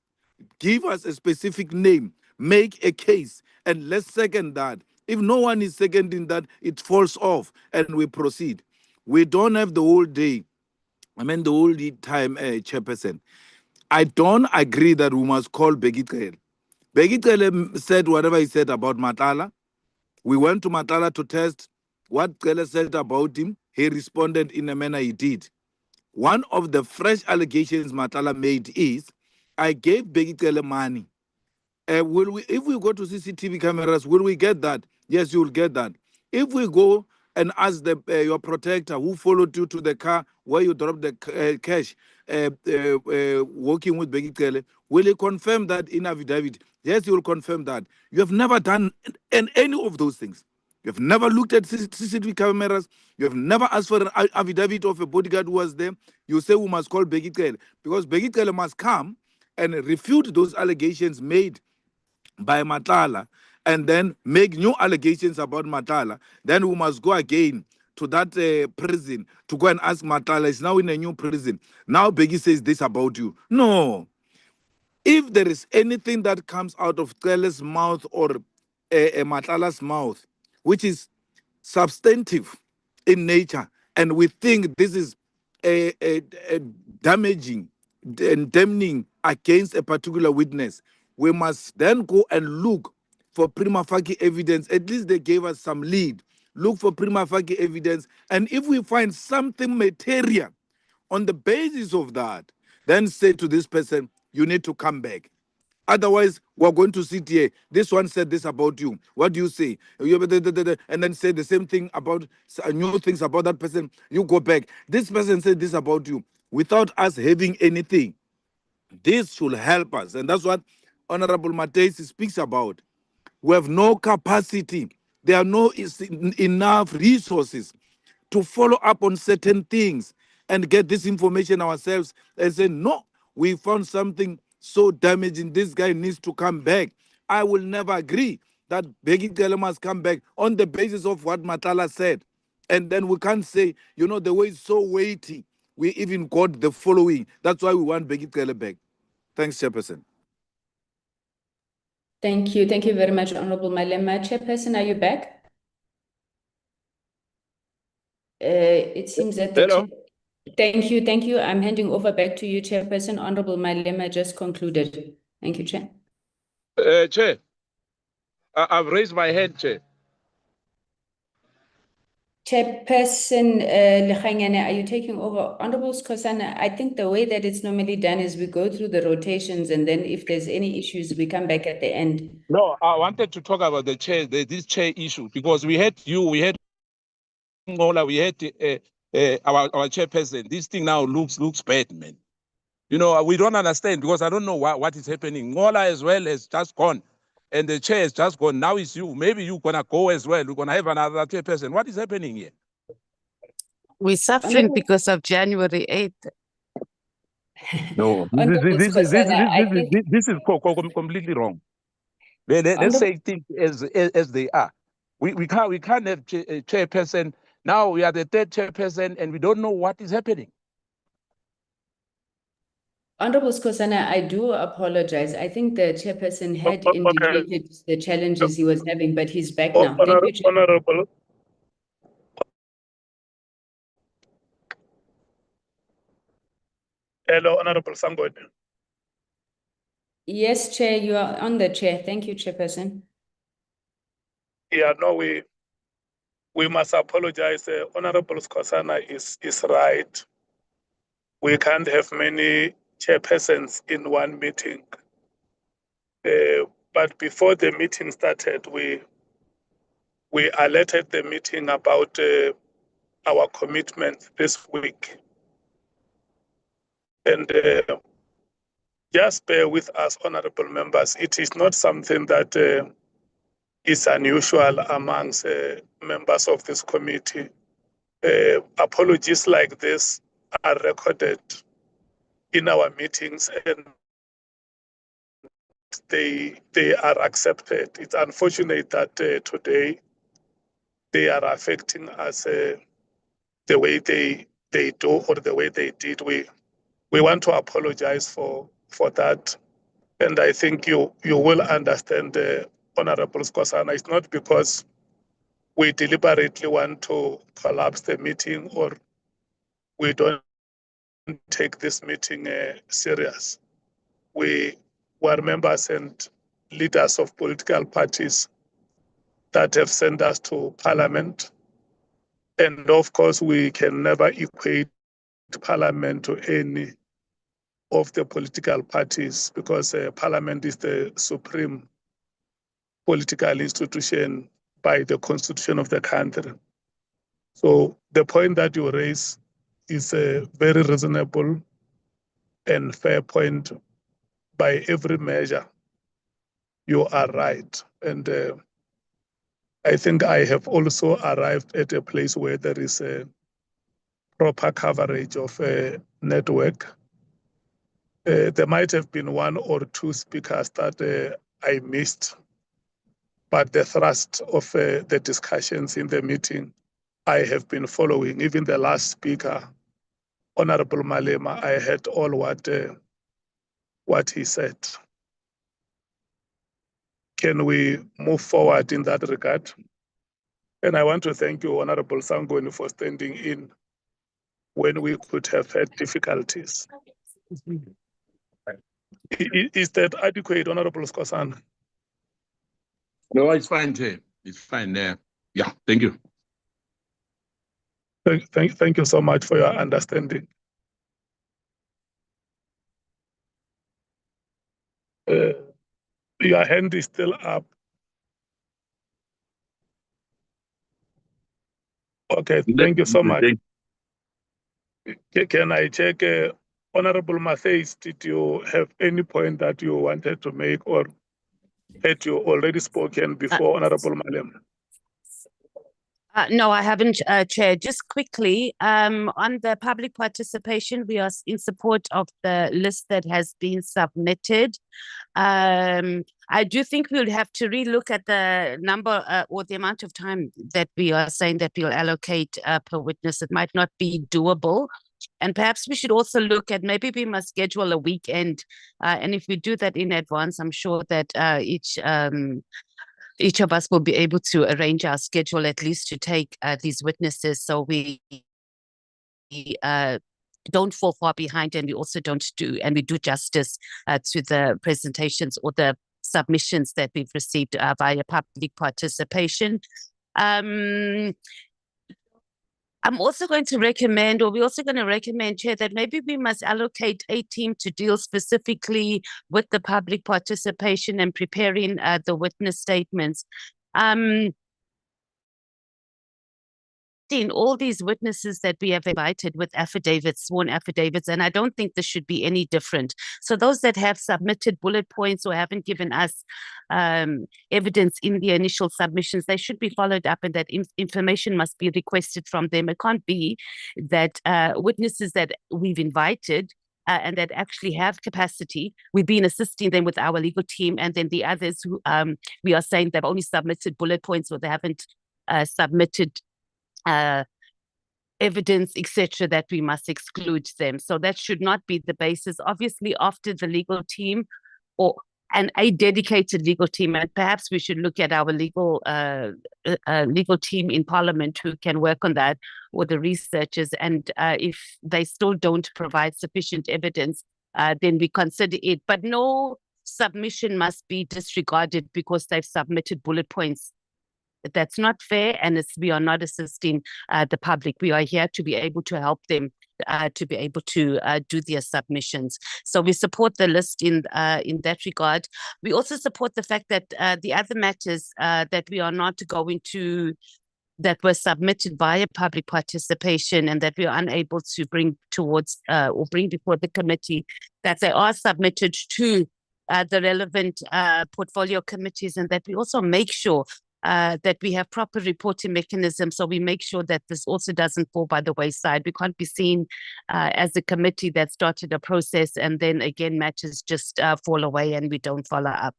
[SPEAKER 19] Give us a specific name. Make a case. And let's second that. If no one is seconding that, it falls off and we proceed. We don't have the whole day. I mean, the whole time, Chairperson. I don't agree that we must call Begit. Begit said whatever he said about Matala. We went to Matala to test what Kele said about him. He responded in a manner he did. One of the fresh allegations Matala made is, I gave Begit money. If we go to CCTV cameras, will we get that? Yes, you will get that. If we go and ask your protector who followed you to the car where you dropped the cash, working with Begit, will he confirm that in affidavit? Yes, you will confirm that. You have never done any of those things. You have never looked at CCTV cameras. You have never asked for an affidavit of a bodyguard who was there. You say we must call Begit because Begit must come and refute those allegations made by Matala, and then make new allegations about Matala. Then we must go again to that prison to go and ask Matala. Is now in a new prison. Now Begi says this about you. No. If there is anything that comes out of Kele's mouth or Matala's mouth, which is substantive in nature, and we think this is a damaging and damning against a particular witness, we must then go and look for prima facie evidence. At least they gave us some lead. Look for prima facie evidence. And if we find something material on the basis of that, then say to this person, you need to come back. Otherwise, we're going to sit here. This one said this about you. What do you say? And then say the same thing about new things about that person. You go back. This person said this about you without us having anything. This should help us. And that's what Honorable Mateus speaks about. We have no capacity. There are no enough resources to follow up on certain things and get this information ourselves and say, no, we found something so damaging. This guy needs to come back. I will never agree that Begit must come back on the basis of what Matala said. And then we can't say, you know, the way it's so weighty. We even got the following. That's why we want Begit back. Thanks, Chairperson.
[SPEAKER 5] Thank you. Thank you very much, Honorable Malema. Chairperson, are you back? It seems that the
[SPEAKER 19] Hello.
[SPEAKER 5] Thank you. Thank you. I'm handing over back to you, Chairperson. Honorable Malema just concluded. Thank you, Chair.
[SPEAKER 6] Chair, I've raised my hand, Chair.
[SPEAKER 5] Chairperson Nhlanhla, are you taking over? Honorable Skhosana, I think the way that it's normally done is we go through the rotations, and then if there's any issues, we come back at the end.
[SPEAKER 6] No, I wanted to talk about the chair, this chair issue, because we had you, we had Nhlanhla, we had our chairperson. This thing now looks bad, man. You know, we don't understand because I don't know what is happening. Nhlanhla as well has just gone, and the chair has just gone. Now it's you. Maybe you're gonna go as well. We're gonna have another chairperson. What is happening here?
[SPEAKER 9] We're suffering because of January 8th.
[SPEAKER 6] No,
[SPEAKER 5] Honorable Skhosana, I think
[SPEAKER 6] this is completely wrong. Let's say things as they are. We can't have a chairperson. Now we are the third chairperson and we don't know what is happening.
[SPEAKER 5] Honorable Skhosana, I do apologize. I think the chairperson had indicated the challenges he was having, but he's back now. Thank you, Chair.
[SPEAKER 2] Honorable. Hello, Honorable Sangoni.
[SPEAKER 5] Yes, Chair, you are on the chair. Thank you, Chairperson.
[SPEAKER 2] Yeah, no, we must apologize. Honorable Skosana is right. We can't have many chairpersons in one meeting. But before the meeting started, we alerted the meeting about our commitment this week. And just bear with us, honorable members. It is not something that is unusual amongst members of this committee. Apologies like this are recorded in our meetings and they are accepted. It's unfortunate that today they are affecting us the way they do or the way they did. We want to apologize for that. And I think you will understand, Honorable Skosana, it's not because we deliberately want to collapse the meeting or we don't take this meeting serious. We were members and leaders of political parties that have sent us to Parliament. And of course, we can never equate Parliament to any of the political parties because Parliament is the supreme political institution by the constitution of the country. So the point that you raise is a very reasonable and fair point by every measure. You are right. And I think I have also arrived at a place where there is a proper coverage of a network. There might have been one or two speakers that I missed, but the thrust of the discussions in the meeting, I have been following. Even the last speaker, Honorable Malema, I heard all what he said. Can we move forward in that regard? And I want to thank you, Honorable Sangoni, for standing in when we could have had difficulties. Is that adequate, Honorable Skosana?
[SPEAKER 14] No, it's fine, Chair. It's fine there. Yeah, thank you.
[SPEAKER 2] Thank you so much for your understanding. Your hand is still up. Okay, thank you so much. Can I check, Honorable Matthys, did you have any point that you wanted to make or had you already spoken before Honorable Malema?
[SPEAKER 9] No, I haven't, Chair. Just quickly, on the public participation, we are in support of the list that has been submitted. I do think we'll have to relook at the number or the amount of time that we are saying that we'll allocate per witness. It might not be doable. And perhaps we should also look at maybe we must schedule a weekend. And if we do that in advance, I'm sure that each of us will be able to arrange our schedule at least to take these witnesses so we don't fall far behind and we also we do justice to the presentations or the submissions that we've received via public participation. I'm also going to recommend, or we're also going to recommend, Chair, that maybe we must allocate a team to deal specifically with the public participation and preparing the witness statements. In all these witnesses that we have invited with affidavits, sworn affidavits, and I don't think this should be any different. So those that have submitted bullet points or haven't given us evidence in the initial submissions, they should be followed up and that information must be requested from them. It can't be that witnesses that we've invited and that actually have capacity, we've been assisting them with our legal team, and then the others who we are saying they've only submitted bullet points or they haven't submitted evidence, etc., that we must exclude them. So that should not be the basis. Obviously, after the legal team or and a dedicated legal team. And perhaps we should look at our legal team in Parliament who can work on that, or the researchers. And if they still don't provide sufficient evidence, then we consider it. But no submission must be disregarded because they've submitted bullet points. That's not fair, and we are not assisting the public. We are here to be able to help them to be able to do their submissions. So we support the list in that regard. We also support the fact that the other matters that we are not going to, that were submitted via public participation and that we are unable to bring towards or bring before the committee, that they are submitted to the relevant portfolio committees, and that we also make sure that we have proper reporting mechanisms, so we make sure that this also doesn't fall by the wayside. We can't be seen as a committee that started a process and then again matters just fall away and we don't follow up.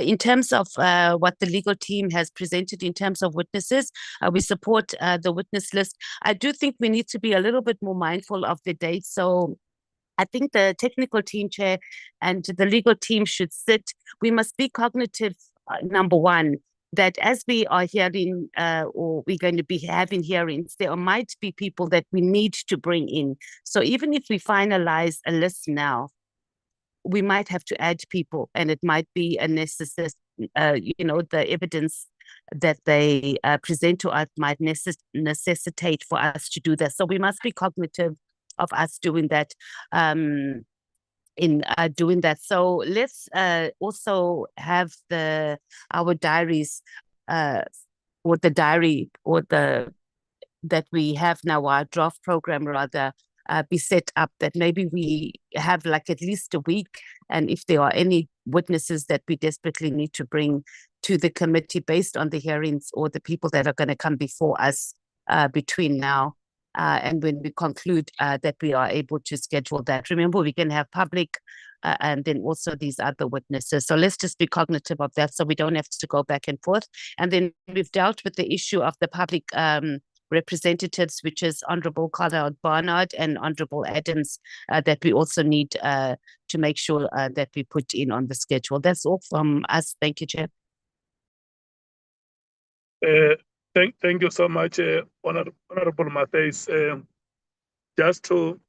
[SPEAKER 9] In terms of what the legal team has presented in terms of witnesses, we support the witness list. I do think we need to be a little bit more mindful of the dates. So I think the technical team, Chair, and the legal team should sit. We must be cognitive, number one, that as we are hearing or we're going to be having hearings, there might be people that we need to bring in. So even if we finalize a list now, we might have to add people, and it might be a necessary, the evidence that they present to us might necessitate for us to do that. So we must be cognitive of us doing that. Doing that. So let's also have our diaries or the diary or that we have now, our draft program rather, be set up, that maybe we have like at least a week, and if there are any witnesses that we desperately need to bring to the committee based on the hearings or the people that are going to come before us between now and when we conclude that we are able to schedule that. Remember, we can have public and then also these other witnesses. So let's just be cognitive of that so we don't have to go back and forth. And then we've dealt with the issue of the public representatives, which is Honourable Carlisle Barnard and Honourable Adams, that we also need to make sure that we put in on the schedule. That's all from us. Thank you, Chair.
[SPEAKER 2] Thank you so much, Honourable Matthys. Just to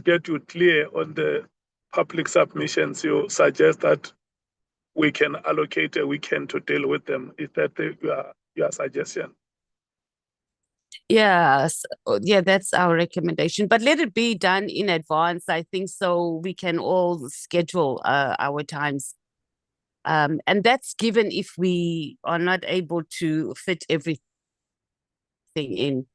[SPEAKER 2] get you clear on the public submissions, you suggest that we can allocate a weekend to deal with them. Is that your suggestion?
[SPEAKER 9] Yes, yeah, that's our recommendation. But let it be done in advance, I think, so we can all schedule our times. And that's given if we are not able to fit everything in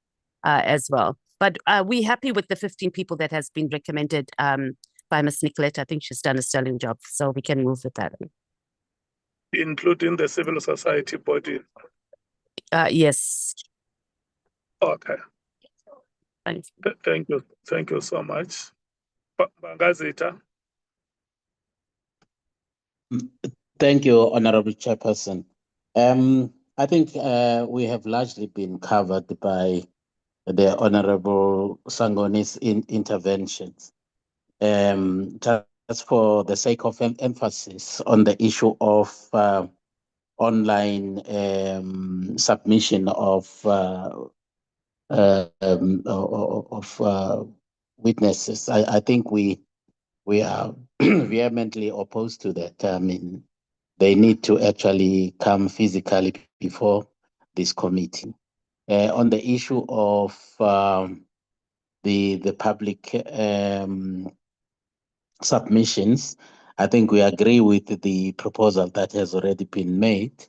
[SPEAKER 9] as well. But we're happy with the 15 people that has been recommended by Ms. Nicolette. I think she's done a sterling job, so we can move with that.
[SPEAKER 2] Including the civil society body?
[SPEAKER 9] Yes.
[SPEAKER 2] Okay.
[SPEAKER 9] Thanks.
[SPEAKER 2] Thank you. Thank you so much. Bangazita.
[SPEAKER 10] Thank you, Honorable Chairperson. I think we have largely been covered by the Honorable Sangoni's interventions. Just for the sake of emphasis on the issue of online submission of witnesses, I think we are vehemently opposed to that. I mean, they need to actually come physically before this committee. On the issue of the public submissions, I think we agree with the proposal that has already been made.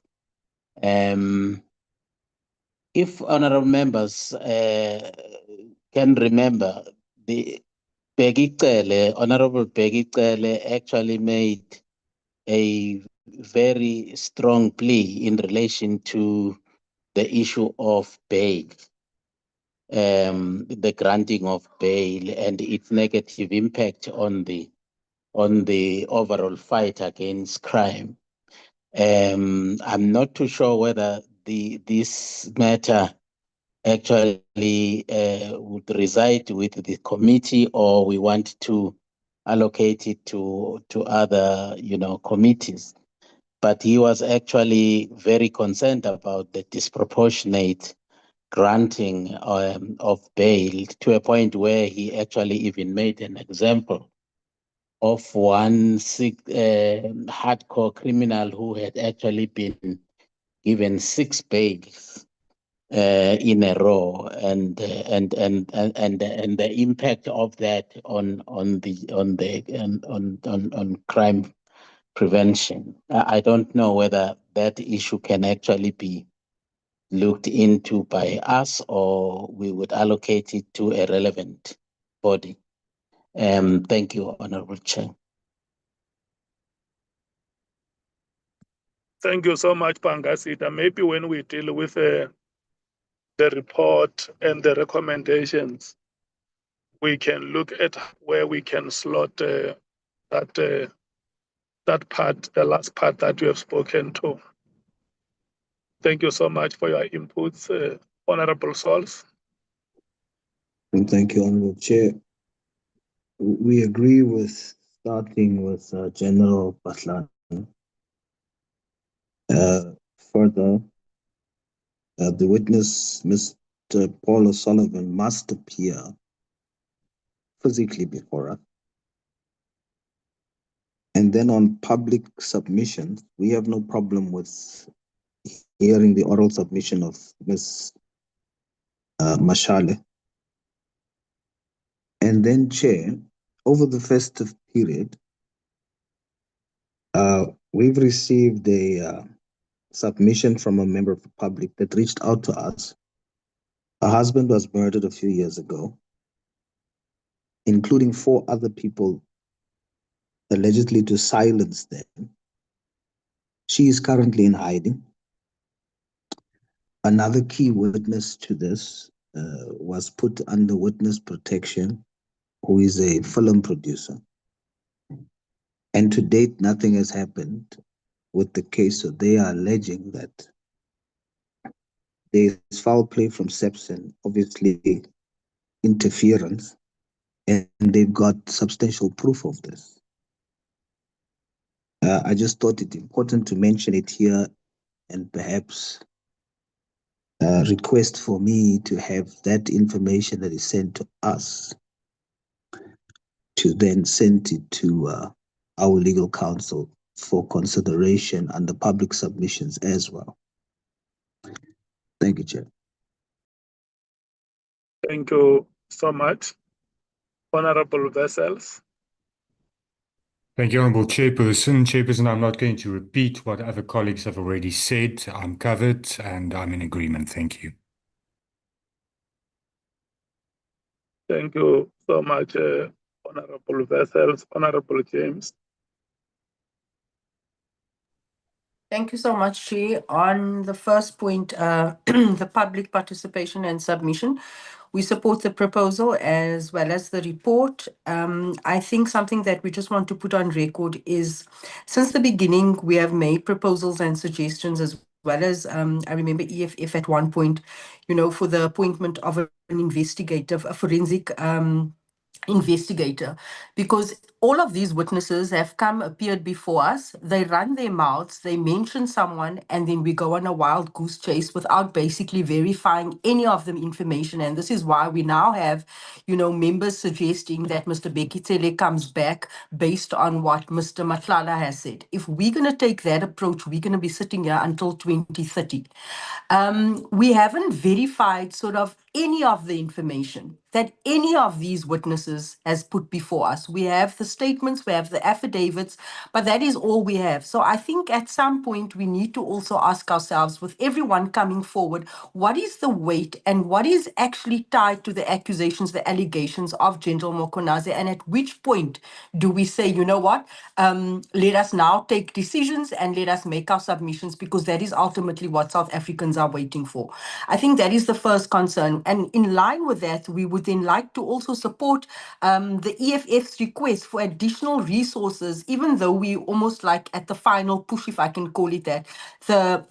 [SPEAKER 10] If honorable members can remember, the Honorable Peggy Cele actually made a very strong plea in relation to the issue of bail, the granting of bail and its negative impact on the overall fight against crime. I'm not too sure whether this matter actually would reside with the committee, or we want to allocated to other, committees. But he was actually very concerned about the disproportionate granting of bail, to a point where he actually even made an example of one hardcore criminal who had actually been given 6 bails in a row, and the impact of that on crime prevention. I don't know whether that issue can actually be looked into by us, or we would allocate it to a relevant body. Thank you, Honorable Chair.
[SPEAKER 2] Thank you so much, Pangasita. Maybe when we deal with the report and the recommendations, we can look at where we can slot that part, the last part that you have spoken to. Thank you so much for your inputs, Honorable Sols.
[SPEAKER 20] And thank you, Honorable Chair. We agree with starting with General Nhlanhla. Further, the witness, Mr. Paul O'Sullivan, must appear physically before us. And then on public submissions, we have no problem with hearing the oral submission of Ms. Mashale. And then, Chair, over the festive period, we've received a submission from a member of the public that reached out to us. Her husband was murdered a few years ago, including 4 other people allegedly to silence them. She is currently in hiding. Another key witness to this was put under witness protection, who is a film producer. And to date, nothing has happened with the case. So they are alleging that there is foul play from SEPS, obviously interference, and they've got substantial proof of this. I just thought it important to mention it here, and perhaps request for me to have that information that is sent to us to then send it to our legal counsel for consideration under public submissions as well. Thank you, Chair.
[SPEAKER 2] Thank you so much, Honorable Vessels.
[SPEAKER 11] Thank you, Honourable Chairperson. Chairperson, I'm not going to repeat what other colleagues have already said. I'm covered and I'm in agreement. Thank you.
[SPEAKER 2] Thank you so much, Honorable Vessels. Honorable James.
[SPEAKER 12] Thank you so much, Chair. On the first point, the public participation and submission, we support the proposal as well as the report. I think something that we just want to put on record is, since the beginning, we have made proposals and suggestions, as well as I remember EFF at one point, for the appointment of an investigative, a forensic investigator, because all of these witnesses have appeared before us. They run their mouths, they mention someone, and then we go on a wild goose chase without basically verifying any of the information. And this is why we now have, members suggesting that Mr. Bekitele comes back based on what Mr. Nhlanhla has said. If we're going to take that approach, we're going to be sitting here until 2030. We haven't verified sort of any of the information that any of these witnesses has put before us. We have the statements, we have the affidavits, but that is all we have. So I think at some point we need to also ask ourselves, with everyone coming forward, what is the weight and what is actually tied to the accusations, the allegations of General Mkhwanazi, and at which point do we say, you know what, let us now take decisions and let us make our submissions, because that is ultimately what South Africans are waiting for. I think that is the first concern. And in line with that, we would then like to also support the EFF's request for for additional resources, even though we almost like at the final push, if I can call it that.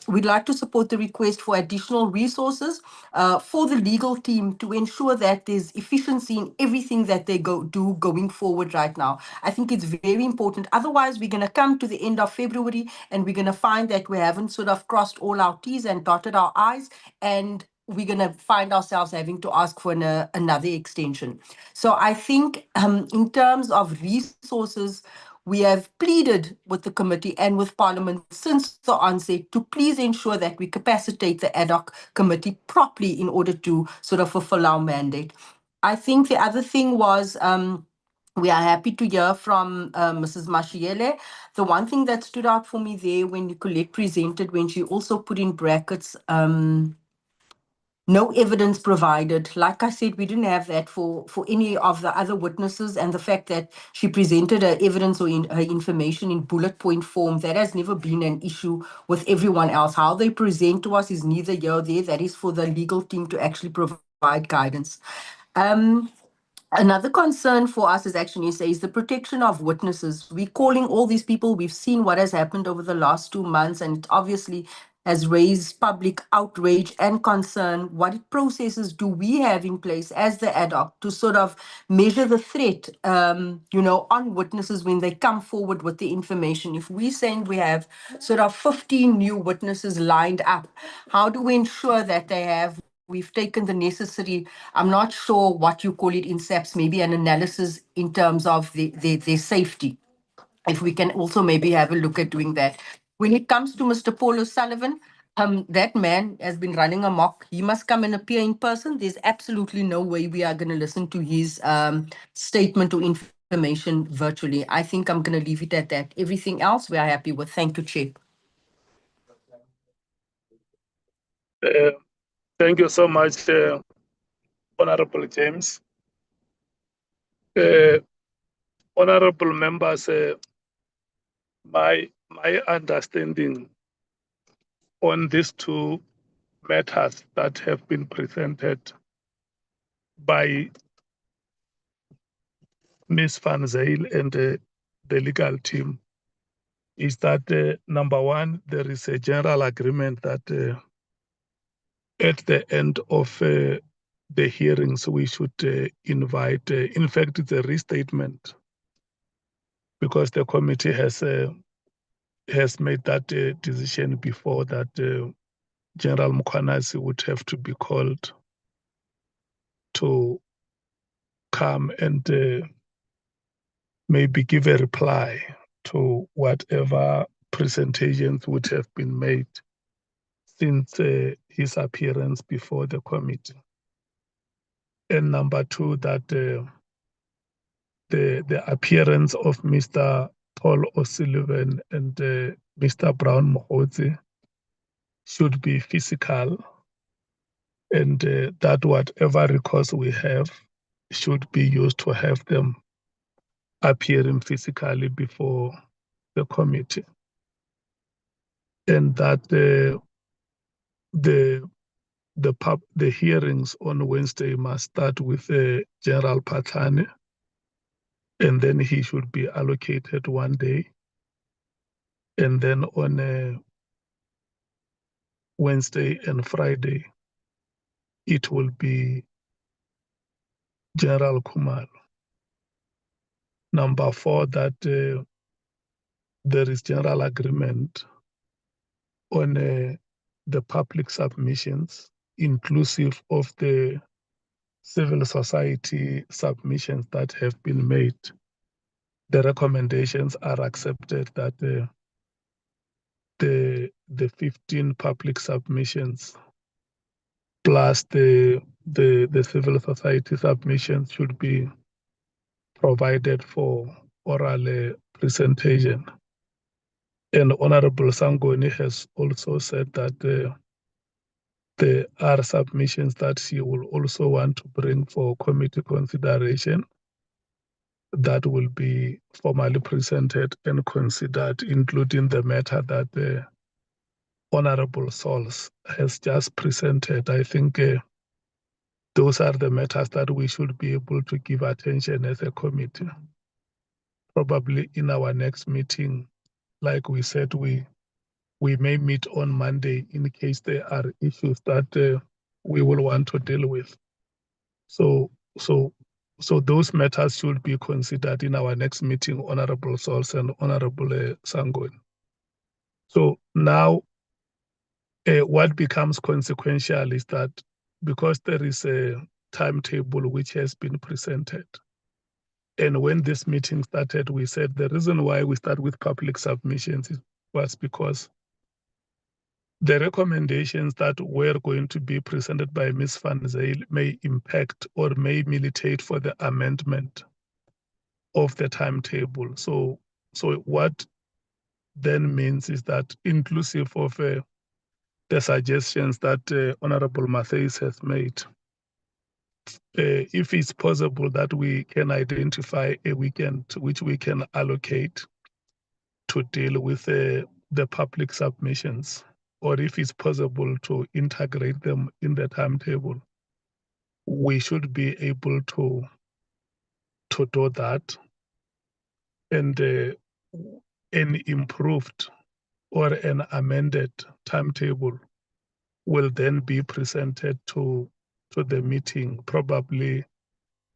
[SPEAKER 12] We'd like to support the request for additional resources for the legal team to ensure that there's efficiency in everything that they do going forward right now. I think it's very important. Otherwise, we're going to come to the end of February and we're going to find that we haven't sort of crossed all our T's and dotted our I's, and we're going to find ourselves having to ask for another extension. So I think in terms of resources, we have pleaded with the committee and with Parliament since the onset to please ensure that we capacitate the ad hoc committee properly in order to sort of fulfill our mandate. I think the other thing was we are happy to hear from Mrs. Mashiele. The one thing that stood out for me there when Nicolette presented, when she also put in brackets, no evidence provided. Like I said, we didn't have that for any of the other witnesses, and the fact that she presented her evidence or her information in bullet point form, that has never been an issue with everyone else. How they present to us is neither here or there. That is for the legal team to actually provide guidance. Another concern for us as Actionista is the protection of witnesses. We're calling all these people. We've seen what has happened over the last 2 months, and it obviously has raised public outrage and concern. What processes do we have in place as the ad hoc to sort of measure the threat, on witnesses when they come forward with the information? If we're saying we have sort of 15 new witnesses lined up, how do we ensure that we've taken the necessary, I'm not sure what you call it in SAPS, maybe an analysis in terms of their safety. If we can also maybe have a look at doing that. When it comes to Mr. Paul O'Sullivan, that man has been running amok. He must come and appear in person. There's absolutely no way we are going to listen to his statement or information virtually. I think I'm going to leave it at that. Everything else we are happy with. Thank you, Chair.
[SPEAKER 2] Thank you so much, Honorable James. Honorable members, my understanding on these two matters that have been presented by Ms. Van Zyl and the legal team is that number one, there is a general agreement that at the end of the hearings, we should invite, in fact, it's a restatement, because the committee has made that decision before, that General Mkhwanazi would have to be called to come and maybe give a reply to whatever presentations would have been made since his appearance before the committee. And number two, that the appearance of Mr. Paul O'Sullivan and Mr. Brown Mkhwanazi should be physical, and that whatever records we have should be used to have them appearing physically before the committee. And that the hearings on Wednesday must start with General Patani, and then he should be allocated 1 day. And then on Wednesday and Friday, it will be General Khumalo. Number four, that there is general agreement on the public submissions, inclusive of the civil society submissions that have been made. The recommendations are accepted that the 15 public submissions plus the civil society submissions should be provided for oral presentation. And Honorable Sangoni has also said that there are submissions that she will also want to bring for committee consideration that will be formally presented and considered, including the matter that the Honorable Sols has just presented. I think those are the matters that we should be able to give attention as a committee. probably in our next meeting, like we said, we may meet on Monday in case there are issues that we will want to deal with. So those matters should be considered in our next meeting, Honorable Sols and Honorable Sangoni. So now what becomes consequential is that because there is a timetable which has been presented, and when this meeting started, we said the reason why we start with public submissions was because the recommendations that were going to be presented by Ms. Van Zyl may impact or may militate for the amendment of the timetable. So what then means is that inclusive of the suggestions that Honorable Matthys has made, if it's possible that we can identify a weekend which we can allocate to deal with the public submissions, or if it's possible to integrate them in the timetable, we should be able to do that. And an improved or an amended timetable will then be presented to the meeting, probably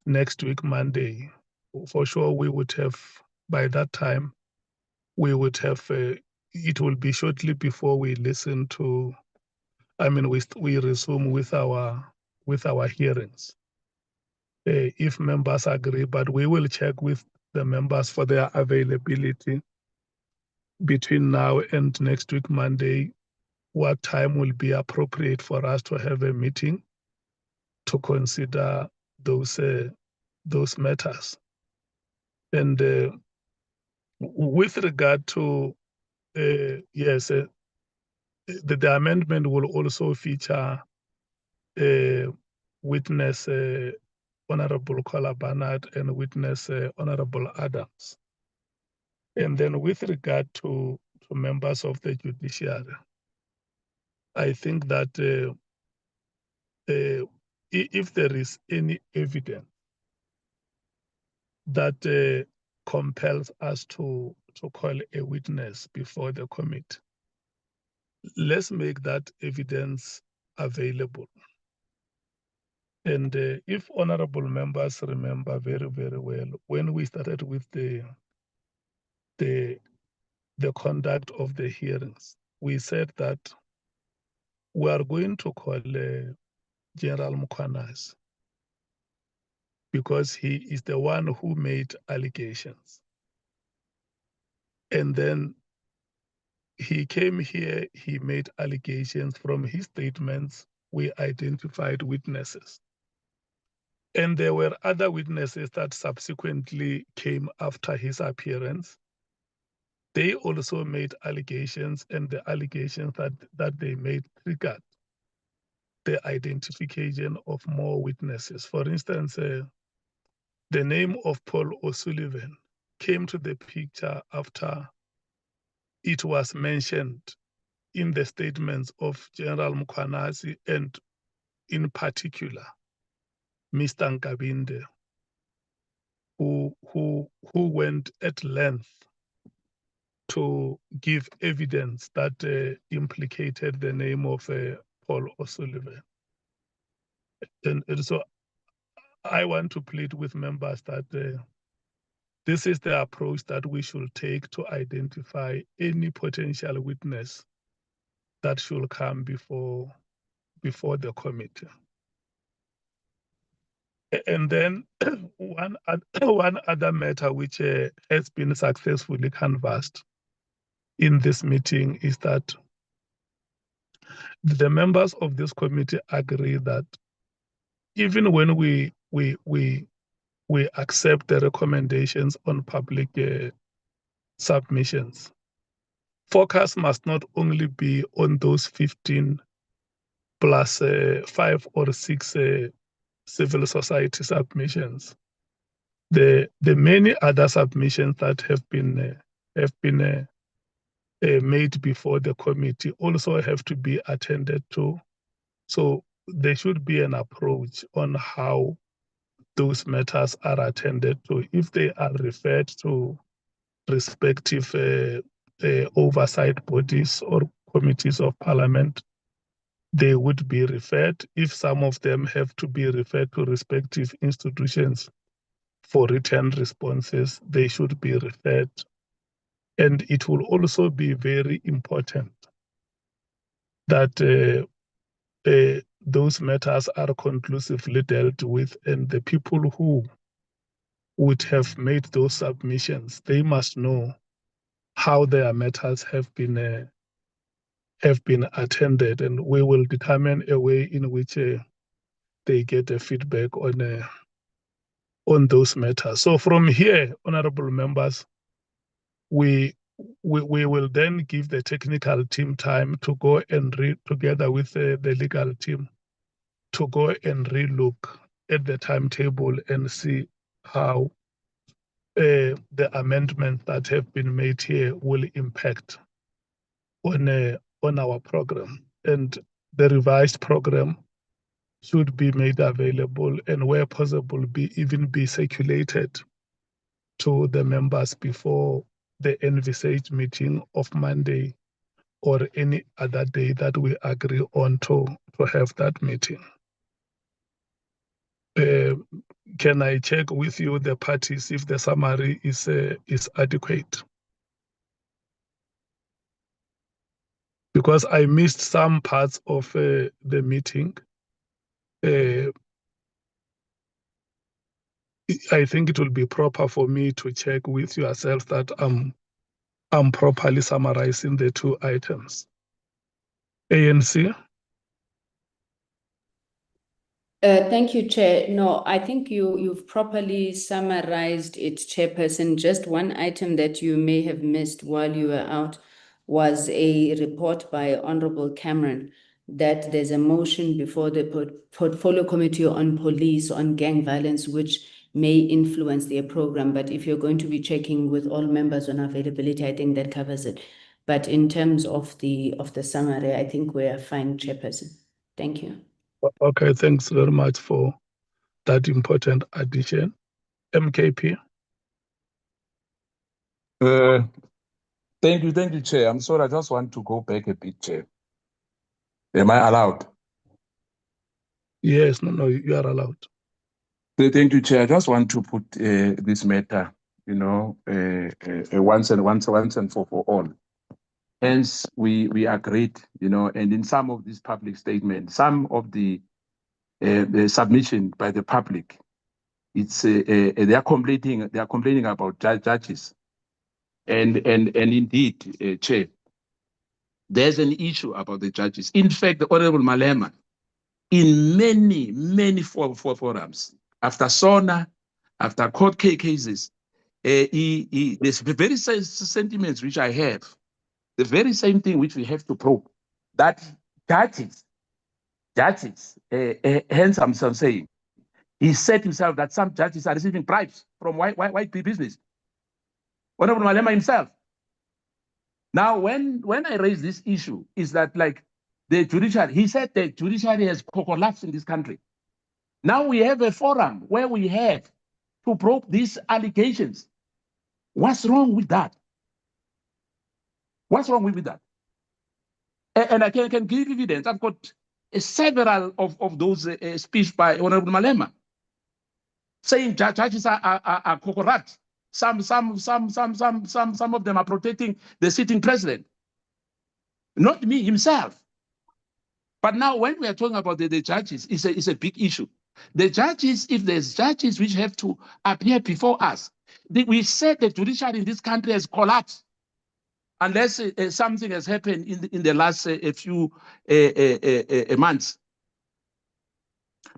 [SPEAKER 2] next week, Monday. For sure, we would have, by that time, we would have, it will be shortly before we listen to, we resume with our hearings. If members agree, but we will check with the members for their availability between now and next week, Monday, what time will be appropriate for us to have a meeting to consider those matters. And with regard to, yes, the amendment will also feature witness Honorable Kola Barnard and witness Honorable Adams. And then with regard to members of the judiciary, I think that if there is any evidence that compels us to call a witness before the committee, let's make that evidence available. And if honorable members remember very, very well, when we started with the conduct of the hearings, we said that we are going to call General Mkhwanazi because he is the one who made allegations. And then he came here, he made allegations. From his statements, we identified witnesses. And there were other witnesses that subsequently came after his appearance. They also made allegations, and the allegations that they made triggered the identification of more witnesses. For instance, the name of Paul O'Sullivan came to the picture after it was mentioned in the statements of General Mkhwanazi and in particular, Mr. Nkabinde, who went at length to give evidence that implicated the name of Paul O'Sullivan. And so I want to plead with members that this is the approach that we should take to identify any potential witness that should come before the committee. And then one other matter which has been successfully canvassed in this meeting is that the members of this committee agree that even when we accept the recommendations on public submissions, focus must not only be on those 15 plus 5 or 6 civil society submissions. The many other submissions that have been made before the committee also have to be attended to. So there should be an approach on how those matters are attended to. If they are referred to respective oversight bodies or committees of parliament, they would be referred. If some of them have to be referred to respective institutions for written responses, they should be referred. And it will also be very important that those matters are conclusively dealt with, and the people who would have made those submissions, they must know how their matters have been attended, and we will determine a way in which they get a feedback on those matters. So from here, honorable members, we will then give the technical team time to go and read together with the legal team to go and relook at the timetable and see how the amendments that have been made here will impact on our program. And the revised program should be made available and where possible even be circulated to the members before the envisaged meeting of Monday or any other day that we agree on to have that meeting. Can I check with you, the parties, if the summary is adequate? Because I missed some parts of the meeting. I think it will be proper for me to check with yourself that I'm properly summarizing the two items. ANC?
[SPEAKER 5] Thank you, Chair. No, I think you've properly summarized it, Chairperson. Just one item that you may have missed while you were out was a report by Honorable Cameron that there's a motion before the Portfolio Committee on Police on gang violence, which may influence their program. But if you're going to be checking with all members on availability, I think that covers it. But in terms of the summary, I think we are fine, Chairperson. Thank you.
[SPEAKER 2] Okay, thanks very much for that important addition. MKP?
[SPEAKER 14] Thank you, Chair. I'm sorry, I just want to go back a bit, Chair. Am I allowed?
[SPEAKER 2] Yes, no, you are allowed.
[SPEAKER 14] Thank you, Chair. I just want to put this matter, once and for all. Hence, we agreed, and in some of these public statements, some of the submission by the public, it's they are complaining about judges, and indeed, Chair, there's an issue about the judges. In fact, the Honorable Malema, in many forums, after SONA, after court cases, there's the very same sentiments which I have, the very same thing which we have to probe, that judges, hence I'm saying, he said himself that some judges are receiving bribes from white business. Honorable Malema himself. Now, when I raise this issue, is that like the judiciary, he said the judiciary has collapsed in this country. Now we have a forum where we have to probe these allegations. What's wrong with that? What's wrong with that? And I can give evidence. I've got several of those speeches by Honorable Malema saying judges are corrupt. Some of them are protecting the sitting president, not me himself. But now when we are talking about the judges, it's a big issue. The judges, if there's judges which have to appear before us, we said the judiciary in this country has collapsed unless something has happened in the last few months.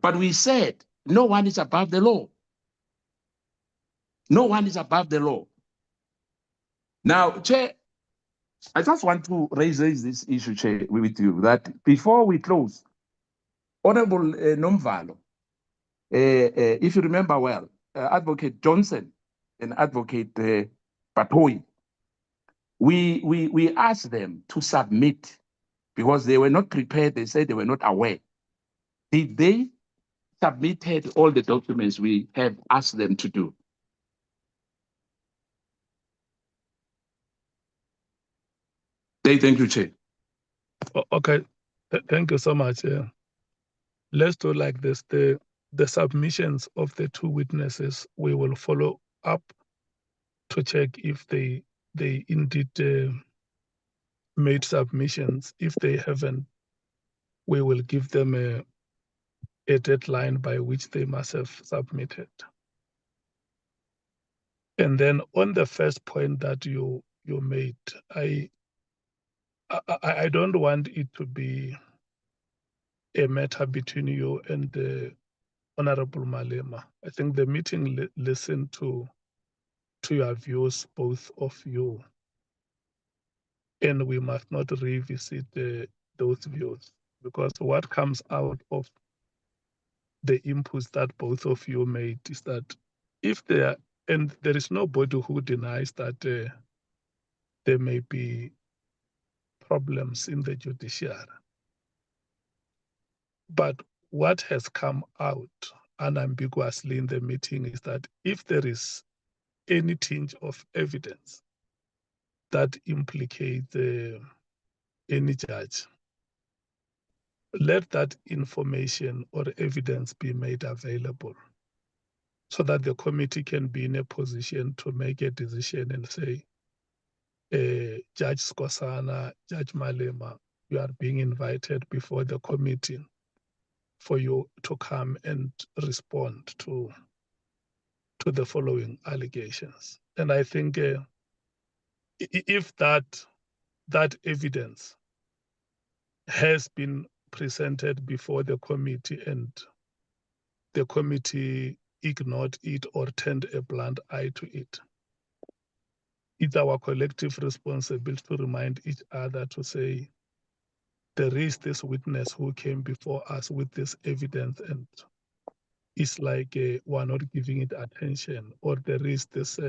[SPEAKER 14] But we said no one is above the law. No one is above the law. Now, Chair, I just want to raise this issue, Chair, with you, that before we close, Honorable Nomvalo, if you remember well, Advocate Johnson and Advocate Patoi, we asked them to submit because they were not prepared. They said they were not aware. Did they submitted all the documents we have asked them to do? Thank you, Chair.
[SPEAKER 2] Okay, thank you so much. Let's do like this. The submissions of the two witnesses, we will follow up to check if they indeed made submissions. If they haven't, we will give them a deadline by which they must have submitted. And then on the first point that you made, I don't want it to be a matter between you and the Honorable Malema. I think the meeting listened to your views, both of you, and we must not revisit those views, because what comes out of the inputs that both of you made is that if there, and there is nobody who denies that there may be problems in the judiciary, but what has come out unambiguously in the meeting is that if there is any tinge of evidence that implicates any judge, let that information or evidence be made available so that the committee can be in a position to make a decision and say, Judge Skosana, Judge Malema, you are being invited before the committee for you to come and respond to the following allegations. And I think if that evidence has been presented before the committee and the committee ignored it or turned a blind eye to it, it's our collective responsibility to remind each other to say, there is this witness who came before us with this evidence and it's like we're not giving it attention, or there is this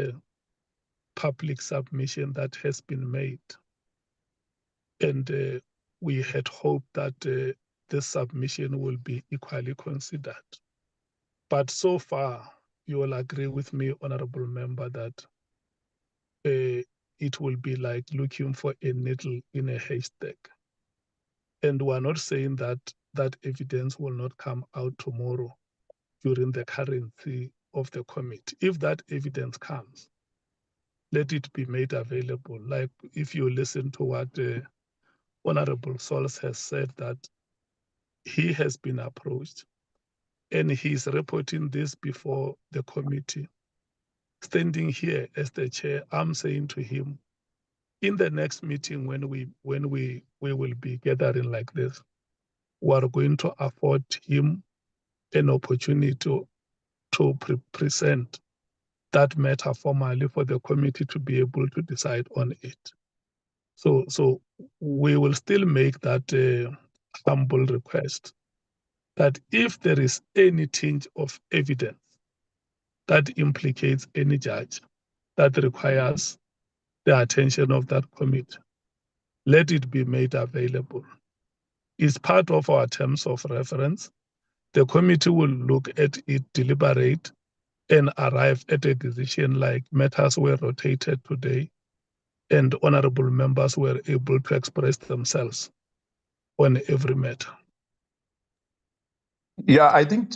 [SPEAKER 2] public submission that has been made. And we had hoped that this submission will be equally considered. But so far, you will agree with me, Honorable Member, that it will be like looking for a needle in a haystack. And we're not saying that that evidence will not come out tomorrow during the currency of the committee. If that evidence comes, let it be made available. Like if you listen to what Honorable Sols has said, that he has been approached and he's reporting this before the committee. Standing here as the chair, I'm saying to him, in the next meeting when we will be gathering like this, we are going to afford him an opportunity to present that matter formally for the committee to be able to decide on it. So we will still make that humble request that if there is any tinge of evidence that implicates any judge that requires the attention of that committee, let it be made available. It's part of our terms of reference. The committee will look at it, deliberate, and arrive at a decision like matters were rotated today and honorable members were able to express themselves on every matter.
[SPEAKER 14] Yeah, I think,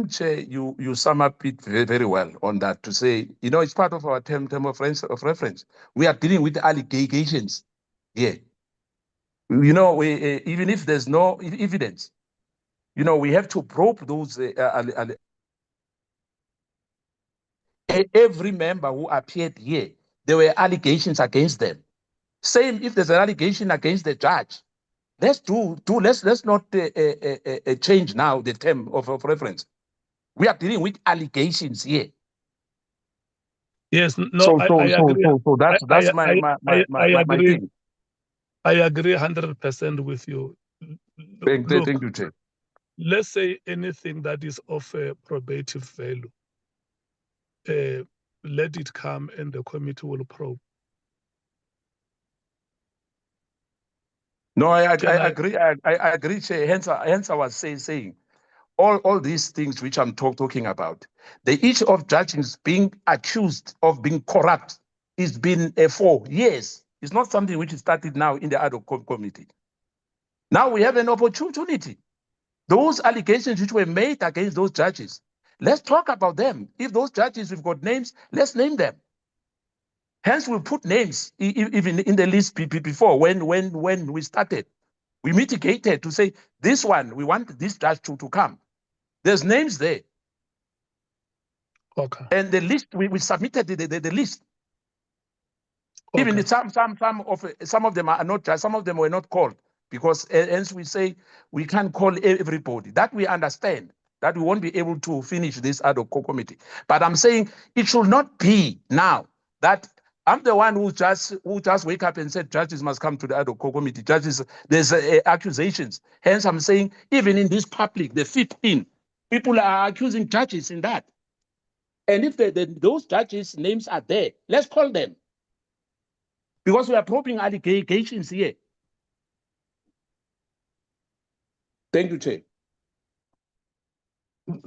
[SPEAKER 14] Chair, you sum up it very, very well on that to say, it's part of our term of reference. We are dealing with allegations here. Even if there's no evidence, we have to probe those. Every member who appeared here, there were allegations against them. Same if there's an allegation against the judge. Let's not change now the term of reference. We are dealing with allegations here.
[SPEAKER 2] Yes, no, I agree.
[SPEAKER 14] So that's my thing.
[SPEAKER 2] I agree 100% with you.
[SPEAKER 14] Thank you, Chair.
[SPEAKER 2] Let's say anything that is of a probative value, let it come and the committee will probe.
[SPEAKER 14] No, I agree. I agree, Chair. Hence I was saying all these things which I'm talking about. The issue of judges being accused of being corrupt is been for years.
[SPEAKER 21] It's not something which is started now in the ad hoc committee. Now we have an opportunity. Those allegations which were made against those judges, let's talk about them. If those judges, we've got names, let's name them. Hence, we put names even in the list before when we started. We mitigated to say, this one, we want this judge to come. There's names there.
[SPEAKER 2] Okay.
[SPEAKER 21] And the list, we submitted the list.
[SPEAKER 2] Okay.
[SPEAKER 21] Even some of them are not judged, some of them were not called, because hence we say we can't call everybody. That we understand, that we won't be able to finish this ad hoc committee. But I'm saying it should not be now that I'm the one who just wake up and said judges must come to the ad hoc committee. Judges, there's accusations. Hence, I'm saying even in this public, the 15 people are accusing judges in that. And if those judges' names are there, let's call them, because we are probing allegations here. Thank you, Chair.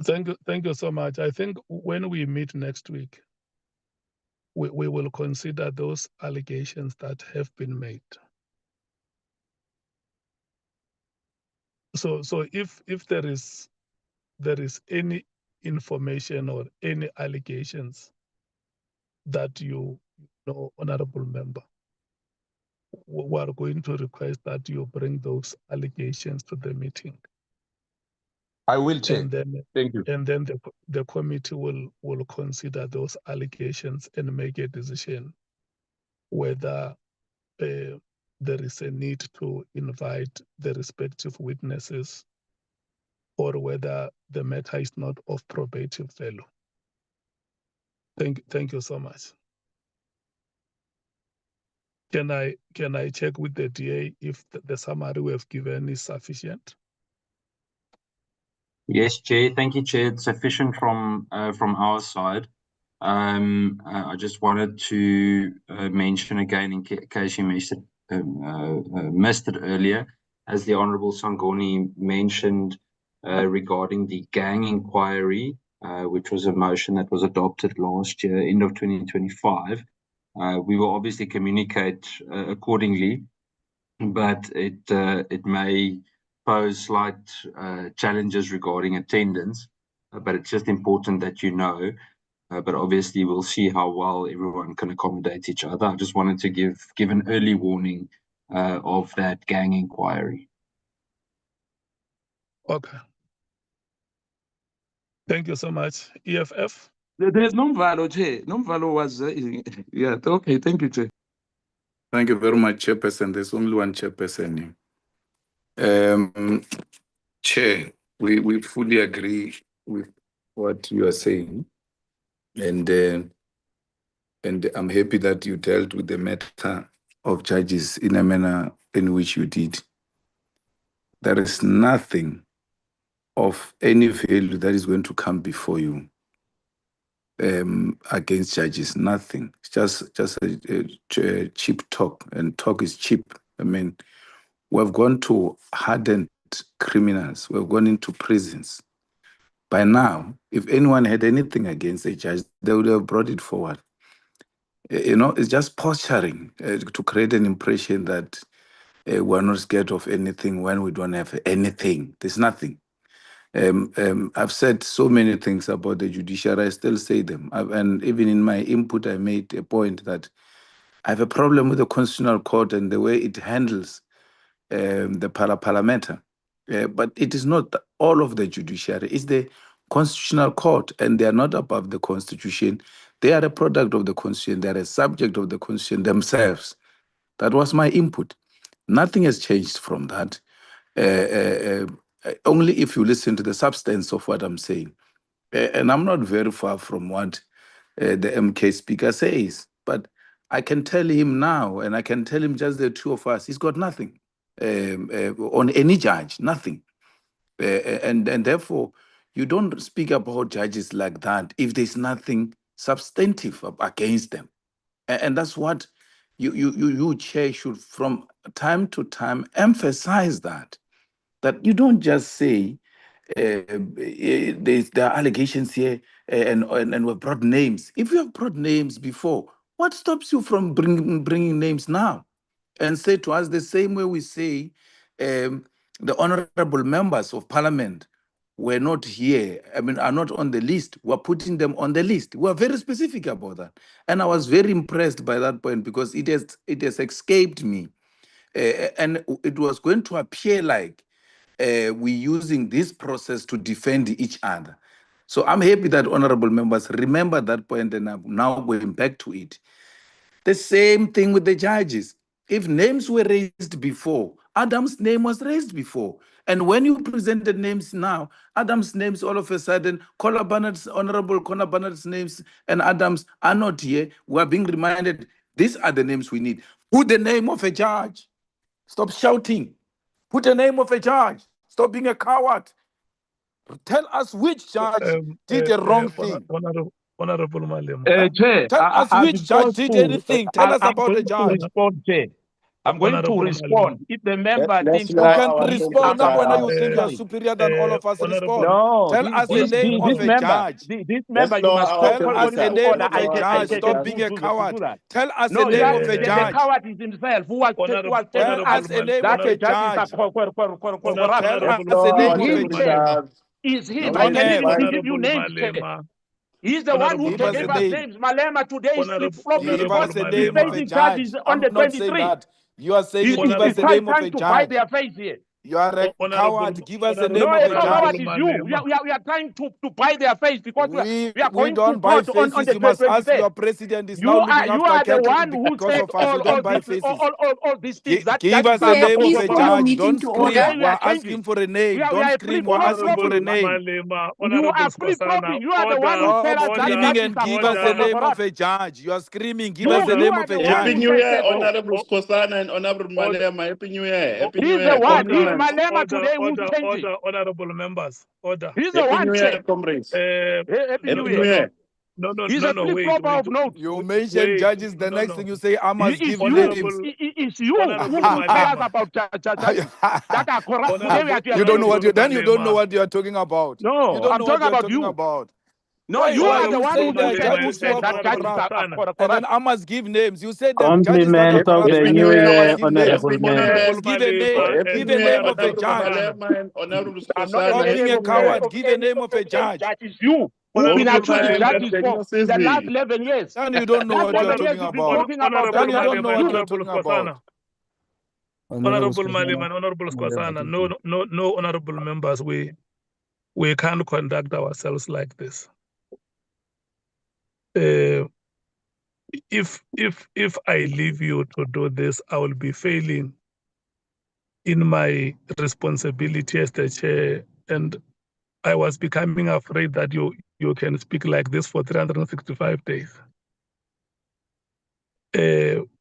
[SPEAKER 2] Thank you so much. I think when we meet next week, we will consider those allegations that have been made. So if there is any information or any allegations that you know, honorable member, we are going to request that you bring those allegations to the meeting.
[SPEAKER 21] I will, Chair.
[SPEAKER 2] And then,
[SPEAKER 21] thank you.
[SPEAKER 2] And then the committee will consider those allegations and make a decision whether there is a need to invite the respective witnesses or whether the matter is not of probative value. Thank you so much. Can I check with the DA if the summary we have given is sufficient?
[SPEAKER 7] Yes, Chair. Thank you, Chair. It's sufficient from our side. I just wanted to mention again, in case you missed it earlier, as the Honourable Sangoni mentioned regarding the gang inquiry, which was a motion that was adopted last year, end of 2025. We will obviously communicate accordingly, but it may pose slight challenges regarding attendance, but it's just important that you know. But obviously, we'll see how well everyone can accommodate each other. I just wanted to give an early warning of that gang inquiry.
[SPEAKER 2] Okay. Thank you so much. EFF?
[SPEAKER 21] There's Nomvalo, Chair. Nomvalo was, yeah, okay, thank you, Chair.
[SPEAKER 19] Thank you very much, Chairperson. There's only one chairperson here. Chair, we fully agree with what you are saying. And I'm happy that you dealt with the matter of judges in a manner in which you did. There is nothing of any value that is going to come before you against judges. Nothing. It's just a cheap talk, and talk is cheap. I mean, we've gone to hardened criminals. We've gone into prisons. By now, if anyone had anything against a judge, they would have brought it forward. You know, it's just posturing to create an impression that we're not scared of anything when we don't have anything. There's nothing. I've said so many things about the judiciary. I still say them. And even in my input, I made a point that I have a problem with the Constitutional Court and the way it handles the parliamenta. But it is not all of the judiciary. It's the Constitutional Court, and they are not above the Constitution. They are a product of the Constitution. They are a subject of the Constitution themselves. That was my input. Nothing has changed from that. Only if you listen to the substance of what I'm saying. And I'm not very far from what the MK speaker says, but I can tell him now, and I can tell him just the two of us, he's got nothing on any judge, nothing. And therefore, you don't speak about judges like that if there's nothing substantive against them. And that's what you, Chair, should from time to time emphasize that you don't just say there are allegations here and we've brought names. If you have brought names before, What stops you from bringing names now and say to us the same way we say the honorable members of parliament were not here, are not on the list. We're putting them on the list. We're very specific about that. And I was very impressed by that point because it has escaped me. And it was going to appear like we're using this process to defend each other. So I'm happy that honorable members remember that point and I'm now going back to it. The same thing with the judges. If names were raised before, Adam's name was raised before. And when you presented names now, Adam's names all of a sudden, Honorable Connor Barnett's names and Adam's are not here. We are being reminded, these are the names we need. Put the name of a judge. Stop shouting. Put the name of a judge. Stop being a coward. Tell us which judge did the wrong thing.
[SPEAKER 2] Honorable Malema.
[SPEAKER 21] Chair,
[SPEAKER 19] Tell us which judge did anything. Tell us about the judge.
[SPEAKER 21] Respond, Chair. I'm going to respond. If the member thinks
[SPEAKER 19] you can respond. Now when you think you're superior than all of us, respond.
[SPEAKER 21] No,
[SPEAKER 19] tell us the name of a judge.
[SPEAKER 21] This member, you must
[SPEAKER 19] tell us the name of a judge. Stop being a coward. Tell us the name of a judge.
[SPEAKER 21] The coward is himself. Who was
[SPEAKER 19] tell us the name of a judge.
[SPEAKER 21] Tell
[SPEAKER 19] us the name of a judge.
[SPEAKER 21] Is him? I can give you names, Chair. He's the one who gave us names. Malema today is flip-flopping.
[SPEAKER 19] Give us the name of a judge.
[SPEAKER 21] On the
[SPEAKER 19] I'm not saying that. You are saying give us the name of a
[SPEAKER 21] to buy
[SPEAKER 19] judge.
[SPEAKER 21] their face here.
[SPEAKER 19] You are a coward. Give us the name
[SPEAKER 21] No,
[SPEAKER 19] of a
[SPEAKER 21] it's not coward,
[SPEAKER 19] judge.
[SPEAKER 21] it's you. We are trying to buy their face because we are going
[SPEAKER 19] don't
[SPEAKER 21] to
[SPEAKER 19] buy
[SPEAKER 21] vote
[SPEAKER 19] faces.
[SPEAKER 21] on the
[SPEAKER 19] You must ask
[SPEAKER 21] 25th.
[SPEAKER 19] your president is
[SPEAKER 21] You
[SPEAKER 19] now looking
[SPEAKER 21] are
[SPEAKER 19] after
[SPEAKER 21] the
[SPEAKER 19] cattle
[SPEAKER 21] one who
[SPEAKER 19] because
[SPEAKER 21] said
[SPEAKER 19] of us. You don't buy faces.
[SPEAKER 21] all these things.
[SPEAKER 19] Give us the name of a judge. Don't scream. We're asking for a name. Don't scream. We're asking for a name.
[SPEAKER 21] You are flip-flopping. You are the one who said
[SPEAKER 19] Stop screaming and give us the name of a judge. You are screaming. Give us the name of a judge.
[SPEAKER 6] Happy New Year, Honorable Skosana and Honorable Malema. Happy New Year. Happy New
[SPEAKER 21] He's
[SPEAKER 6] Year.
[SPEAKER 21] the one. He's Malema today who's changing.
[SPEAKER 2] Honorable members, order.
[SPEAKER 21] He's the
[SPEAKER 6] Happy
[SPEAKER 21] one.
[SPEAKER 6] New Year, comrades.
[SPEAKER 21] Happy New Year.
[SPEAKER 2] No,
[SPEAKER 21] He's a flip-flopper of notes.
[SPEAKER 19] You mention judges, the next thing you say, I must give
[SPEAKER 21] names.
[SPEAKER 19] names.
[SPEAKER 21] It's you who say us about judges that are corrupt.
[SPEAKER 19] You don't know what you then you don't know what you are talking about.
[SPEAKER 21] No,
[SPEAKER 19] you don't
[SPEAKER 21] I'm
[SPEAKER 19] know what
[SPEAKER 21] talking about
[SPEAKER 19] talking
[SPEAKER 21] you.
[SPEAKER 19] about.
[SPEAKER 21] No, you are the one who
[SPEAKER 19] said
[SPEAKER 21] judges said that judges are corrupt.
[SPEAKER 19] And then I must give names. You said that
[SPEAKER 8] Compliments of the new year, honorable members.
[SPEAKER 19] Give a name. Give a name of a judge.
[SPEAKER 21] I'm
[SPEAKER 19] Stop being a coward. Give a name of a judge.
[SPEAKER 21] That is you. Who've been accusing judges for the last 11 years.
[SPEAKER 19] And you don't know what you're talking about. Then you don't know what you're talking about.
[SPEAKER 2] Honorable Malema and Honorable Skosana, no honorable members, we can't conduct ourselves like this. If I leave you to do this, I will be failing in my responsibility as the chair, and I was becoming afraid that you can speak like this for 365 days.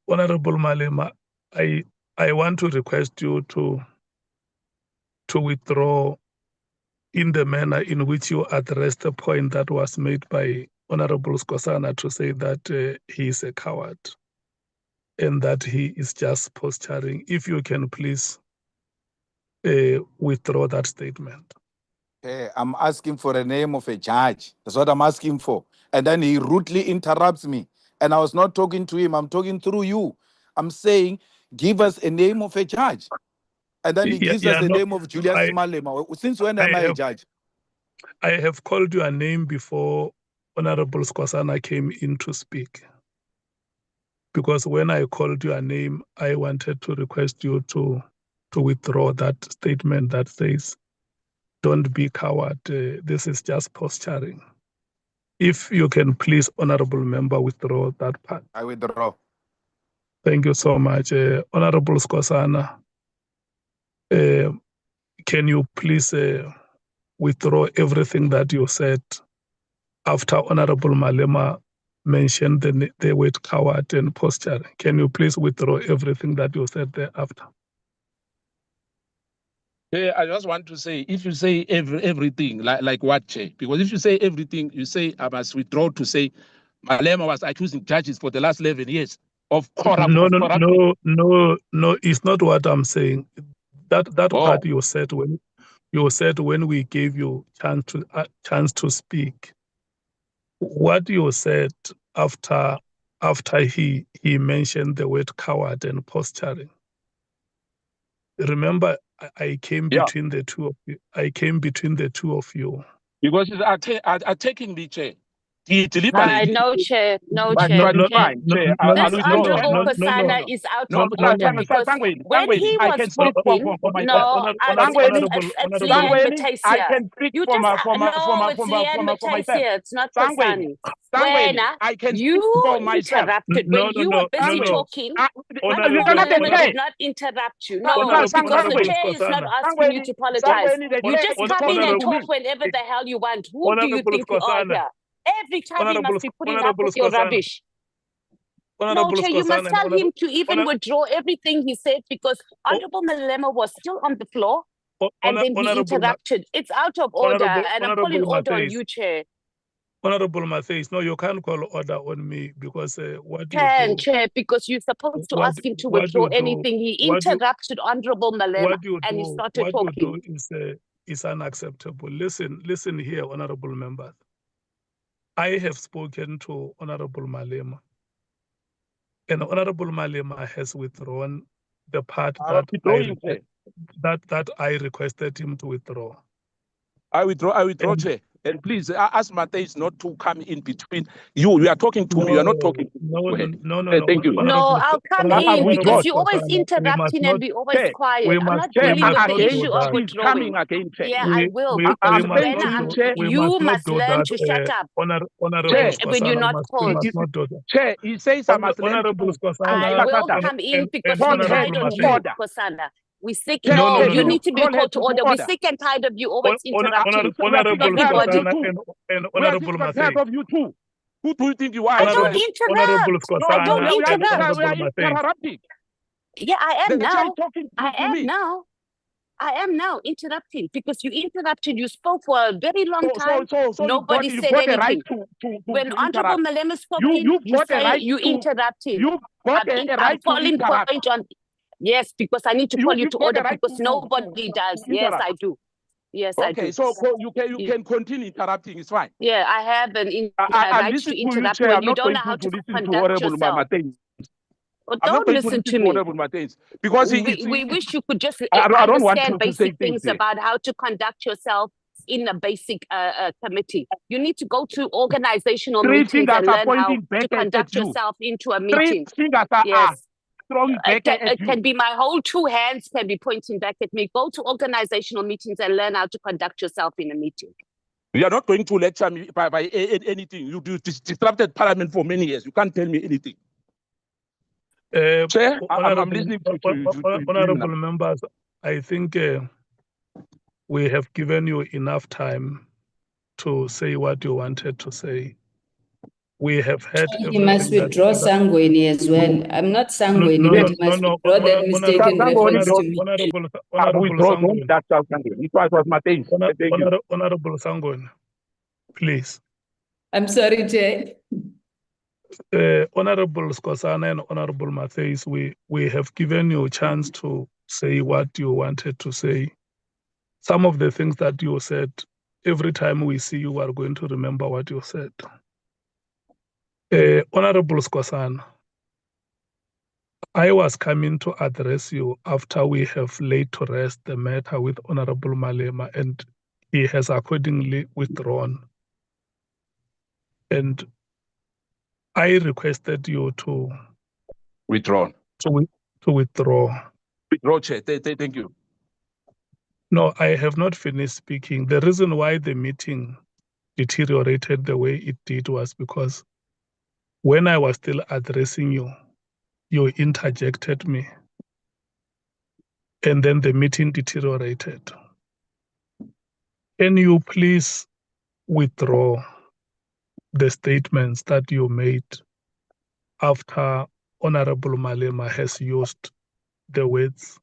[SPEAKER 2] Honorable Malema, I want to request you to withdraw in the manner in which you addressed the point that was made by Honorable Skosana to say that he is a coward and that he is just posturing. If you can please withdraw that statement.
[SPEAKER 19] I'm asking for a name of a judge. That's what I'm asking for. And then he rudely interrupts me. And I was not talking to him. I'm talking through you. I'm saying, give us a name of a judge. And then he gives us the name of Julius Malema. Since when am I a judge?
[SPEAKER 2] I have called you a name before Honorable Skosana came in to speak. Because when I called you a name, I wanted to request you to withdraw that statement that says, don't be coward, this is just posturing. If you can please, Honorable Member, withdraw that part.
[SPEAKER 19] I withdraw.
[SPEAKER 2] Thank you so much. Honorable Skosana, can you please withdraw everything that you said after Honorable Malema mentioned the word coward and posturing? Can you please withdraw everything that you said there after?
[SPEAKER 21] I just want to say, if you say everything, like what, Che? Because if you say everything, you say I must withdraw to say Malema was accusing judges for the last 11 years of corruption.
[SPEAKER 2] No, it's not what I'm saying. That part you said when we gave you chance to speak. What you said after after he mentioned the word coward and posturing. Remember, I came
[SPEAKER 21] Yeah.
[SPEAKER 2] between the two of you. I came between the two of you.
[SPEAKER 21] Because he's attacking the chair. He deliberately.
[SPEAKER 9] No, Chair. No,
[SPEAKER 21] But
[SPEAKER 9] Chair.
[SPEAKER 21] it's fine, Chair.
[SPEAKER 9] This Honorable Kosana is out of order because when he
[SPEAKER 21] I
[SPEAKER 9] was
[SPEAKER 21] can speak
[SPEAKER 9] speaking,
[SPEAKER 21] for myself.
[SPEAKER 9] no, it's Leanne
[SPEAKER 21] I
[SPEAKER 9] Matasia.
[SPEAKER 21] can speak
[SPEAKER 9] You
[SPEAKER 21] for
[SPEAKER 9] just it's
[SPEAKER 21] myself.
[SPEAKER 9] Leanne Matasia. It's not Kosani.
[SPEAKER 21] Sangweni,
[SPEAKER 9] When
[SPEAKER 21] I can speak
[SPEAKER 9] you
[SPEAKER 21] for myself.
[SPEAKER 9] interrupted, when you were busy talking, Honorable Malema did not interrupt you. No, because the chair is not asking you to apologize. You just come in and talk whenever the hell you want. Who do you think you are here? Every time you must be putting up with your rubbish. No, Chair, you must tell him to even withdraw everything he said because Honorable Malema was still on the floor and then he interrupted. It's out of order and I'm calling order on you, Chair.
[SPEAKER 2] Honorable Matthias, no, you can't call order on me because what you
[SPEAKER 9] Can,
[SPEAKER 2] do...
[SPEAKER 9] Chair, because you're supposed to ask him to withdraw anything. He interrupted Honorable Malema and he started talking.
[SPEAKER 2] What you do is unacceptable. Listen here, Honorable members. I have spoken to Honorable Malema, and Honorable Malema has withdrawn the part that I requested him to withdraw.
[SPEAKER 21] I withdraw, Chair. And please ask Matthias not to come in between. You are talking to me. You are not talking to me. Go ahead.
[SPEAKER 2] No.
[SPEAKER 21] Thank you.
[SPEAKER 9] No, I'll come in because you always interrupting and be always quiet. I'm not dealing with the issue of withdrawing. Yeah, I will because you must learn to shut up when you're not called.
[SPEAKER 21] Chair, he says I must learn to.
[SPEAKER 9] I will come in because we're tired of you, Kosana. We sick. No, you need to be called to order. We're sick and tired of you always interrupting everybody.
[SPEAKER 21] We are sick and tired of you too. Who do you think you are?
[SPEAKER 9] I don't interrupt. I don't interrupt.
[SPEAKER 21] We are interrupting.
[SPEAKER 9] Yeah, I am now. I am now interrupting because you interrupted. You spoke for a very long time. Nobody said anything. When Honorable Malema spoke, you interrupted. I'm calling point on. Yes, because I need to call you to order because nobody does. Yes, I do. Yes, I do.
[SPEAKER 21] Okay, so you can continue interrupting. It's fine.
[SPEAKER 9] Yeah, I have an right to interrupt when you don't know how to conduct yourself. Well, don't listen to me.
[SPEAKER 21] Because
[SPEAKER 9] we wish you could just
[SPEAKER 21] I don't want
[SPEAKER 9] understand
[SPEAKER 21] to
[SPEAKER 9] basic
[SPEAKER 21] say
[SPEAKER 9] things about how to conduct yourself in a basic committee. You need to go to organizational meetings and learn how to conduct yourself into a meeting. Yes. It can be my whole two hands can be pointing back at me. Go to organizational meetings and learn how to conduct yourself in a meeting.
[SPEAKER 21] You are not going to lecture me by anything. You disrupted Parliament for many years. You can't tell me anything. Chair, I'm listening to you.
[SPEAKER 2] Honorable members, I think we have given you enough time to say what you wanted to say. We have had.
[SPEAKER 5] You must withdraw Sangweni as well. I'm not Sangweni, but you must withdraw that mistaken reference to me.
[SPEAKER 2] Honorable Sangweni, please.
[SPEAKER 5] I'm sorry, Jay.
[SPEAKER 2] Honorable Skosana and Honorable Matthias, we have given you a chance to say what you wanted to say. Some of the things that you said, every time we see you are going to remember what you said. Honorable Skosana, I was coming to address you after we have laid to rest the matter with Honorable Malema, and he has accordingly withdrawn. And I requested you to
[SPEAKER 21] withdraw.
[SPEAKER 2] To withdraw.
[SPEAKER 21] Withdraw, Chair. Thank you.
[SPEAKER 2] No, I have not finished speaking. The reason why the meeting deteriorated the way it did was because when I was still addressing you, you interjected me. And then the meeting deteriorated. Can you please withdraw the statements that you made after Honorable Malema has used the words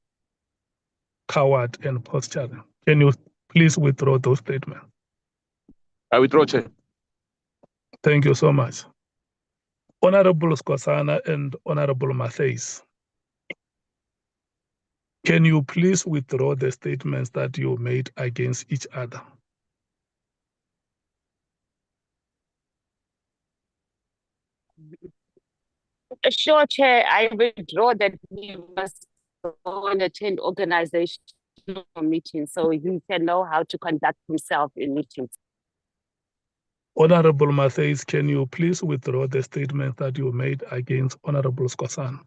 [SPEAKER 2] coward and posturing? Can you please withdraw those statements?
[SPEAKER 21] I withdraw, Chair.
[SPEAKER 2] Thank you so much. Honorable Skosana and Honorable Matthias, can you please withdraw the statements that you made against each other?
[SPEAKER 9] Sure, Chair, I withdraw that we must go and attend organizational meetings so he can know how to conduct himself in meetings.
[SPEAKER 2] Honorable Matthys, can you please withdraw the statement that you made against Honorable Skosana?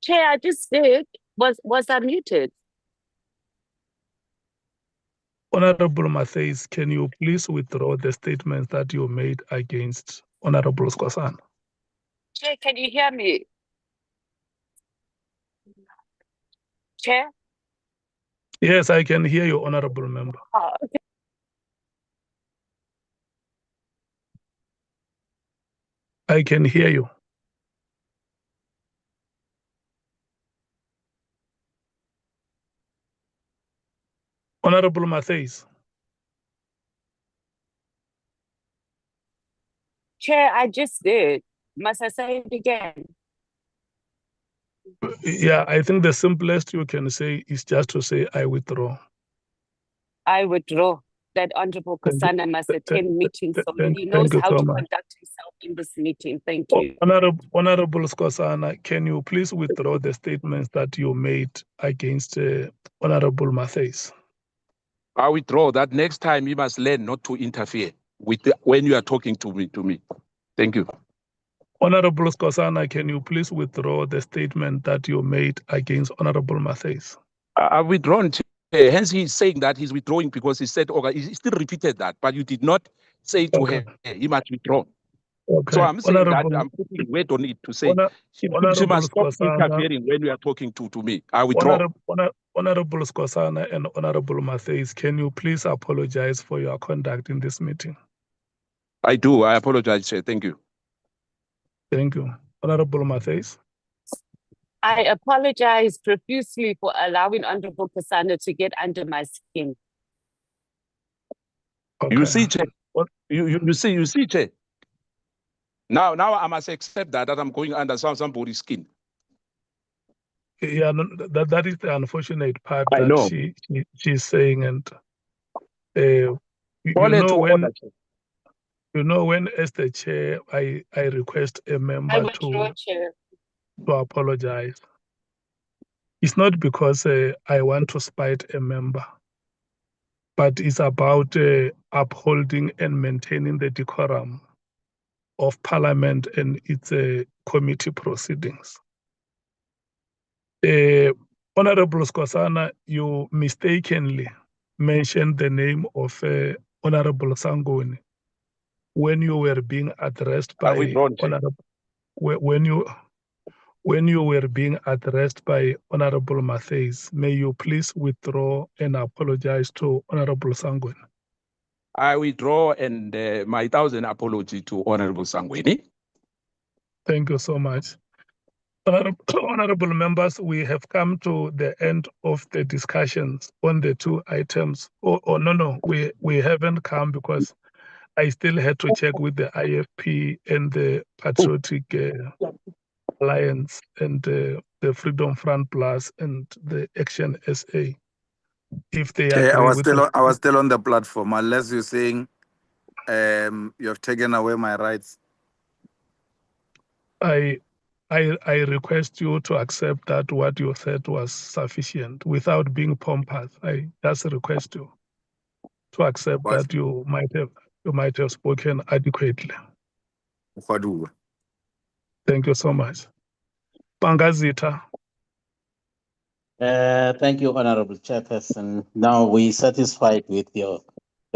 [SPEAKER 9] Chair, I just did. Was I muted?
[SPEAKER 2] Honorable Matthys, can you please withdraw the statements that you made against Honorable Skosana?
[SPEAKER 9] Chair, can you hear me? Chair?
[SPEAKER 2] Yes, I can hear you, Honorable Member.
[SPEAKER 9] Oh, okay.
[SPEAKER 2] I can hear you. Honorable Matthys.
[SPEAKER 9] Chair, I just did. Must I say it again?
[SPEAKER 2] Yeah, I think the simplest you can say is just to say, I withdraw.
[SPEAKER 9] I withdraw that Honorable Kasana must attend meetings so he knows
[SPEAKER 2] Thank you
[SPEAKER 9] how
[SPEAKER 2] so
[SPEAKER 9] to
[SPEAKER 2] much.
[SPEAKER 9] conduct himself in this meeting. Thank you.
[SPEAKER 2] Honorable Skosana, can you please withdraw the statements that you made against Honorable Matthys?
[SPEAKER 21] I withdraw that. Next time you must learn not to interfere when you are talking to me. Thank you.
[SPEAKER 2] Honorable Skosana, can you please withdraw the statement that you made against Honorable Matthys?
[SPEAKER 21] I've withdrawn. Hence, he's saying that he's withdrawing because he said, okay, he still repeated that, but you did not say to her, he must withdraw.
[SPEAKER 2] Okay.
[SPEAKER 21] So I'm saying that I'm putting weight on it to say she must stop interfering when you are talking to me. I withdraw.
[SPEAKER 2] Honorable Skosana and Honorable Matthys, can you please apologize for your conduct in this meeting?
[SPEAKER 21] I do. I apologize, Chair. Thank you.
[SPEAKER 2] Thank you. Honorable Matthys.
[SPEAKER 9] I apologize profusely for allowing Honorable Kasana to get under my skin.
[SPEAKER 2] Okay.
[SPEAKER 21] You see, Chair. You see, Chair. Now I must accept that I'm going under somebody's skin.
[SPEAKER 2] Yeah, no, that is the unfortunate part
[SPEAKER 21] I
[SPEAKER 2] that
[SPEAKER 21] know.
[SPEAKER 2] she's saying, and when as the chair, I request a member
[SPEAKER 9] withdraw, Chair.
[SPEAKER 2] to apologize. It's not because I want to spite a member, but it's about upholding and maintaining the decorum of Parliament and its committee proceedings. Honorable Skosana, you mistakenly mentioned the name of Honorable Sangoni when you were being addressed by when you were being addressed by Honorable Matthys. May you please withdraw and apologize to Honorable Sangweni?
[SPEAKER 21] I withdraw and my 1,000 apology to Honorable Sangweni.
[SPEAKER 2] Thank you so much. Honorable members, we have come to the end of the discussions on the two items. No, we haven't come because I still had to check with the IFP and the Patriotic Alliance and the Freedom Front Plus and the Action SA. If they agree
[SPEAKER 19] I was
[SPEAKER 2] with
[SPEAKER 19] still on the platform, unless you're saying you have taken away my rights.
[SPEAKER 2] I request you to accept that what you said was sufficient without being pompous. I just request you to accept that you might have spoken adequately. Thank you so much. Pangazita.
[SPEAKER 10] Thank you, Honorable Chairperson. Now we satisfied with your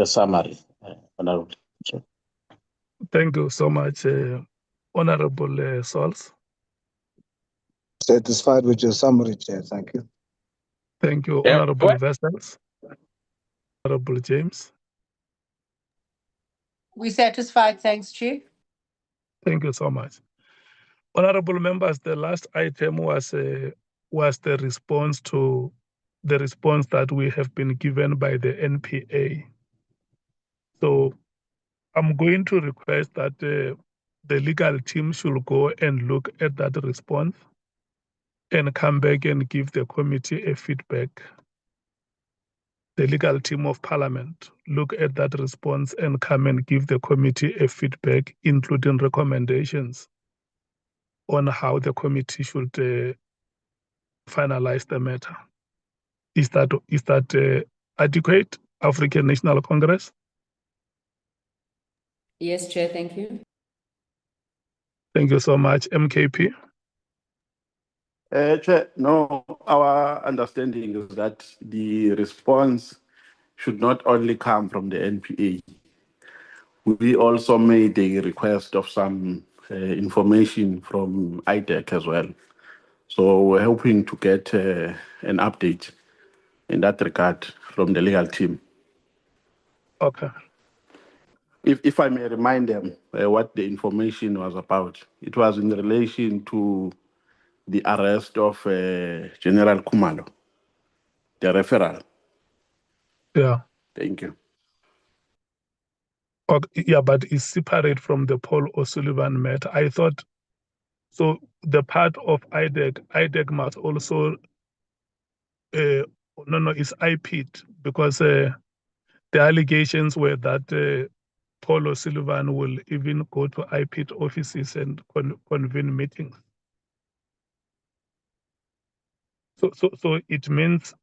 [SPEAKER 10] summary, Honorable Chair.
[SPEAKER 2] Thank you so much, Honorable Sols.
[SPEAKER 4] Satisfied with your summary, Chair. Thank you.
[SPEAKER 2] Thank you, Honorable Vessels. Honorable James.
[SPEAKER 12] We satisfied, thanks, Chief.
[SPEAKER 2] Thank you so much. Honorable members, the last item was the response to the response that we have been given by the NPA. So I'm going to request that the legal team should go and look at that response and come back and give the committee a feedback. The legal team of Parliament look at that response and come and give the committee a feedback, including recommendations on how the committee should finalize the matter. Is that adequate, African National Congress?
[SPEAKER 5] Yes, Chair, thank you.
[SPEAKER 2] Thank you so much. MKP?
[SPEAKER 6] Chair, no, our understanding is that the response should not only come from the NPA. We also made a request of some information from IDEC as well. So we're hoping to get an update in that regard from the legal team.
[SPEAKER 2] Okay.
[SPEAKER 6] If I may remind them what the information was about, it was in relation to the arrest of General Khumalo, the referral.
[SPEAKER 2] Yeah.
[SPEAKER 6] Thank you.
[SPEAKER 2] Okay, yeah, but it's separate from the Paul O'Sullivan matter. I thought, so the part of IDEC must also, it's IPIT, because the allegations were that Paul O'Sullivan will even go to IPIT offices and convene meetings. So it means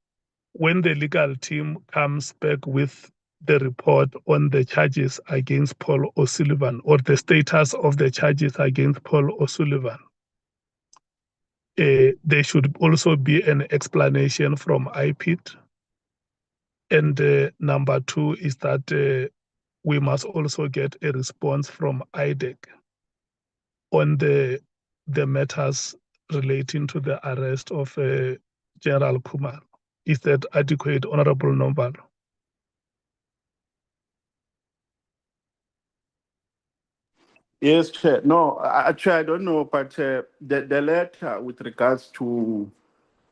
[SPEAKER 2] when the legal team comes back with the report on the charges against Paul O'Sullivan, or the status of the charges against Paul O'Sullivan, there should also be an explanation from IPIT. And number two is that we must also get a response from IDEC on the matters relating to the arrest of General Khumalo. Is that adequate, Honorable Nomvalo?
[SPEAKER 6] Yes, Chair. No, actually, I don't know, but the letter with regards to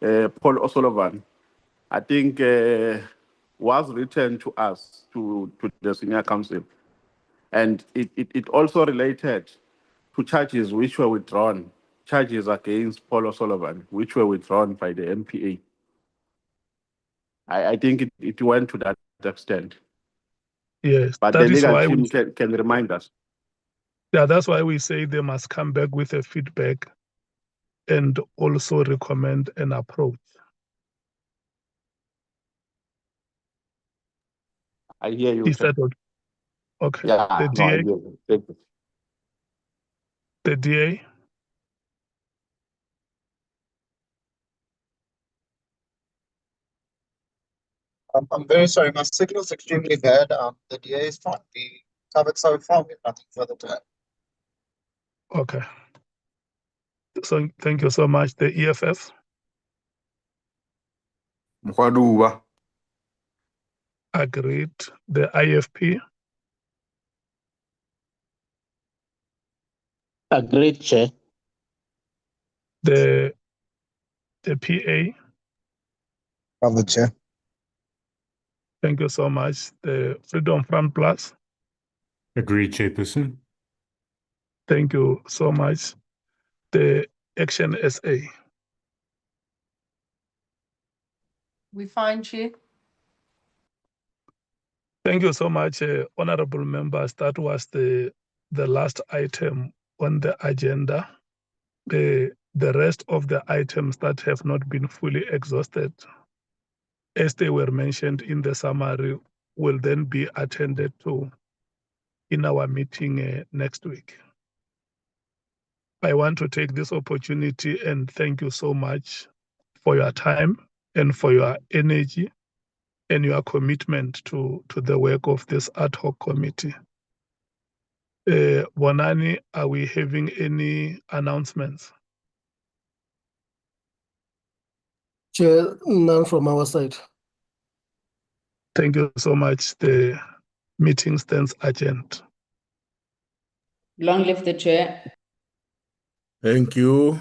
[SPEAKER 6] Paul O'Sullivan, I think was written to us, to the Senior Council. And it also related to charges which were withdrawn, charges against Paul O'Sullivan, which were withdrawn by the MPA. I think it went to that extent.
[SPEAKER 2] Yes,
[SPEAKER 6] But
[SPEAKER 2] that
[SPEAKER 6] the
[SPEAKER 2] is
[SPEAKER 6] legal
[SPEAKER 2] why
[SPEAKER 6] team can remind us.
[SPEAKER 2] Yeah, that's why we say they must come back with a feedback and also recommend an approach.
[SPEAKER 6] I hear you.
[SPEAKER 2] Is that what? Okay.
[SPEAKER 6] Yeah,
[SPEAKER 2] The
[SPEAKER 6] no, I
[SPEAKER 2] DA?
[SPEAKER 6] hear you. Thank you.
[SPEAKER 2] The DA?
[SPEAKER 4] I'm very sorry, my signal's extremely bad. The DA is fine. We covered so far, we have nothing further to add.
[SPEAKER 2] Okay. So thank you so much. The EFF?
[SPEAKER 19] Mkhwanazi.
[SPEAKER 2] Agreed. The IFP?
[SPEAKER 10] Agreed, Chair.
[SPEAKER 2] The PA?
[SPEAKER 4] Covered, Chair.
[SPEAKER 2] Thank you so much. The Freedom Front Plus?
[SPEAKER 11] Agreed, Chairperson.
[SPEAKER 2] Thank you so much. The Action SA?
[SPEAKER 12] We find Chair.
[SPEAKER 2] Thank you so much, honorable members. That was the last item on the agenda. The rest of the items that have not been fully exhausted, as they were mentioned in the summary, will then be attended to in our meeting next week. I want to take this opportunity and thank you so much for your time and for your energy and your commitment to the work of this ad hoc committee. Bonani, are we having any announcements?
[SPEAKER 13] Chair, none from our side.
[SPEAKER 2] Thank you so much. The meeting stands adjourned.
[SPEAKER 5] Long live the chair.
[SPEAKER 17] Thank you.